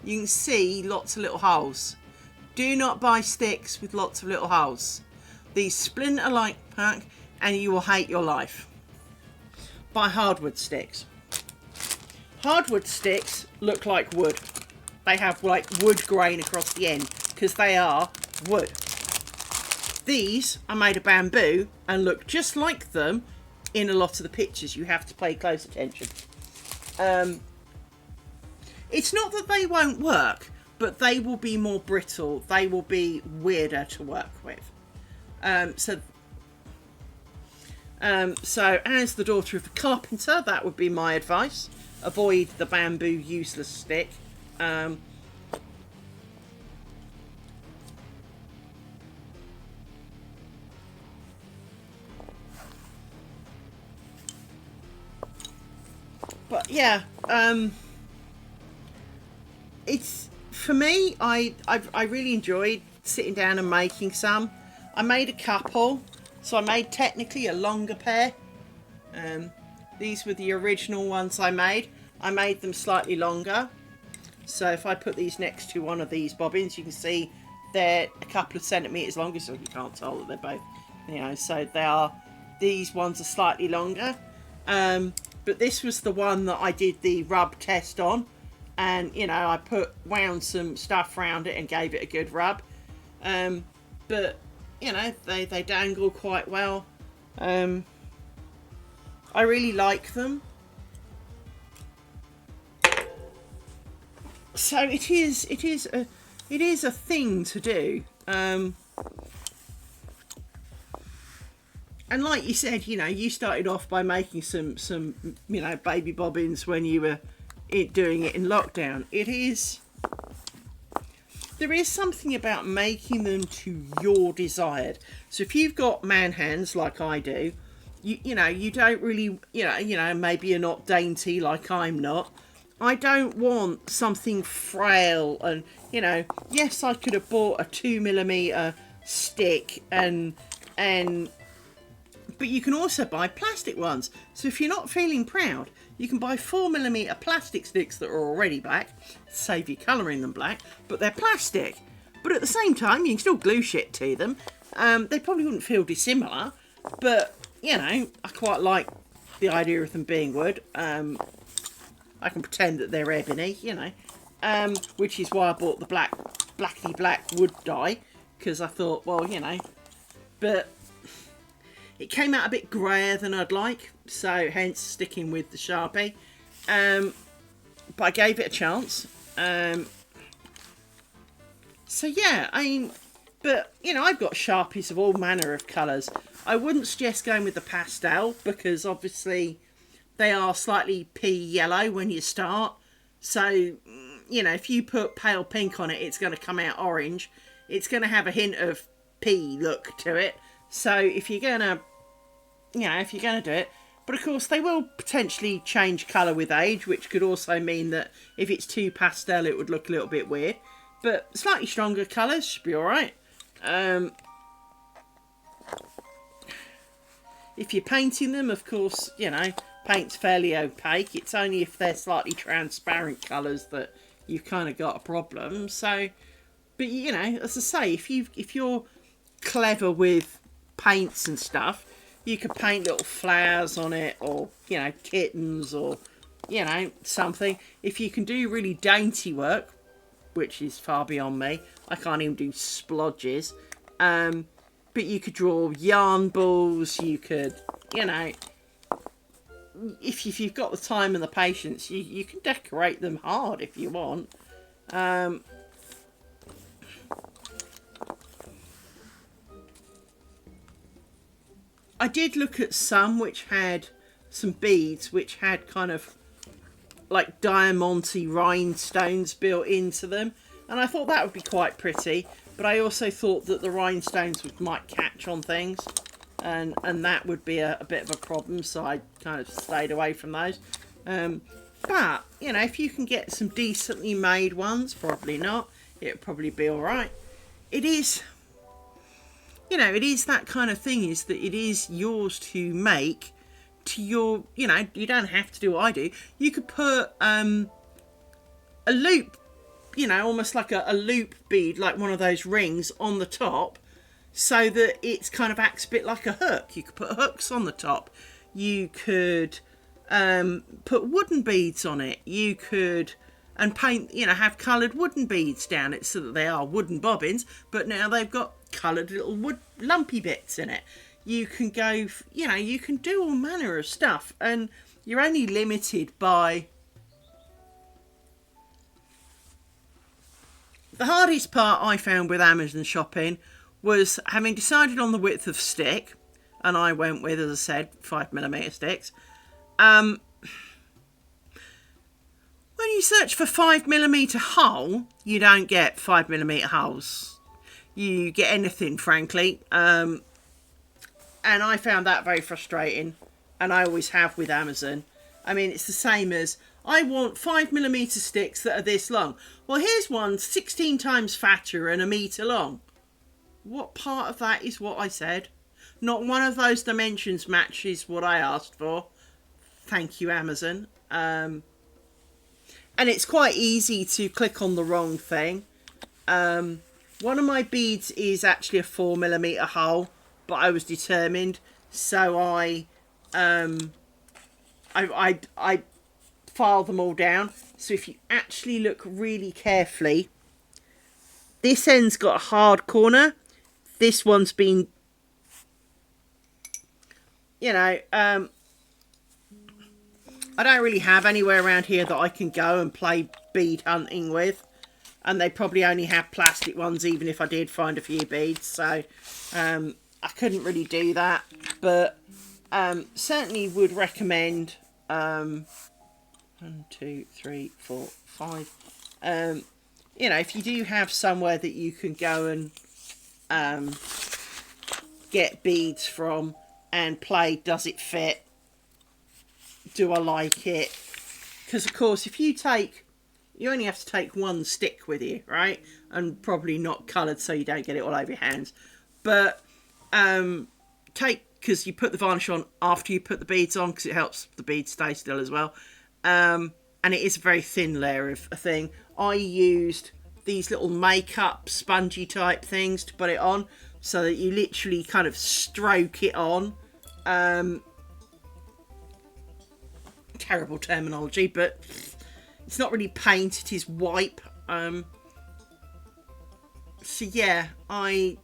Speaker 1: you can see lots of little holes. Do not buy sticks with lots of little holes. These splinter like pack and you will hate your life. Buy hardwood sticks. Hardwood sticks look like wood. They have like wood grain across the end because they are wood. These are made of bamboo and look just like them in a lot of the pictures. You have to pay close attention. It's not that they won't work, but they will be more brittle. They will be weirder to work with. So as the daughter of a carpenter, that would be my advice. Avoid the bamboo useless stick. But yeah, it's, for me, I really enjoyed sitting down and making some. I made a couple, so I made technically a longer pair. These were the original ones I made. I made them slightly longer. So if I put these next to one of these bobbins, you can see they're a couple of centimetres longer, so you can't tell that they're both, you know, so they are, these ones are slightly longer. But this was the one that I did the rub test on. And, you know, I wound some stuff around it and gave it a good rub. But, you know, they dangle quite well. I really like them. So it is a thing to do. And like you said, you know, you started off by making some you know, baby bobbins when you were doing it in lockdown. There is something about making them to your desired. So if you've got man hands like I do, you know, you don't really, you know, maybe you're not dainty like I'm not. I don't want something frail and, you know, yes, I could have bought a 2mm stick but you can also buy plastic ones. So if you're not feeling proud, you can buy 4mm plastic sticks that are already black, save you colouring them black, but they're plastic. But at the same time, you can still glue shit to them. They probably wouldn't feel dissimilar, but, you know, I quite like the idea of them being wood. I can pretend that they're ebony, you know, which is why I bought the blackety black wood dye, because I thought, well, you know, but it came out a bit greyer than I'd like, so hence sticking with the Sharpie. But I gave it a chance. So yeah, I mean, but, you know, I've got Sharpies of all manner of colours. I wouldn't suggest going with the pastel, because obviously they are slightly pea yellow when you start. So, you know, if you put pale pink on it, it's going to come out orange. It's going to have a hint of pea look to it. So if you're going to, you know, if you're going to do it, but of course they will potentially change colour with age, which could also mean that if it's too pastel, it would look a little bit weird. But slightly stronger colours should be alright. If you're painting them, of course, you know, paint's fairly opaque. It's only if they're slightly transparent colours that you've kind of got a problem. So, but you know, as I say, if you're clever with paints and stuff, you could paint little flowers on it, or, you know, kittens, or, you know, something. If you can do really dainty work, which is far beyond me, I can't even do splodges, but you could draw yarn balls, you could, you know, if you've got the time and the patience, you can decorate them hard if you want. I did look at some which had some beads which had kind of like diamante rhinestones built into them, and I thought that would be quite pretty, but I also thought that the rhinestones might catch on things, and that would be a bit of a problem, so I kind of stayed away from those. But, you know, if you can get some decently made ones, probably not, it'll probably be alright. It is, you know, it is that kind of thing, is that it is yours to make to your, you know, you don't have to do what I do. You could put a loop you know, almost like a loop bead, like one of those rings on the top, so that it's kind of acts a bit like a hook. You could put hooks on the top. You could put wooden beads on it. You could, and paint, you know, have coloured wooden beads down it so that they are wooden bobbins, but now they've got coloured little wood lumpy bits in it. You can go, you know, you can do all manner of stuff, and you're only limited by... The hardest part I found with Amazon shopping was having decided on the width of stick, and I went with, as I said, 5mm sticks. When you search for 5mm hole, you don't get 5mm holes. You get anything, frankly. And I found that very frustrating, and I always have with Amazon. I mean, it's the same as, I want 5mm sticks that are this long. Well, here's one 16 times fatter and 1 metre long. What part of that is what I said? Not one of those dimensions matches what I asked for. Thank you, Amazon. And it's quite easy to click on the wrong thing. One of my beads is actually a 4mm hole, but I was determined, so I filed them all down. So if you actually look really carefully, this end's got a hard corner. This one's been, you know, I don't really have anywhere around here that I can go and play bead hunting with. And they probably only have plastic ones, even if I did find a few beads. So I couldn't really do that. But certainly would recommend 1, 2, 3, 4, 5. You know, if you do have somewhere that you can go and get beads from and play, does it fit? Do I like it? Because of course, if you take, you only have to take one stick with you, right? And probably not coloured so you don't get it all over your hands. But because you put the varnish on after you put the beads on, because it helps the beads stay still as well. And it is a very thin layer of a thing. I used these little makeup spongy type things to put it on, so that you literally kind of stroke it on. Terrible terminology, but it's not really paint, it is wipe. So yeah, I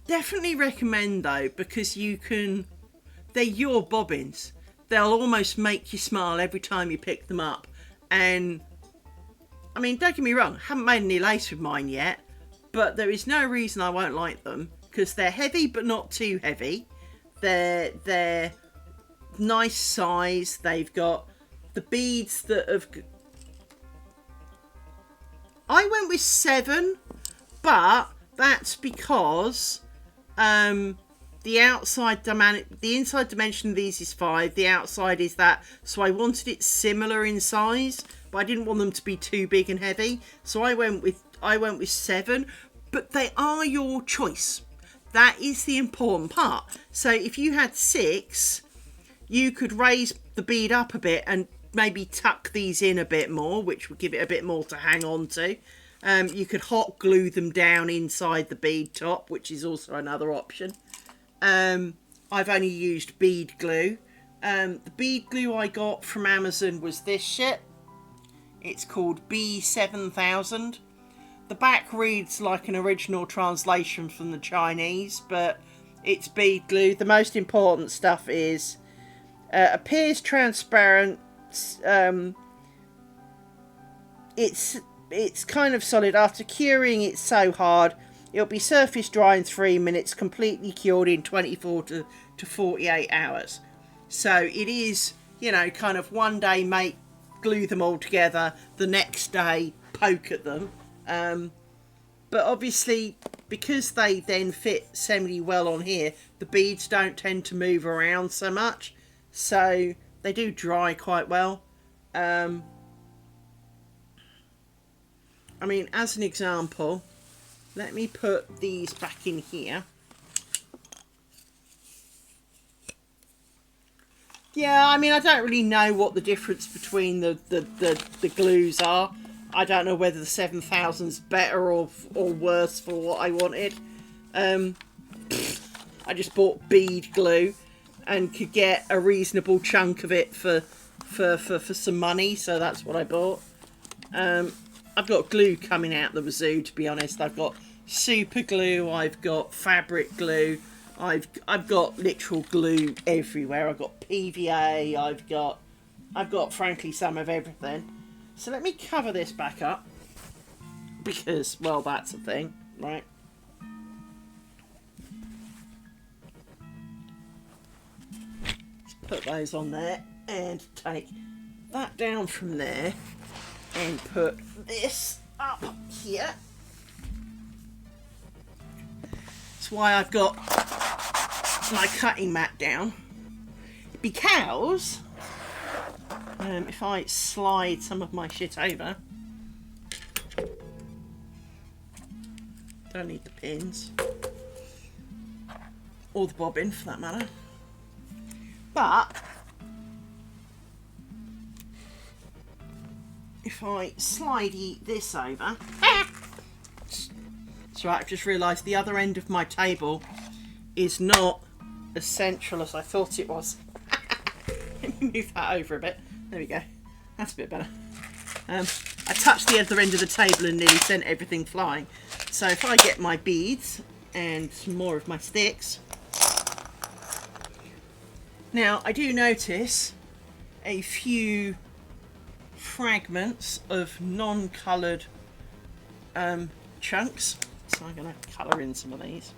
Speaker 1: definitely recommend though, because you can, they're your bobbins. They'll almost make you smile every time you pick them up. And I mean, don't get me wrong, I haven't made any lace with mine yet, but there is no reason I won't like them, because they're heavy but not too heavy. They're nice size. They've got the beads that have, I went with 7, but that's because the inside dimension of these is 5, the outside is that, so I wanted it similar in size, but I didn't want them to be too big and heavy, so I went with 7. But they are your choice. That is the important part. So if you had 6, you could raise the bead up a bit and maybe tuck these in a bit more, which would give it a bit more to hang on to. You could hot glue them down inside the bead top, which is also another option. I've only used bead glue. The bead glue I got from Amazon was this shit. It's called B7000. The back reads like an original translation from the Chinese, but it's bead glue. The most important stuff is appears transparent. It's kind of solid. After curing, it's so hard. It'll be surface dry in 3 minutes, completely cured in 24 to 48 hours. So it is, you know, kind of one day glue them all together, the next day poke at them. But obviously, because they then fit semi well on here, the beads don't tend to move around so much. So they do dry quite well. I mean, as an example, let me put these back in here. Yeah, I mean, I don't really know what the difference between the glues are. I don't know whether the 7,000's better or worse for what I wanted. I just bought bead glue and could get a reasonable chunk of it for some money, so that's what I bought. I've got glue coming out the wazoo, to be honest. I've got super glue, I've got fabric glue, I've got literal glue everywhere. I've got PVA, I've got frankly some of everything. So let me cover this back up, because, well, that's a thing, right? Put those on there and take that down from there and put this up here. That's why I've got my cutting mat down, because if I slide some of my shit over, don't need the pins or the bobbin for that matter. But if I slidey this over, so I've just realised the other end of my table is not as central as I thought it was. Let me move that over a bit. There we go. That's a bit better. I touched the other end of the table and nearly sent everything flying. So if I get my beads and some more of my sticks. Now, I do notice a few fragments of non-coloured chunks, so I'm going to colour in some of these.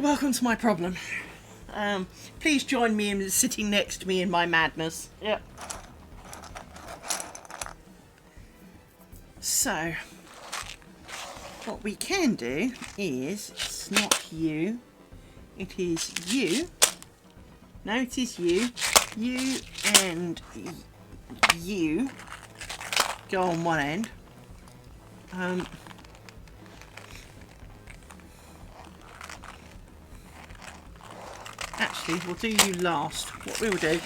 Speaker 1: Welcome to my problem. Please join me in sitting next to me in my madness. Yep. So, what we can do is, it's not you, it is you. No, it is you. You and you go on one end. Actually, we'll do you last. What we will do...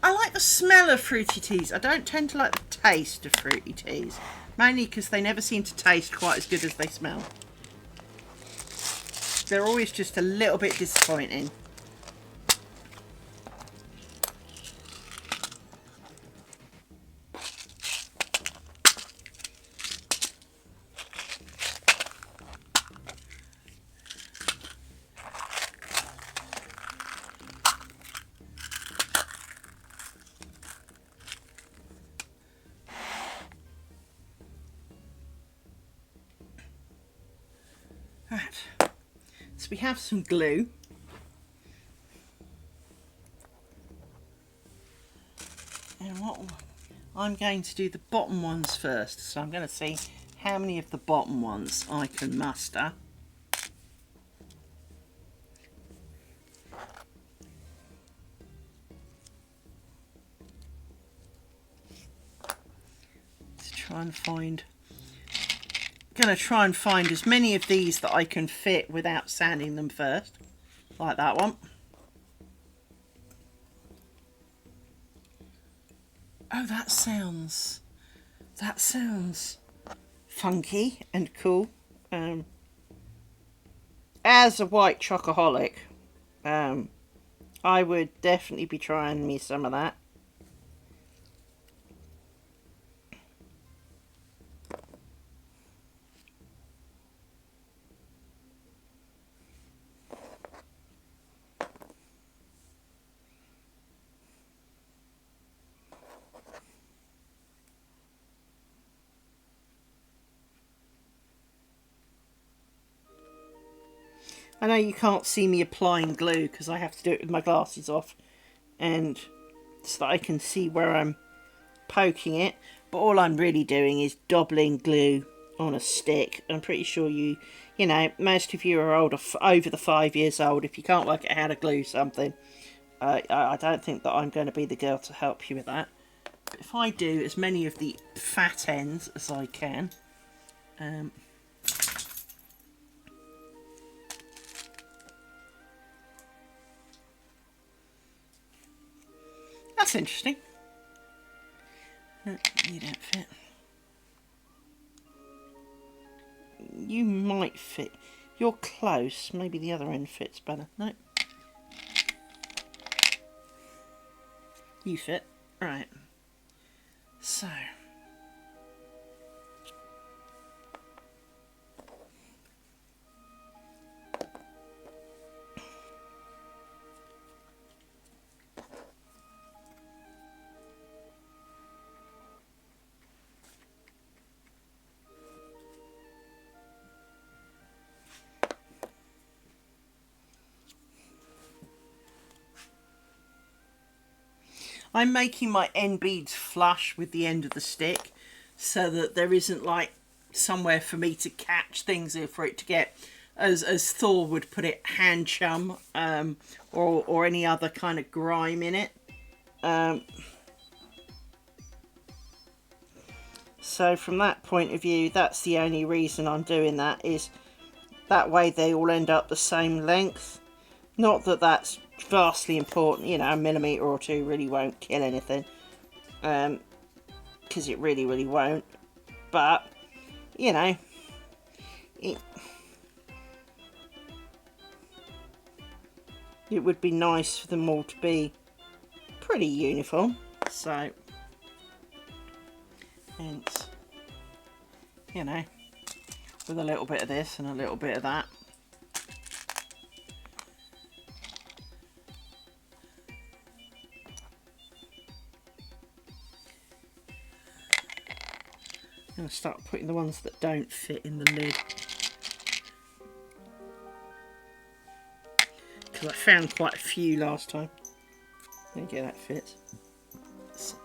Speaker 1: I like the smell of fruity teas. I don't tend to like the taste of fruity teas. Mainly because they never seem to taste quite as good as they smell. They're always just a little bit disappointing. Right, so we have some glue. And what I'm going to do the bottom ones first, so I'm going to see how many of the bottom ones I can muster. Let's try and find... Going to try and find as many of these that I can fit without sanding them first, like that one. Oh, that sounds funky and cool. As a white chocoholic, I would definitely be trying me some of that. I know you can't see me applying glue because I have to do it with my glasses off, and so that I can see where I'm poking it, but all I'm really doing is dabbling glue on a stick. I'm pretty sure you know, most of you are older, over the 5 years old. If you can't work out how to glue something, I don't think that I'm going to be the girl to help you with that. But if I do as many of the fat ends as I can, that's interesting. No, you don't fit. You might fit. You're close. Maybe the other end fits better. No. You fit. Right. So. I'm making my end beads flush with the end of the stick so that there isn't like somewhere for me to catch things or for it to get, as Thor would put it, hand chum, or any other kind of grime in it. So from that point of view, that's the only reason I'm doing that, is that way they all end up the same length. Not that that's vastly important, you know, a millimetre or two really won't kill anything, because it really won't, but, you know, it would be nice for them all to be pretty uniform, so, hence, you know, with a little bit of this and a little bit of that. I'm going to start putting the ones that don't fit in the lid, because I found quite a few last time. There you go, that fits. So.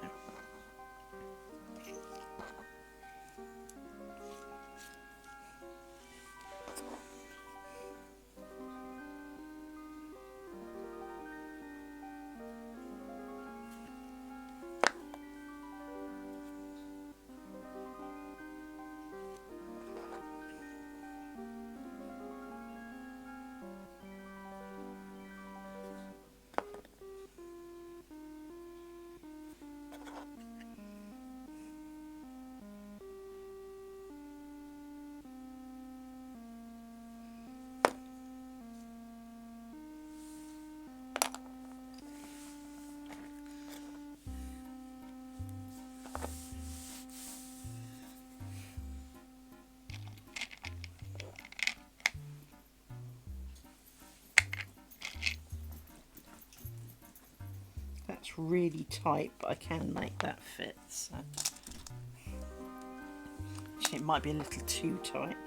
Speaker 1: That's really tight, but I can make that fit. So. Actually, it might be a little too tight.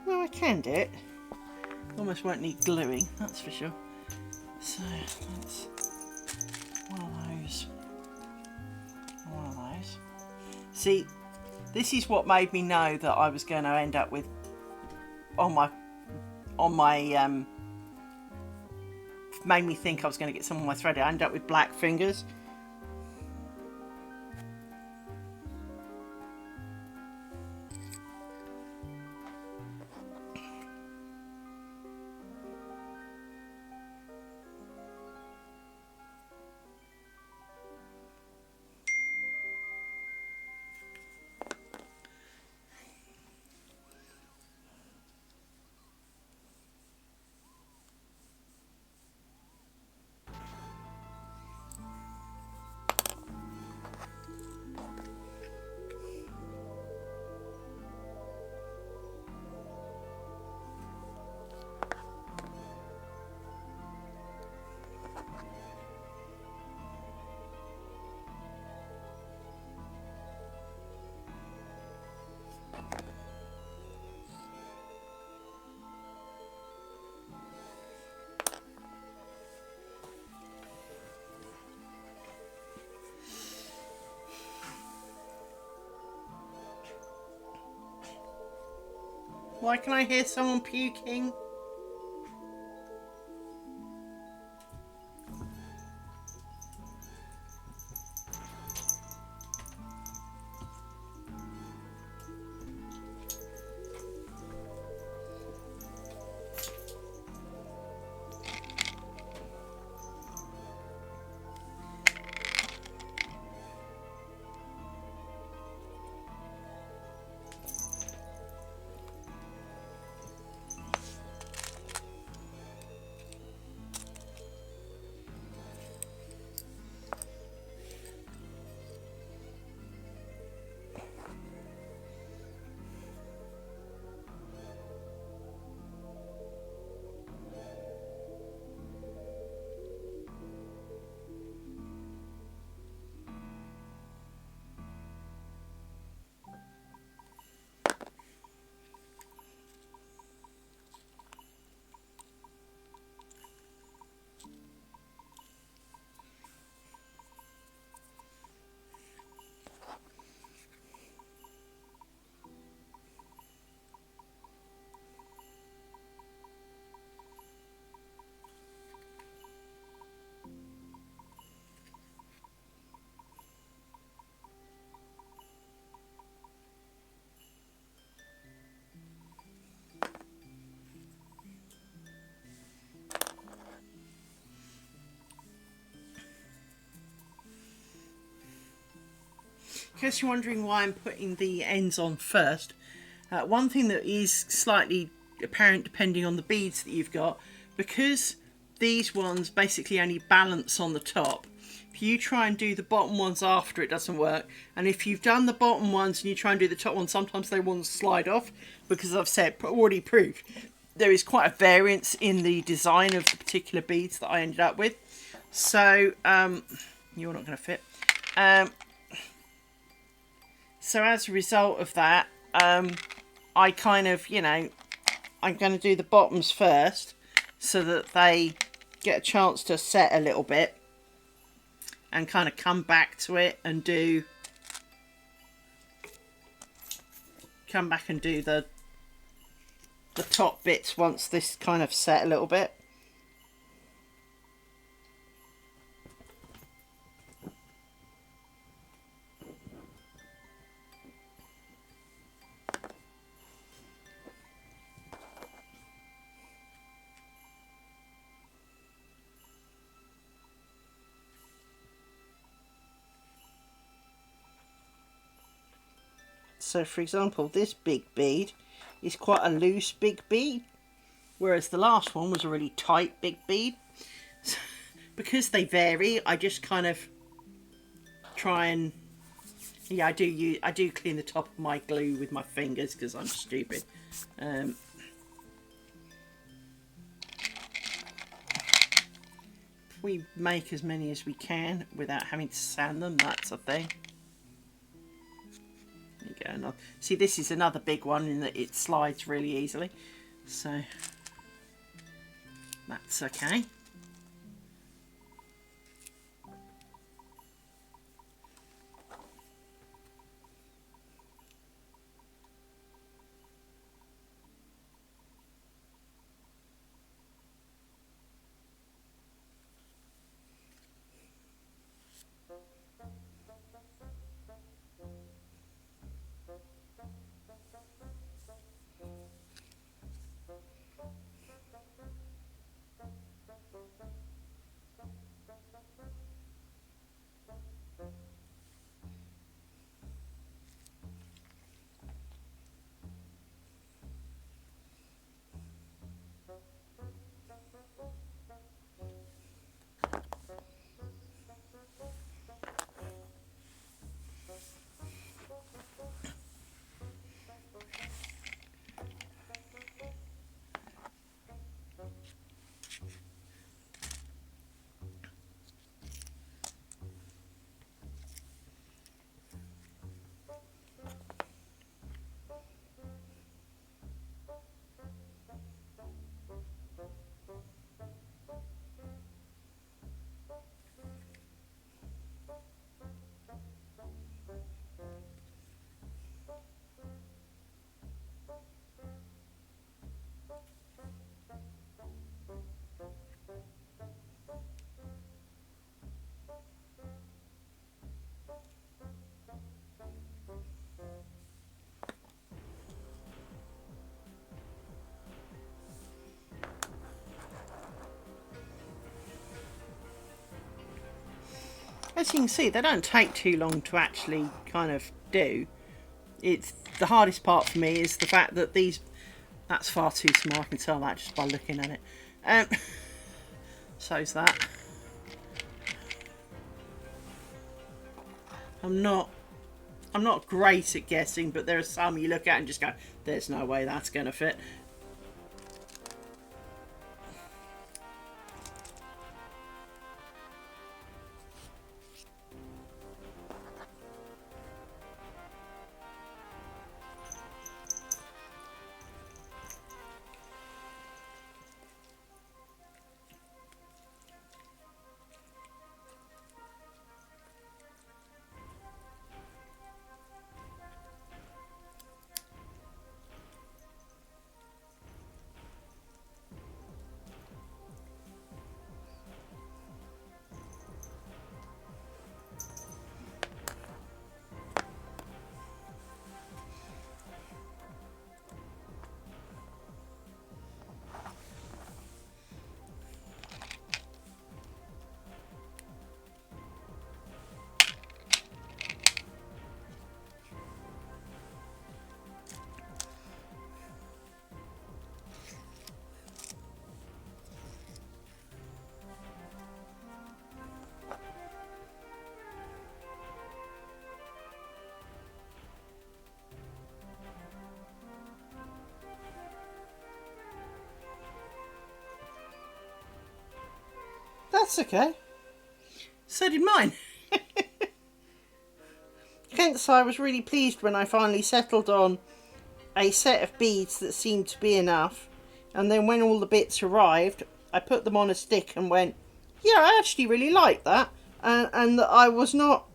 Speaker 1: No, I can do it. Almost won't need gluing, that's for sure. So that's one of those. One of those. See, this is what made me know that I was going to end up with on my made me think I was going to get some of my thread. I ended up with black fingers. Why can I hear someone puking? In case you're wondering why I'm putting the ends on first, one thing that is slightly apparent depending on the beads that you've got, because these ones basically only balance on the top, if you try and do the bottom ones after, it doesn't work. And if you've done the bottom ones and you try and do the top ones, sometimes they want to slide off, because I've said, already proved, there is quite a variance in the design of the particular beads that I ended up with. So, you're not going to fit. So as a result of that, I kind of, you know, I'm going to do the bottoms first so that they get a chance to set a little bit and kind of come back to it and do, the top bits once this kind of set a little bit. So for example, this big bead is quite a loose big bead, whereas the last one was a really tight big bead. So, because they vary, I just kind of try and, yeah, I do clean the top of my glue with my fingers because I'm stupid. We make as many as we can without having to sand them, that's a thing. There you go. Now, see, this is another big one in that it slides really easily, so that's okay. As you can see, they don't take too long to actually kind of do. It's the hardest part for me is the fact that these... That's far too small, I can tell that just by looking at it. So's that. I'm not great at guessing, but there are some you look at and just go, there's no way that's going to fit. That's okay. So did mine. Hence I was really pleased when I finally settled on a set of beads that seemed to be enough. And then when all the bits arrived, I put them on a stick and went, yeah, I actually really like that. And that I was not,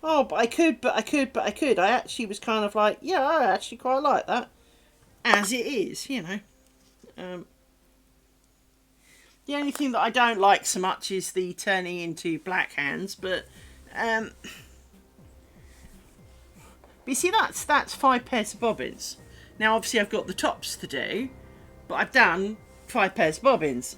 Speaker 1: oh, but I could. I actually was kind of like, yeah, I actually quite like that. As it is, you know. The only thing that I don't like so much is the turning into black hands, but you see that's 5 pairs of bobbins. Now obviously I've got the tops to do, but I've done 5 pairs of bobbins.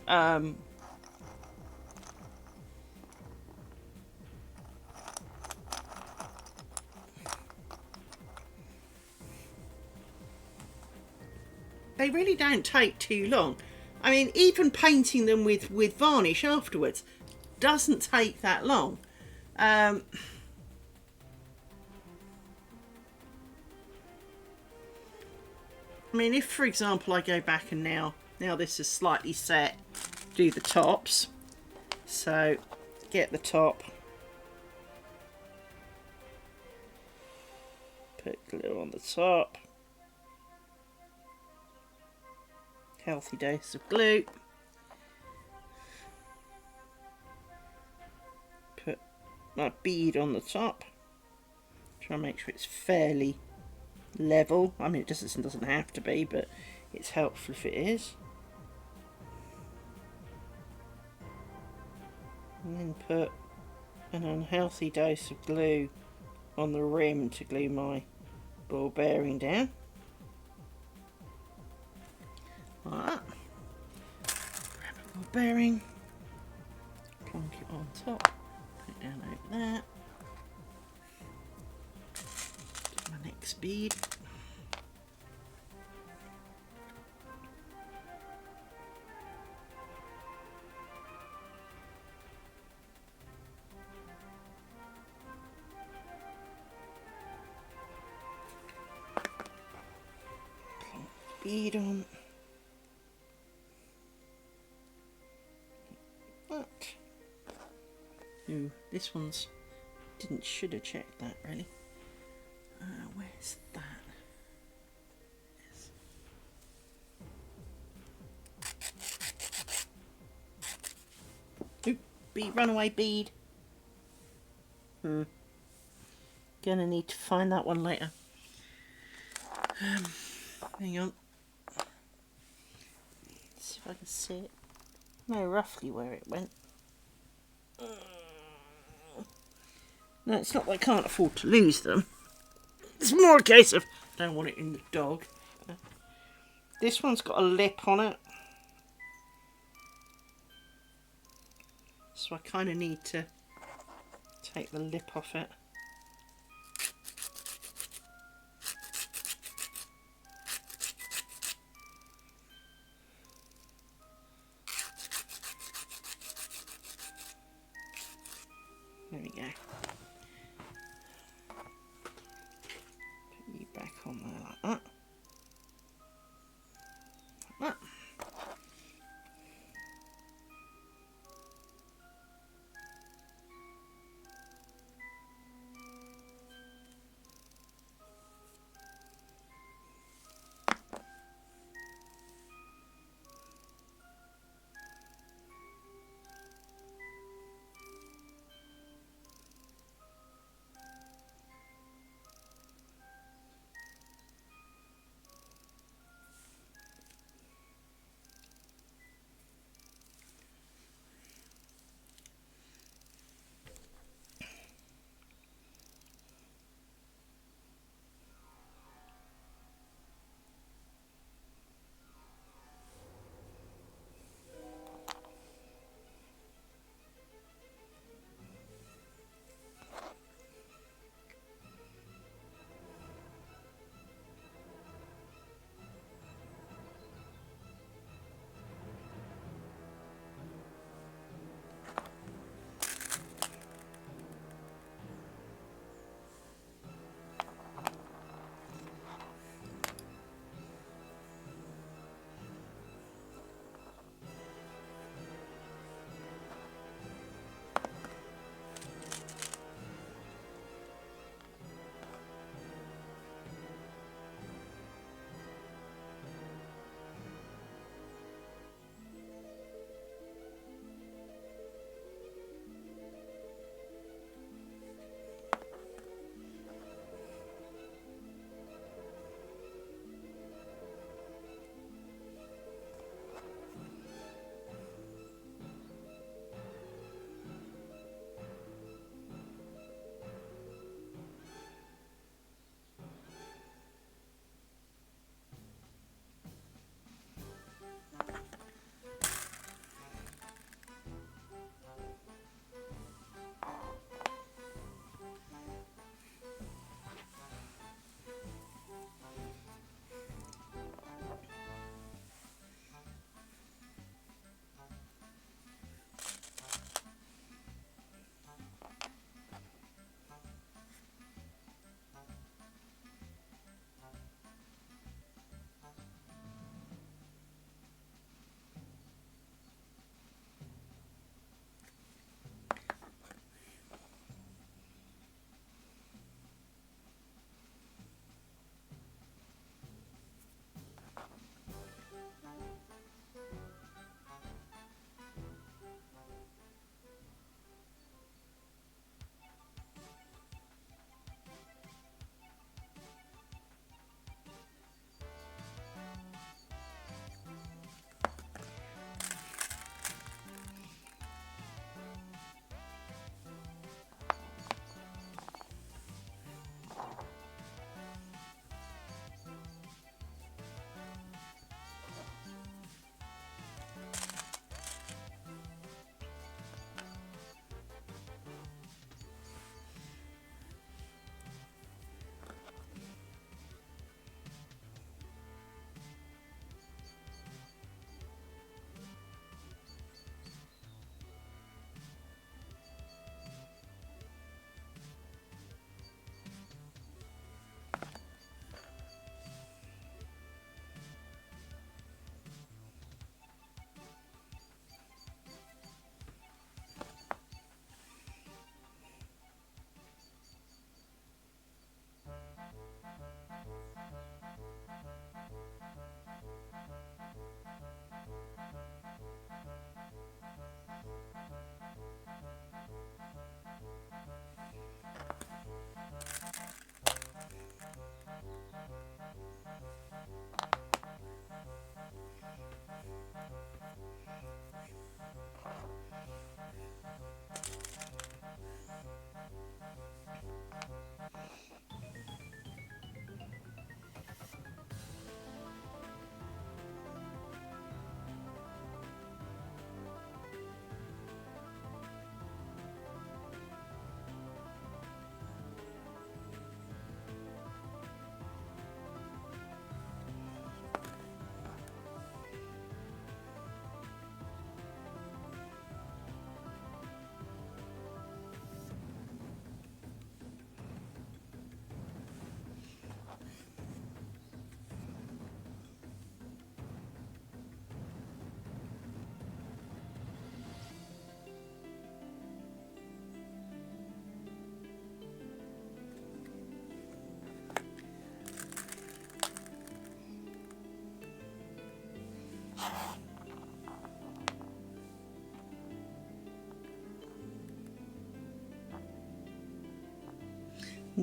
Speaker 1: They really don't take too long. I mean, even painting them with varnish afterwards doesn't take that long. I mean, if, for example, I go back and now this is slightly set, do the tops. So, get the top. Put glue on the top. Healthy dose of glue. Put my bead on the top. Try and make sure it's fairly level. I mean, it doesn't have to be, but it's helpful if it is. And then put an unhealthy dose of glue on the rim to glue my ball bearing down. Like that. Grab a ball bearing, plonk it on top, put it down over there. Get my next bead. Plonk the bead on. Ooh, this one's should have checked that really. Where's that? Yes. Oop, bead, runaway bead. Gonna need to find that one later. Hang on. Let's see if I can see it. Know roughly where it went. No, it's not that I can't afford to lose them. It's more a case of I don't want it in the dog. This one's got a lip on it. So I kind of need to take the lip off it. There we go. Put you back on there like that. Like that.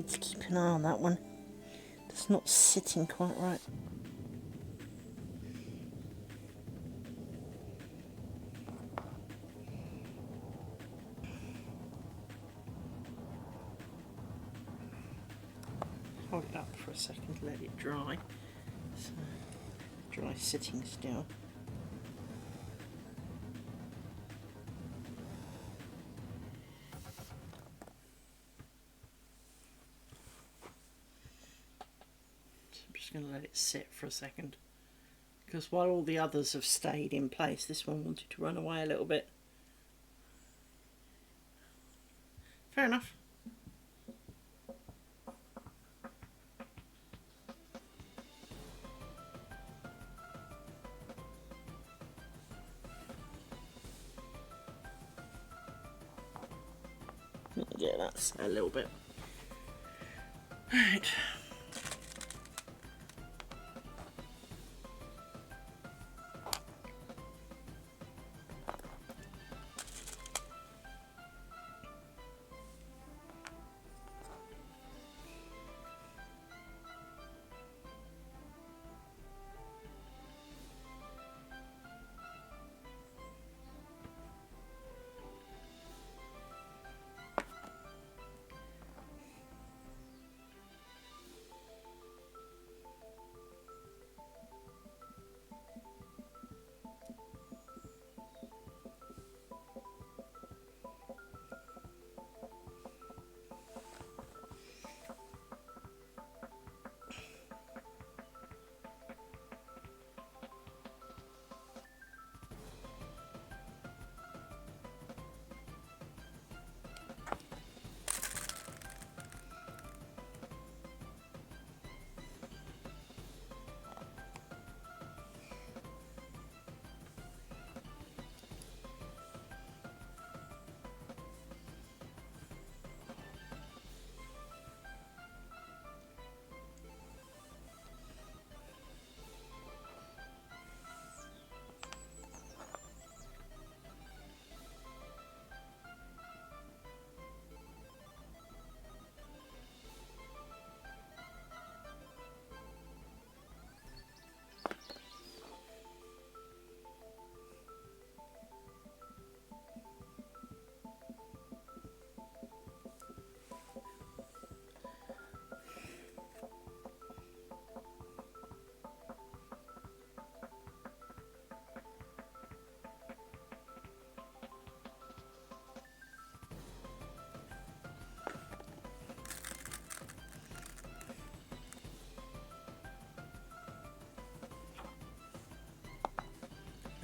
Speaker 1: need to keep an eye on that one. It's not sitting quite right. Hold it up for a second, let it dry. So, dry sitting still. I'm just going to let it sit for a second, because while all the others have stayed in place, this one wanted to run away a little bit. Fair enough. Yeah, that's a little bit. Right.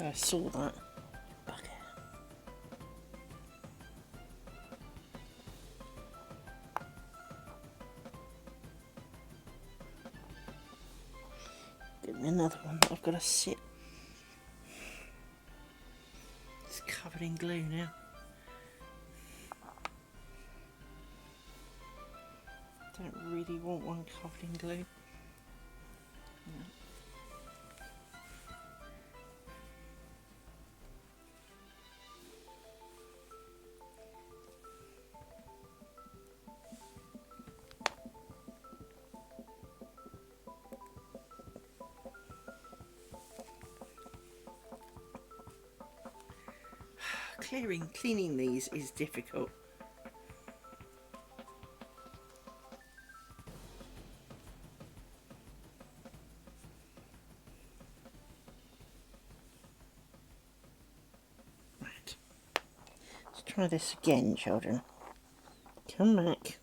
Speaker 1: I saw that. Okay. Give me another one. I've got to sit. It's covered in glue now. Don't really want one covered in glue. No. Cleaning these is difficult. Right. Let's try this again, children. Come back.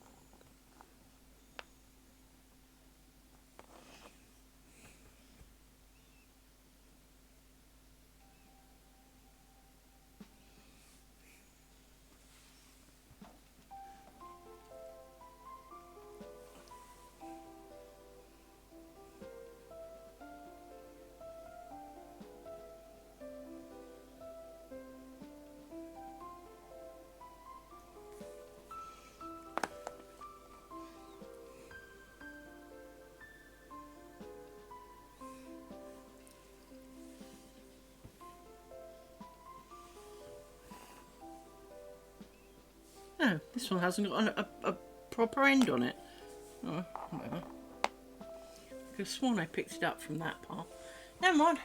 Speaker 1: No, this one hasn't got a proper end on it. Oh, whatever. I could have sworn I picked it up from that part. Never mind.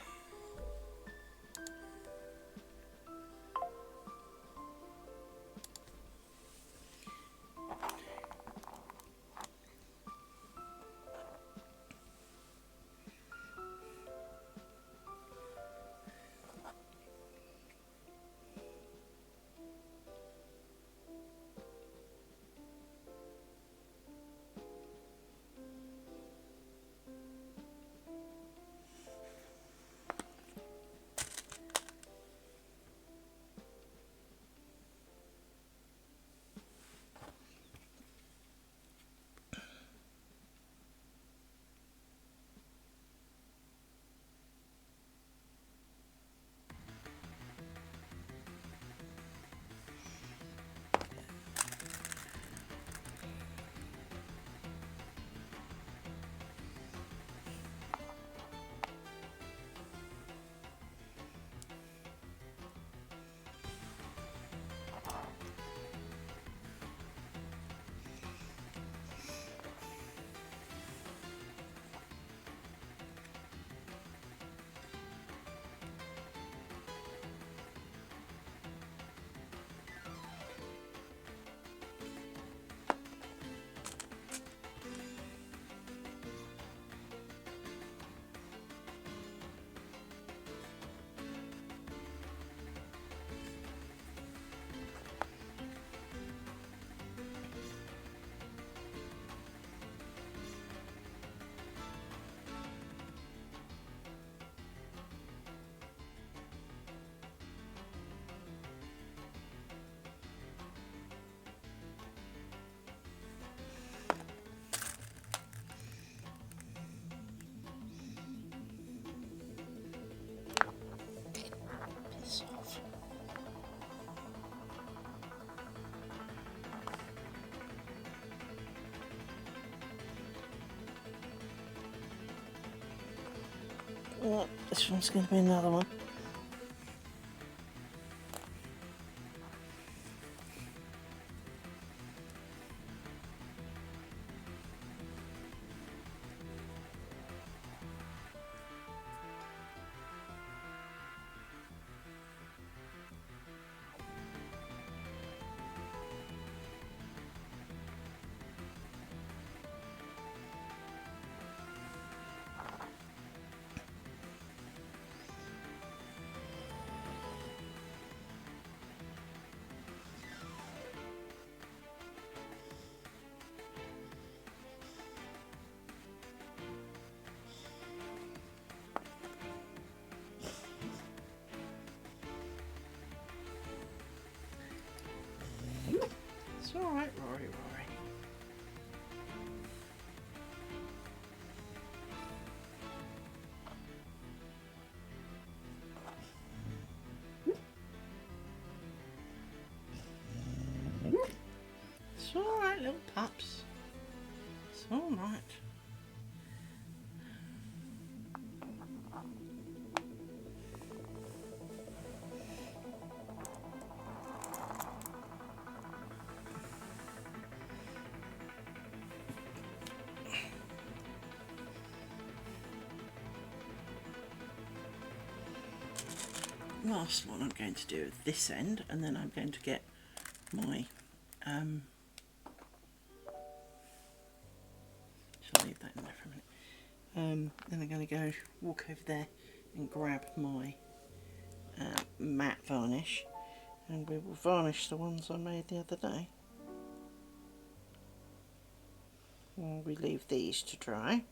Speaker 1: Piss off. Oh, this one's going to be another one. It's all right, Rory, Rory. It's all right, little pups. It's all right. Last one I'm going to do at this end, and then I'm going to get my shall I leave that in there for a minute? Then I'm going to go walk over there and grab my matte varnish, and we will varnish the ones I made the other day. And we leave these to dry.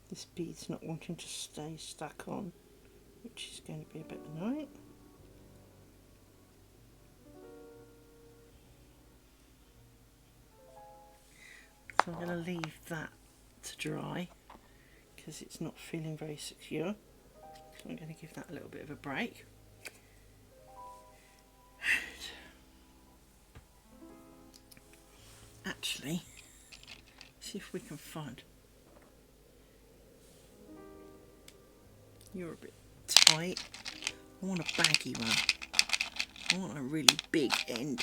Speaker 1: This bead's not wanting to stay stuck on, which is going to be a bit annoying. So I'm going to leave that to dry because it's not feeling very secure. I'm going to give that a little bit of a break. Actually, see if we can find. You're a bit tight. I want a baggy one. I want a really big end.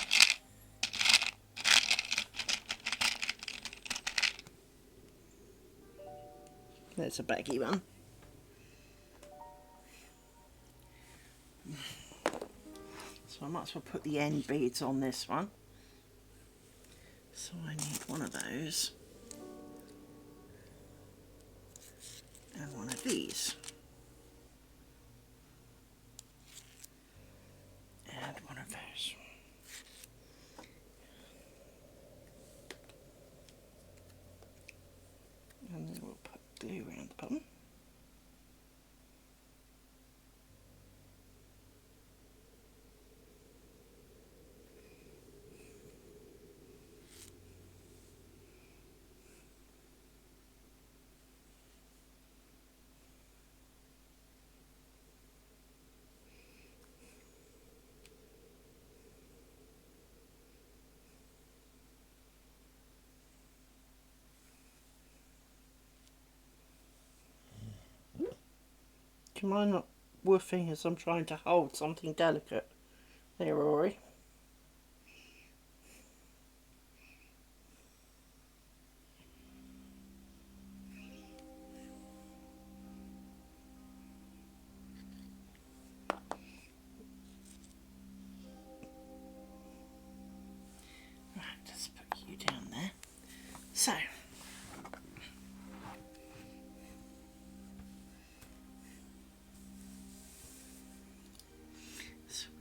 Speaker 1: There's a baggy one. So I might as well put the end beads on this one. So I need one of those. And one of these. And one of those. And then we'll put glue around the bottom. Do you mind not woofing as I'm trying to hold something delicate? There, Rory. Right, just put you down there. So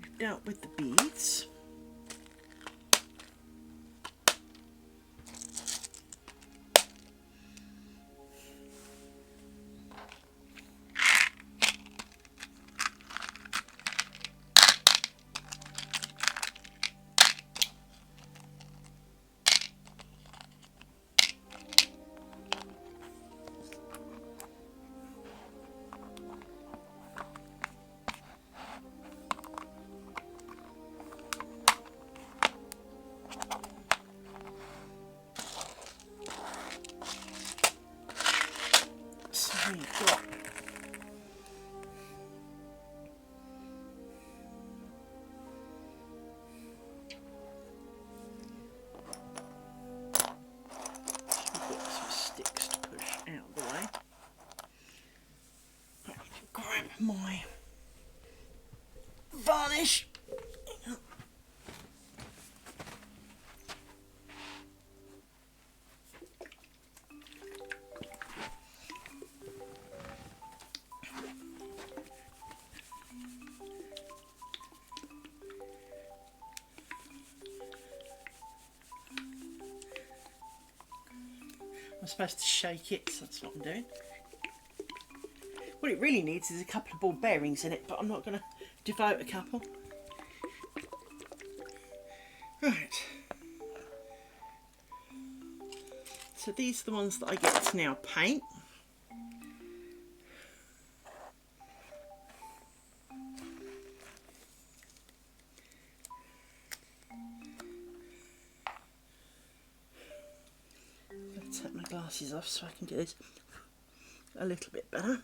Speaker 1: we've dealt with the beads. So we've got some sticks to push out of the way. Right, grab my varnish. I'm supposed to shake it, so that's what I'm doing. What it really needs is a couple of ball bearings in it, but I'm not going to devote a couple. Right. So these are the ones that I get to now paint. Take my glasses off so I can do this a little bit better.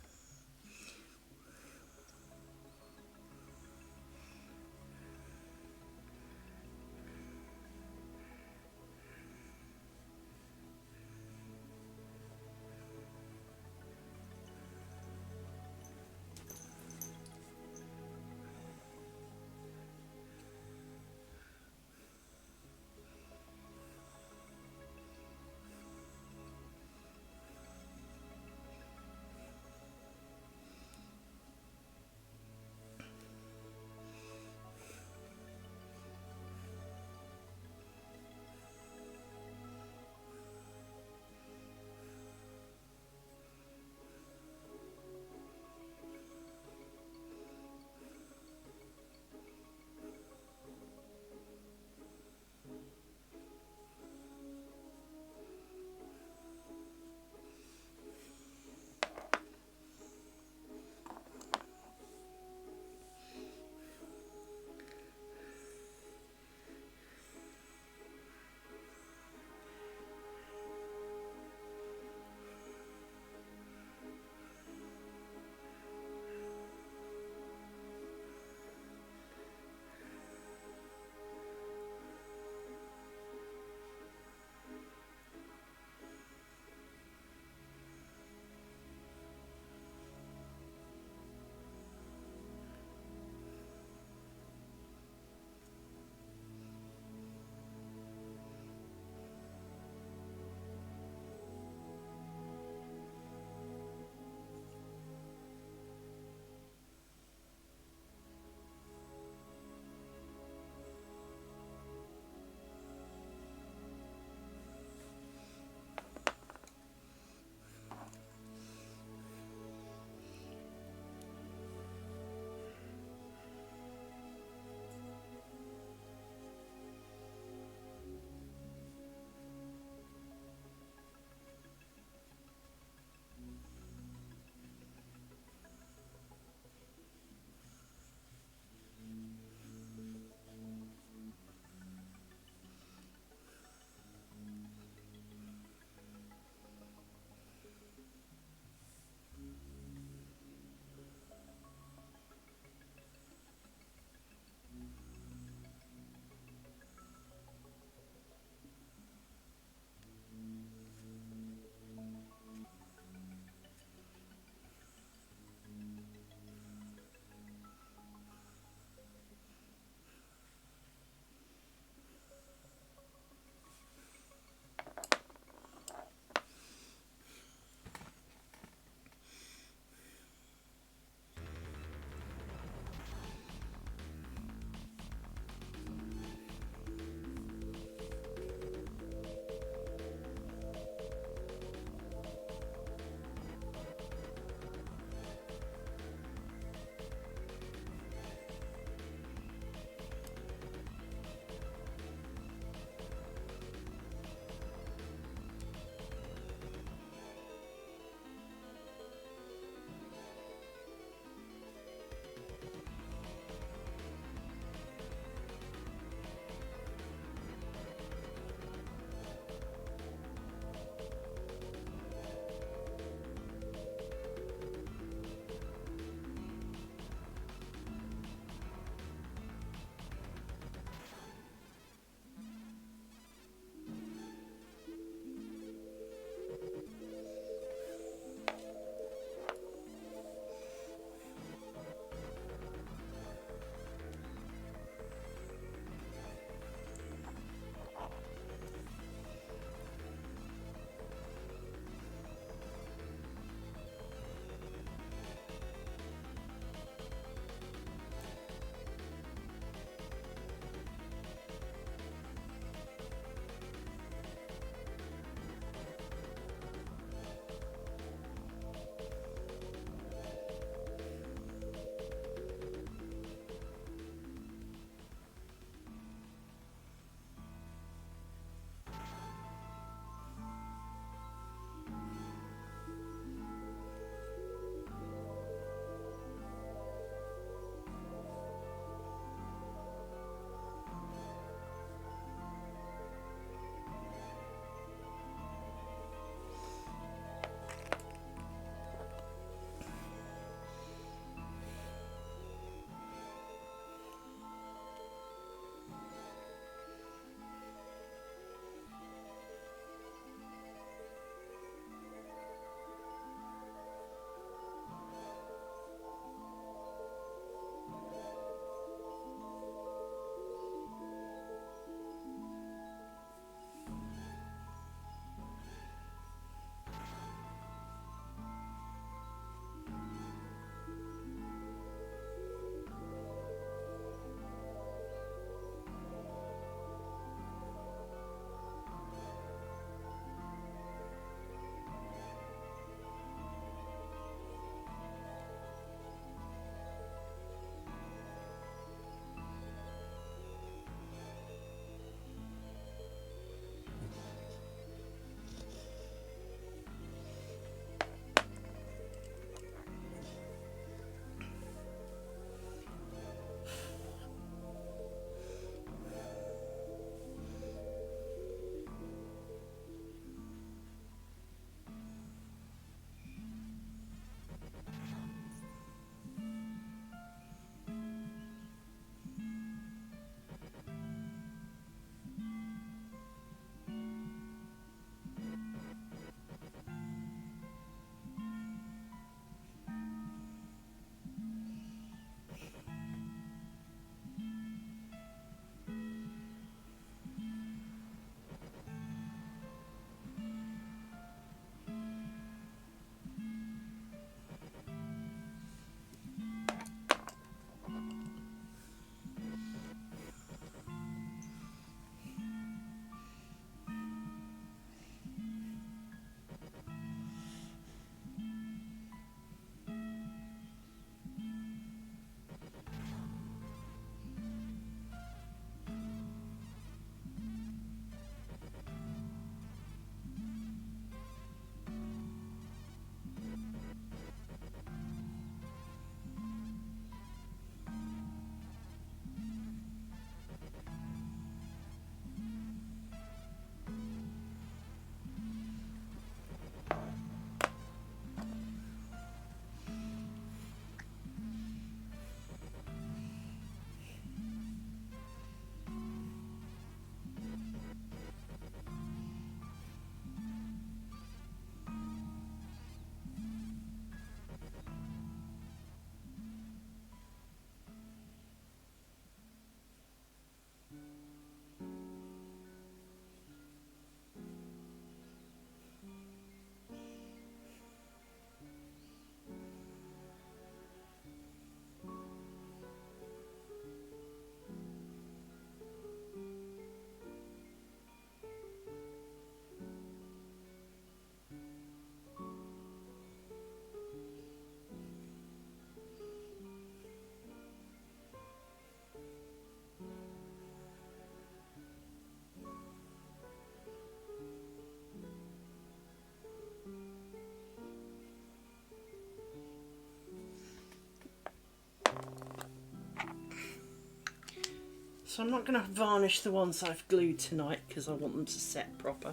Speaker 1: So I'm not going to varnish the ones I've glued tonight because I want them to set proper.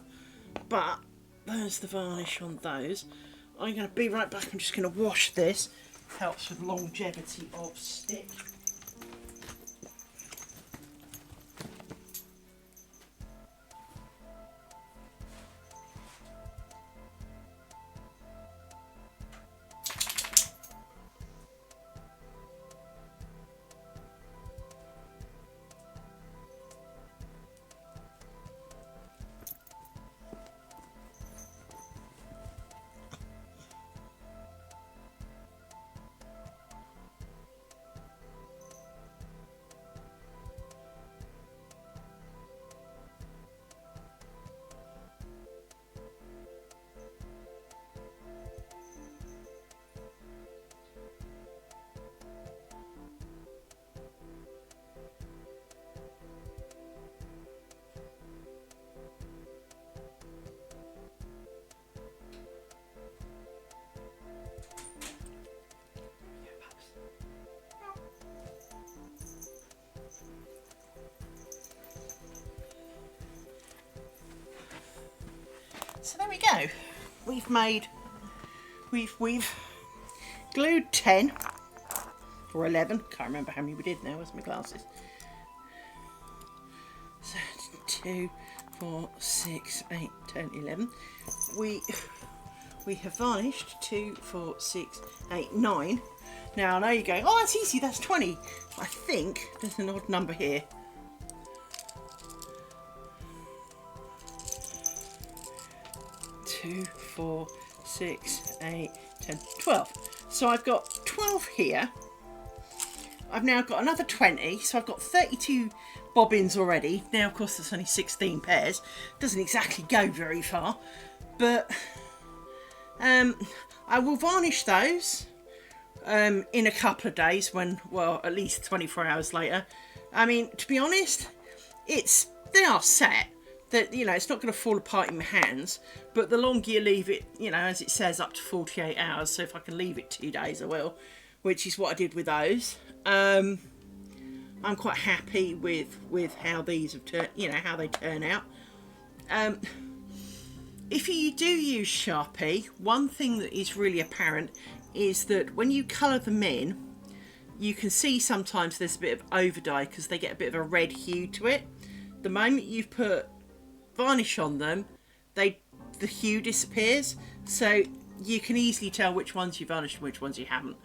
Speaker 1: But there's the varnish on those. I'm going to be right back. I'm just going to wash this. Helps with longevity of stick. So there we go. We've glued 10 or 11. Can't remember how many we did now. Where's my glasses? So 2, 4, 6, 8, 10, 11. We have varnished 2, 4, 6, 8, 9. Now I know you're going, oh, that's easy. That's 20. I think there's an odd number here. 2, 4, 6, 8, 10, 12. So I've got 12 here. I've now got another 20, so I've got 32 bobbins already. Now, of course, there's only 16 pairs. Doesn't exactly go very far, but I will varnish those in a couple of days when, well, at least 24 hours later. I mean, to be honest, they are set. That, you know, it's not going to fall apart in my hands, but the longer you leave it, you know, as it says, up to 48 hours. So if I can leave it 2 days, I will, which is what I did with those. I'm quite happy with how these have turned, you know, how they turn out. If you do use Sharpie, one thing that is really apparent is that when you colour them in, you can see sometimes there's a bit of overdye because they get a bit of a red hue to it. The moment you've put varnish on them, the hue disappears, so you can easily tell which ones you varnished and which ones you haven't.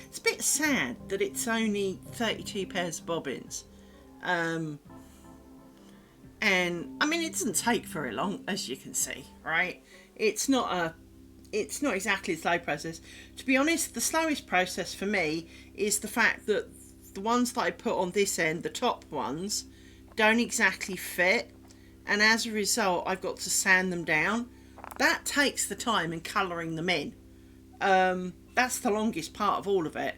Speaker 1: It's a bit sad that it's only 32 pairs of bobbins, and I mean, it doesn't take very long, as you can see, right? It's not exactly a slow process. To be honest, the slowest process for me is the fact that the ones that I put on this end, the top ones, don't exactly fit, and as a result I've got to sand them down. That takes the time in colouring them in. That's the longest part of all of it.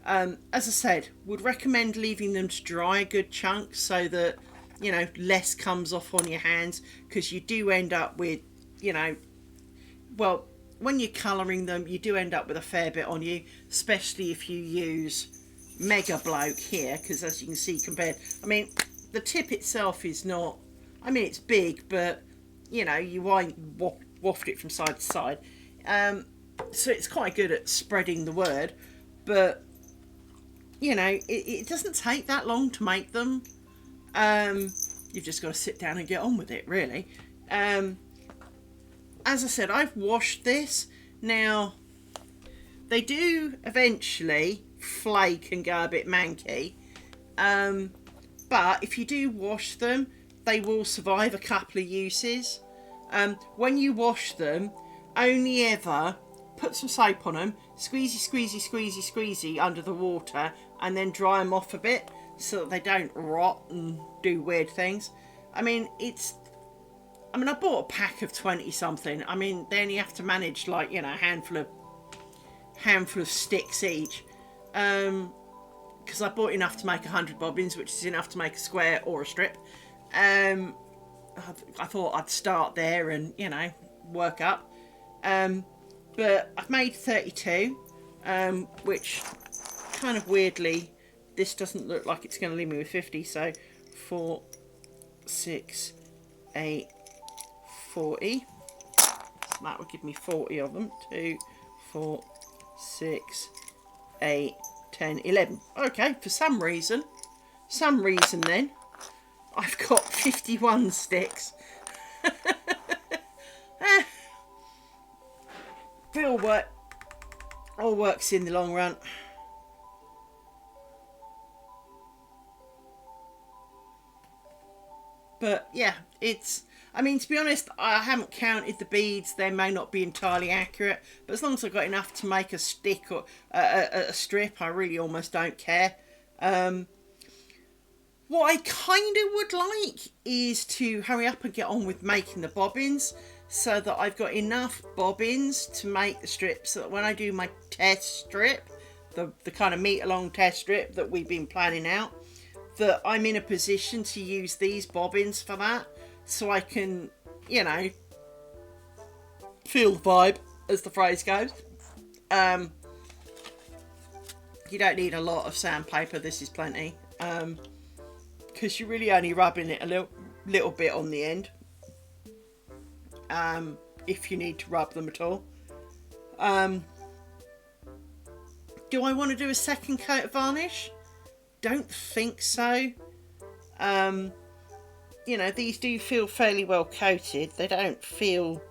Speaker 1: As I said, would recommend leaving them to dry a good chunk so that, you know, less comes off on your hands, because you do end up with, you know, well, when you're colouring them, you do end up with a fair bit on you, especially if you use Mega Bloke here, because as you can see, compared, I mean, the tip itself is not, I mean, it's big, but, you know, you won't waft it from side to side. So it's quite good at spreading the word, but, you know, it doesn't take that long to make them. You've just got to sit down and get on with it, really. As I said, I've washed this. Now, they do eventually flake and go a bit manky, but if you do wash them, they will survive a couple of uses. When you wash them, only ever put some soap on them, squeezy under the water, and then dry them off a bit so that they don't rot and do weird things. I mean, I bought a pack of 20 something. I mean, they only have to manage, like, you know, a handful of sticks each. Because I bought enough to make 100 bobbins, which is enough to make a square or a strip. I thought I'd start there and, you know, work up. But I've made 32. which kind of weirdly, this doesn't look like it's going to leave me with 50. So 4, 6, 8, 40. So that would give me 40 of them. 2, 4, 6, 8, 10, 11. Okay, for some reason then, I've got 51 sticks. It all works in the long run. But yeah, I mean, to be honest, I haven't counted the beads. They may not be entirely accurate, but as long as I've got enough to make a stick or a strip, I really almost don't care. What I kind of would like is to hurry up and get on with making the bobbins, so that I've got enough bobbins to make the strip, so that when I do my test strip, the kind of meter long test strip that we've been planning out, that I'm in a position to use these bobbins for that, so I can, you know, feel the vibe, as the phrase goes. You don't need a lot of sandpaper, this is plenty, because you're really only rubbing it a little bit on the end, if you need to rub them at all. Do I want to do a second coat of varnish? Don't think so. You know, these do feel fairly well coated. They don't feel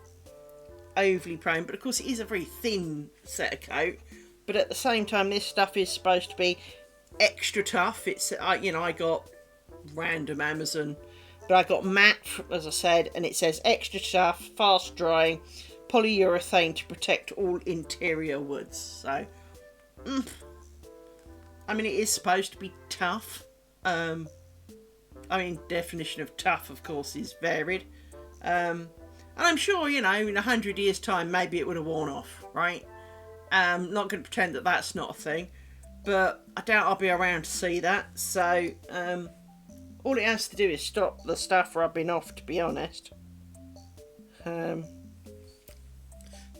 Speaker 1: overly prone, but of course it is a very thin set of coat. But at the same time, this stuff is supposed to be extra tough. It's, you know, I got random Amazon, but I got matte, as I said, and it says extra tough, fast drying, polyurethane to protect all interior woods. So, I mean, it is supposed to be tough. I mean, definition of tough, of course, is varied. And I'm sure, you know, in 100 years' time, maybe it would have worn off, right? Not going to pretend that that's not a thing, but I doubt I'll be around to see that. So, all it has to do is stop the stuff rubbing off, to be honest. But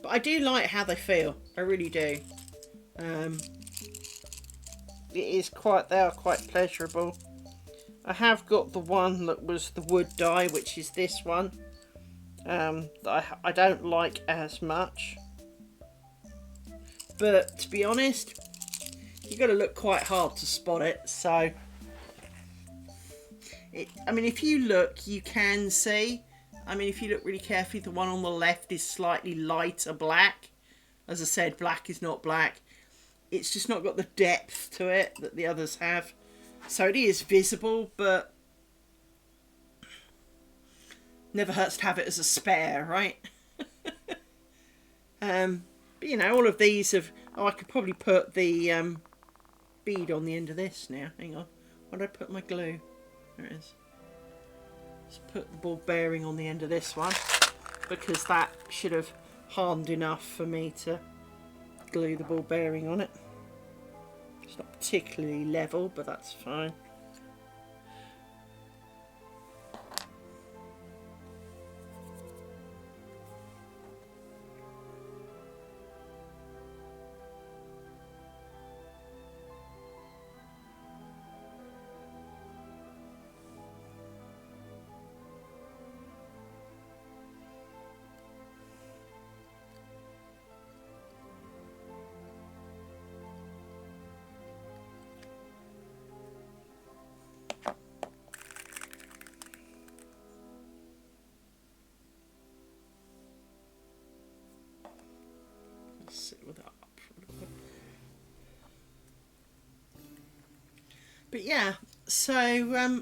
Speaker 1: I do like how they feel. I really do. They are quite pleasurable. I have got the one that was the wood dye, which is this one. That I don't like as much. But to be honest, you've got to look quite hard to spot it. So, I mean, if you look, you can see. I mean, if you look really carefully, the one on the left is slightly lighter black. As I said, black is not black. It's just not got the depth to it that the others have. So it is visible, but never hurts to have it as a spare, right? But, you know, all of these have... Oh, I could probably put the bead on the end of this now. Hang on. Where did I put my glue? There it is. Let's put the ball bearing on the end of this one, because that should have hardened enough for me to glue the ball bearing on it. It's not particularly level, but that's fine. Sit with that up for a little bit. But yeah, so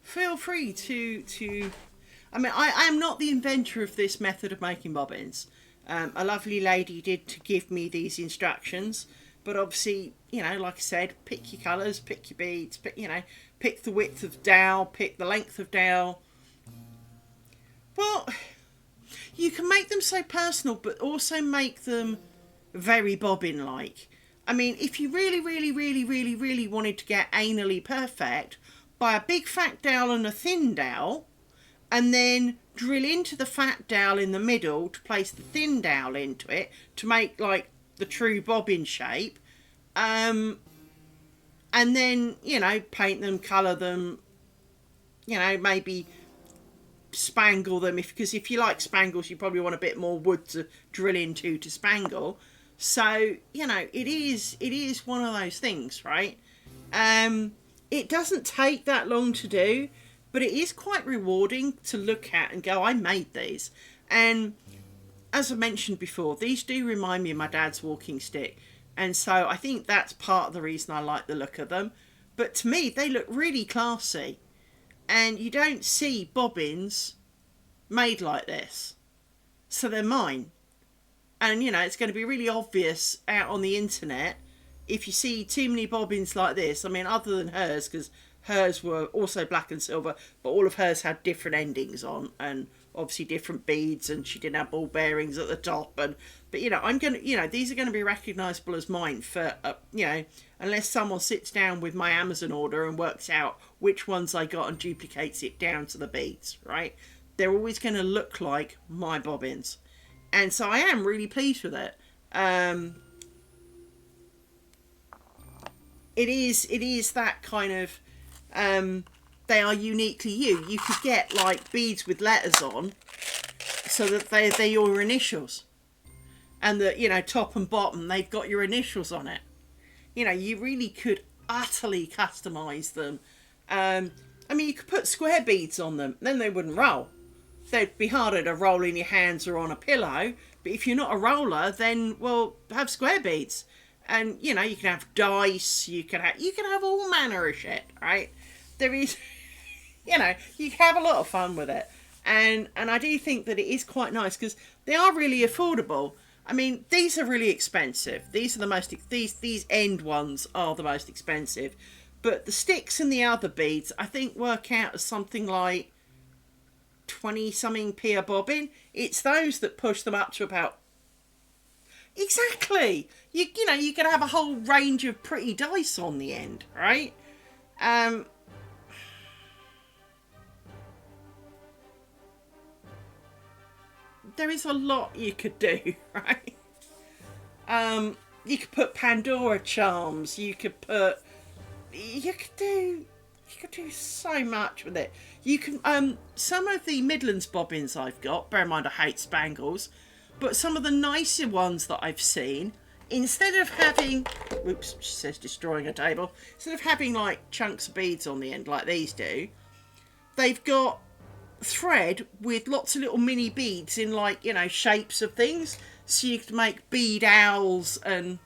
Speaker 1: feel free to I mean, I am not the inventor of this method of making bobbins. A lovely lady did to give me these instructions, but obviously, you know, like I said, pick your colours, pick your beads, pick, you know, pick the width of dowel, pick the length of dowel. Well, you can make them so personal, but also make them very bobbin-like. I mean, if you really wanted to get anally perfect, buy a big fat dowel and a thin dowel, and then drill into the fat dowel in the middle to place the thin dowel into it to make, like, the true bobbin shape, and then, you know, paint them, colour them, you know, maybe spangle them, because if you like spangles you probably want a bit more wood to drill into to spangle. So, you know, it is one of those things, right? It doesn't take that long to do, but it is quite rewarding to look at and go, I made these. And as I mentioned before, these do remind me of my dad's walking stick, and so I think that's part of the reason I like the look of them. But to me they look really classy, and you don't see bobbins made like this, so they're mine. And you know, it's going to be really obvious out on the internet if you see too many bobbins like this. I mean, other than hers, because hers were also black and silver, but all of hers had different endings on, and obviously different beads, and she didn't have ball bearings at the top. And but you know, I'm gonna, you know, these are going to be recognizable as mine for you know, unless someone sits down with my Amazon order and works out which ones I got and duplicates it down to the beads, right? They're always going to look like my bobbins, and so I am really pleased with it. It is that kind of, they are uniquely you. You could get like beads with letters on, so that they're your initials, and that, you know, top and bottom they've got your initials on it. You know, you really could utterly customize them. I mean, you could put square beads on them, then they wouldn't roll. They'd be harder to roll in your hands or on a pillow. But if you're not a roller, then, well, have square beads. And, you know, you can have dice, you can have all manner of shit, right? There is, you know, you can have a lot of fun with it. And I do think that it is quite nice, because they are really affordable. I mean, these are really expensive. These are the most, these end ones are the most expensive. But the sticks and the other beads, I think, work out as something like 20-something p a bobbin. It's those that push them up to about... Exactly. You know, you can have a whole range of pretty dice on the end, right? There is a lot you could do, right? You could put Pandora charms. You could do so much with it. You can, some of the Midlands bobbins I've got, bear in mind I hate spangles, but some of the nicer ones that I've seen, instead of having, whoops, she says destroying a table, instead of having like chunks of beads on the end like these do, they've got thread with lots of little mini beads in, like, you know, shapes of things, so you can make bead owls. And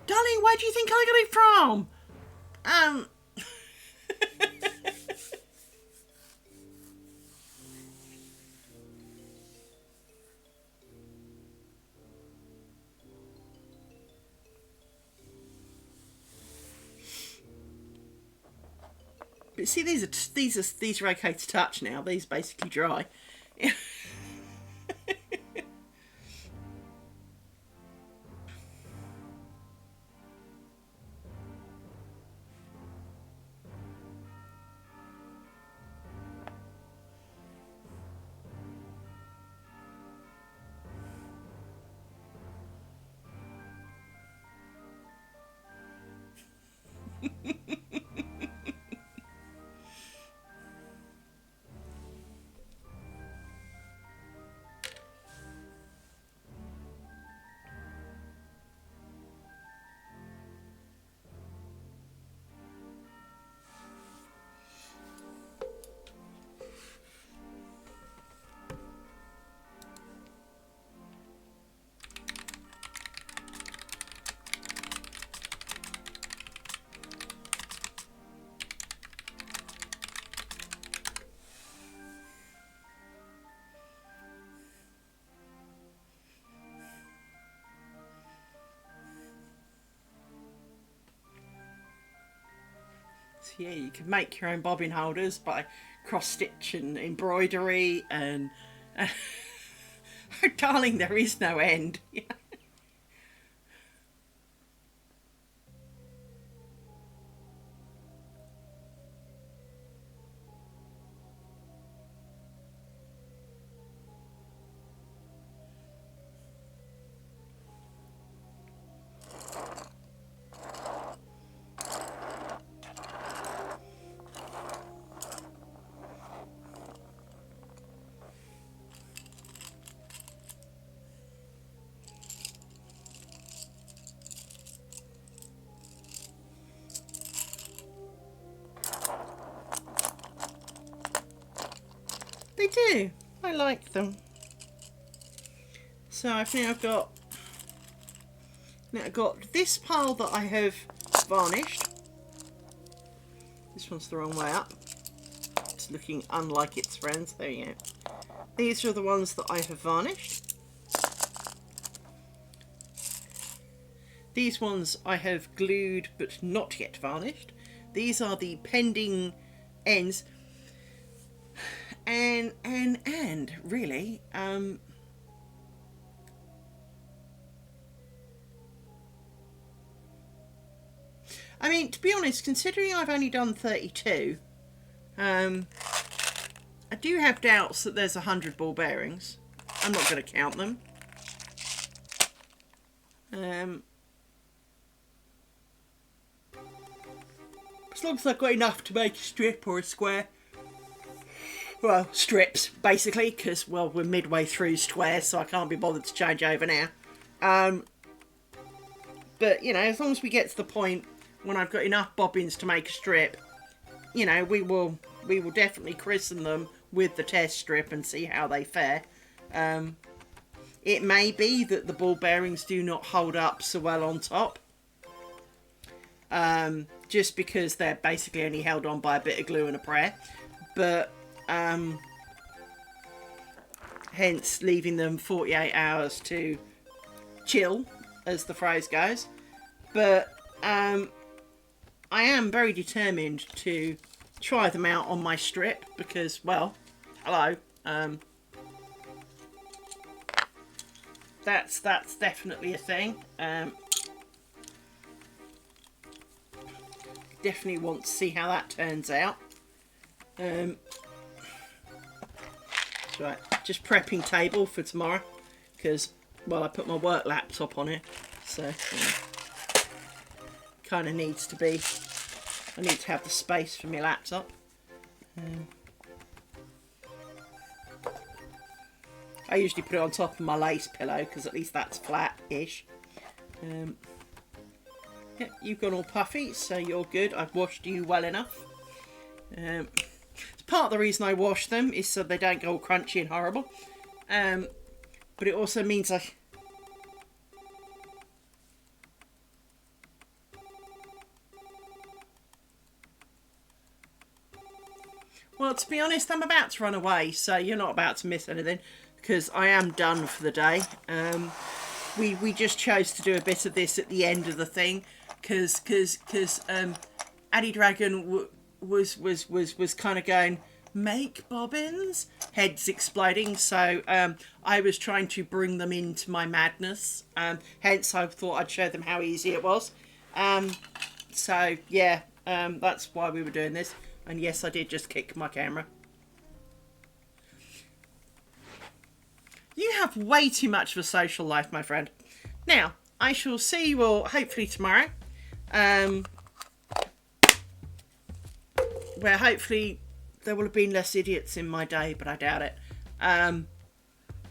Speaker 1: darling, where do you think I got it from? But see, these are okay to touch now. These are basically dry. Yeah, you can make your own bobbin holders by cross stitch and embroidery and oh, darling, there is no end. do. I like them. So I've now got this pile that I have varnished. This one's the wrong way up. It's looking unlike its friends. There you go. These are the ones that I have varnished. These ones I have glued but not yet varnished. These are the pending ends. And really, I mean, to be honest, considering I've only done 32, I do have doubts that there's 100 ball bearings. I'm not going to count them. As long as I've got enough to make a strip or a square. Well, strips, basically, because, well, we're midway through squares, so I can't be bothered to change over now. But, you know, as long as we get to the point when I've got enough bobbins to make a strip, you know, we will definitely christen them with the test strip and see how they fare. It may be that the ball bearings do not hold up so well on top. Just because they're basically only held on by a bit of glue and a prayer. But, hence leaving them 48 hours to chill, as the phrase goes. But, I am very determined to try them out on my strip because, well, hello, that's definitely a thing. Definitely want to see how that turns out. Right, just prepping table for tomorrow because, well, I put my work laptop on it, so kind of needs to be. I need to have the space for my laptop. I usually put it on top of my lace pillow because at least that's flat-ish. Yeah, you've gone all puffy, so you're good. I've washed you well enough. Part of the reason I wash them is so they don't go all crunchy and horrible. But it also means Well, to be honest, I'm about to run away, so you're not about to miss anything, because I am done for the day. We just chose to do a bit of this at the end of the thing, because Addy Dragon was kind of going, make bobbins, heads exploding. So I was trying to bring them into my madness. Hence, I thought I'd show them how easy it was. So yeah, that's why we were doing this. And yes, I did just kick my camera. You have way too much of a social life, my friend. Now, I shall see you all hopefully tomorrow. Where hopefully there will have been less idiots in my day, but I doubt it.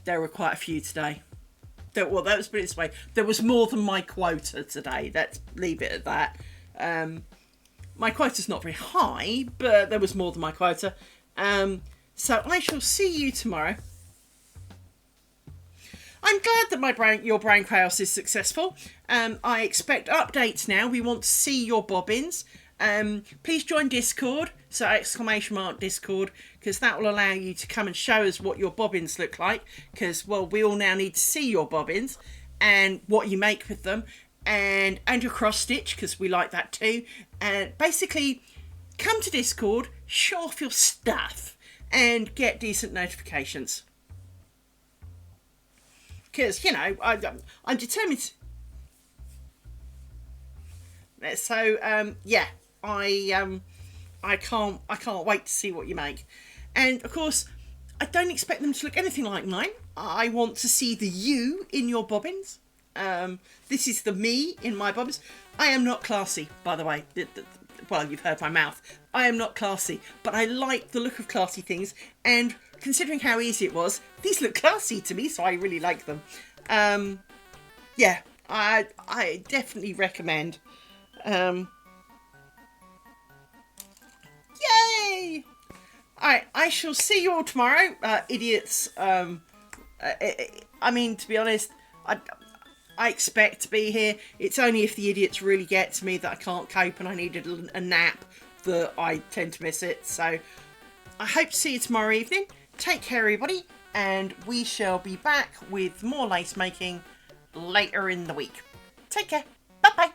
Speaker 1: There were quite a few today. Well, let's put it this way. There was more than my quota today. Let's leave it at that. My quota's not very high, but there was more than my quota. So I shall see you tomorrow. I'm glad that your brain chaos is successful. I expect updates now. We want to see your bobbins. Please join Discord, so ! Discord, because that will allow you to come and show us what your bobbins look like, because, well, we all now need to see your bobbins and what you make with them, and your cross stitch, because we like that too. And basically, come to Discord, show off your stuff, and get decent notifications. Because, you know, I'm determined. So, yeah, I can't wait to see what you make. And of course, I don't expect them to look anything like mine. I want to see the you in your bobbins. This is the me in my bobbins. I am not classy, by the way. Well, you've heard my mouth. I am not classy, but I like the look of classy things. And considering how easy it was, these look classy to me, so I really like them. Yeah, I definitely recommend. Yay! Alright, I shall see you all tomorrow, idiots. I mean, to be honest, I expect to be here. It's only if the idiots really get to me that I can't cope and I need a nap that I tend to miss it. So I hope to see you tomorrow evening. Take care, everybody, and we shall be back with more lace making later in the week. Take care. Bye-bye.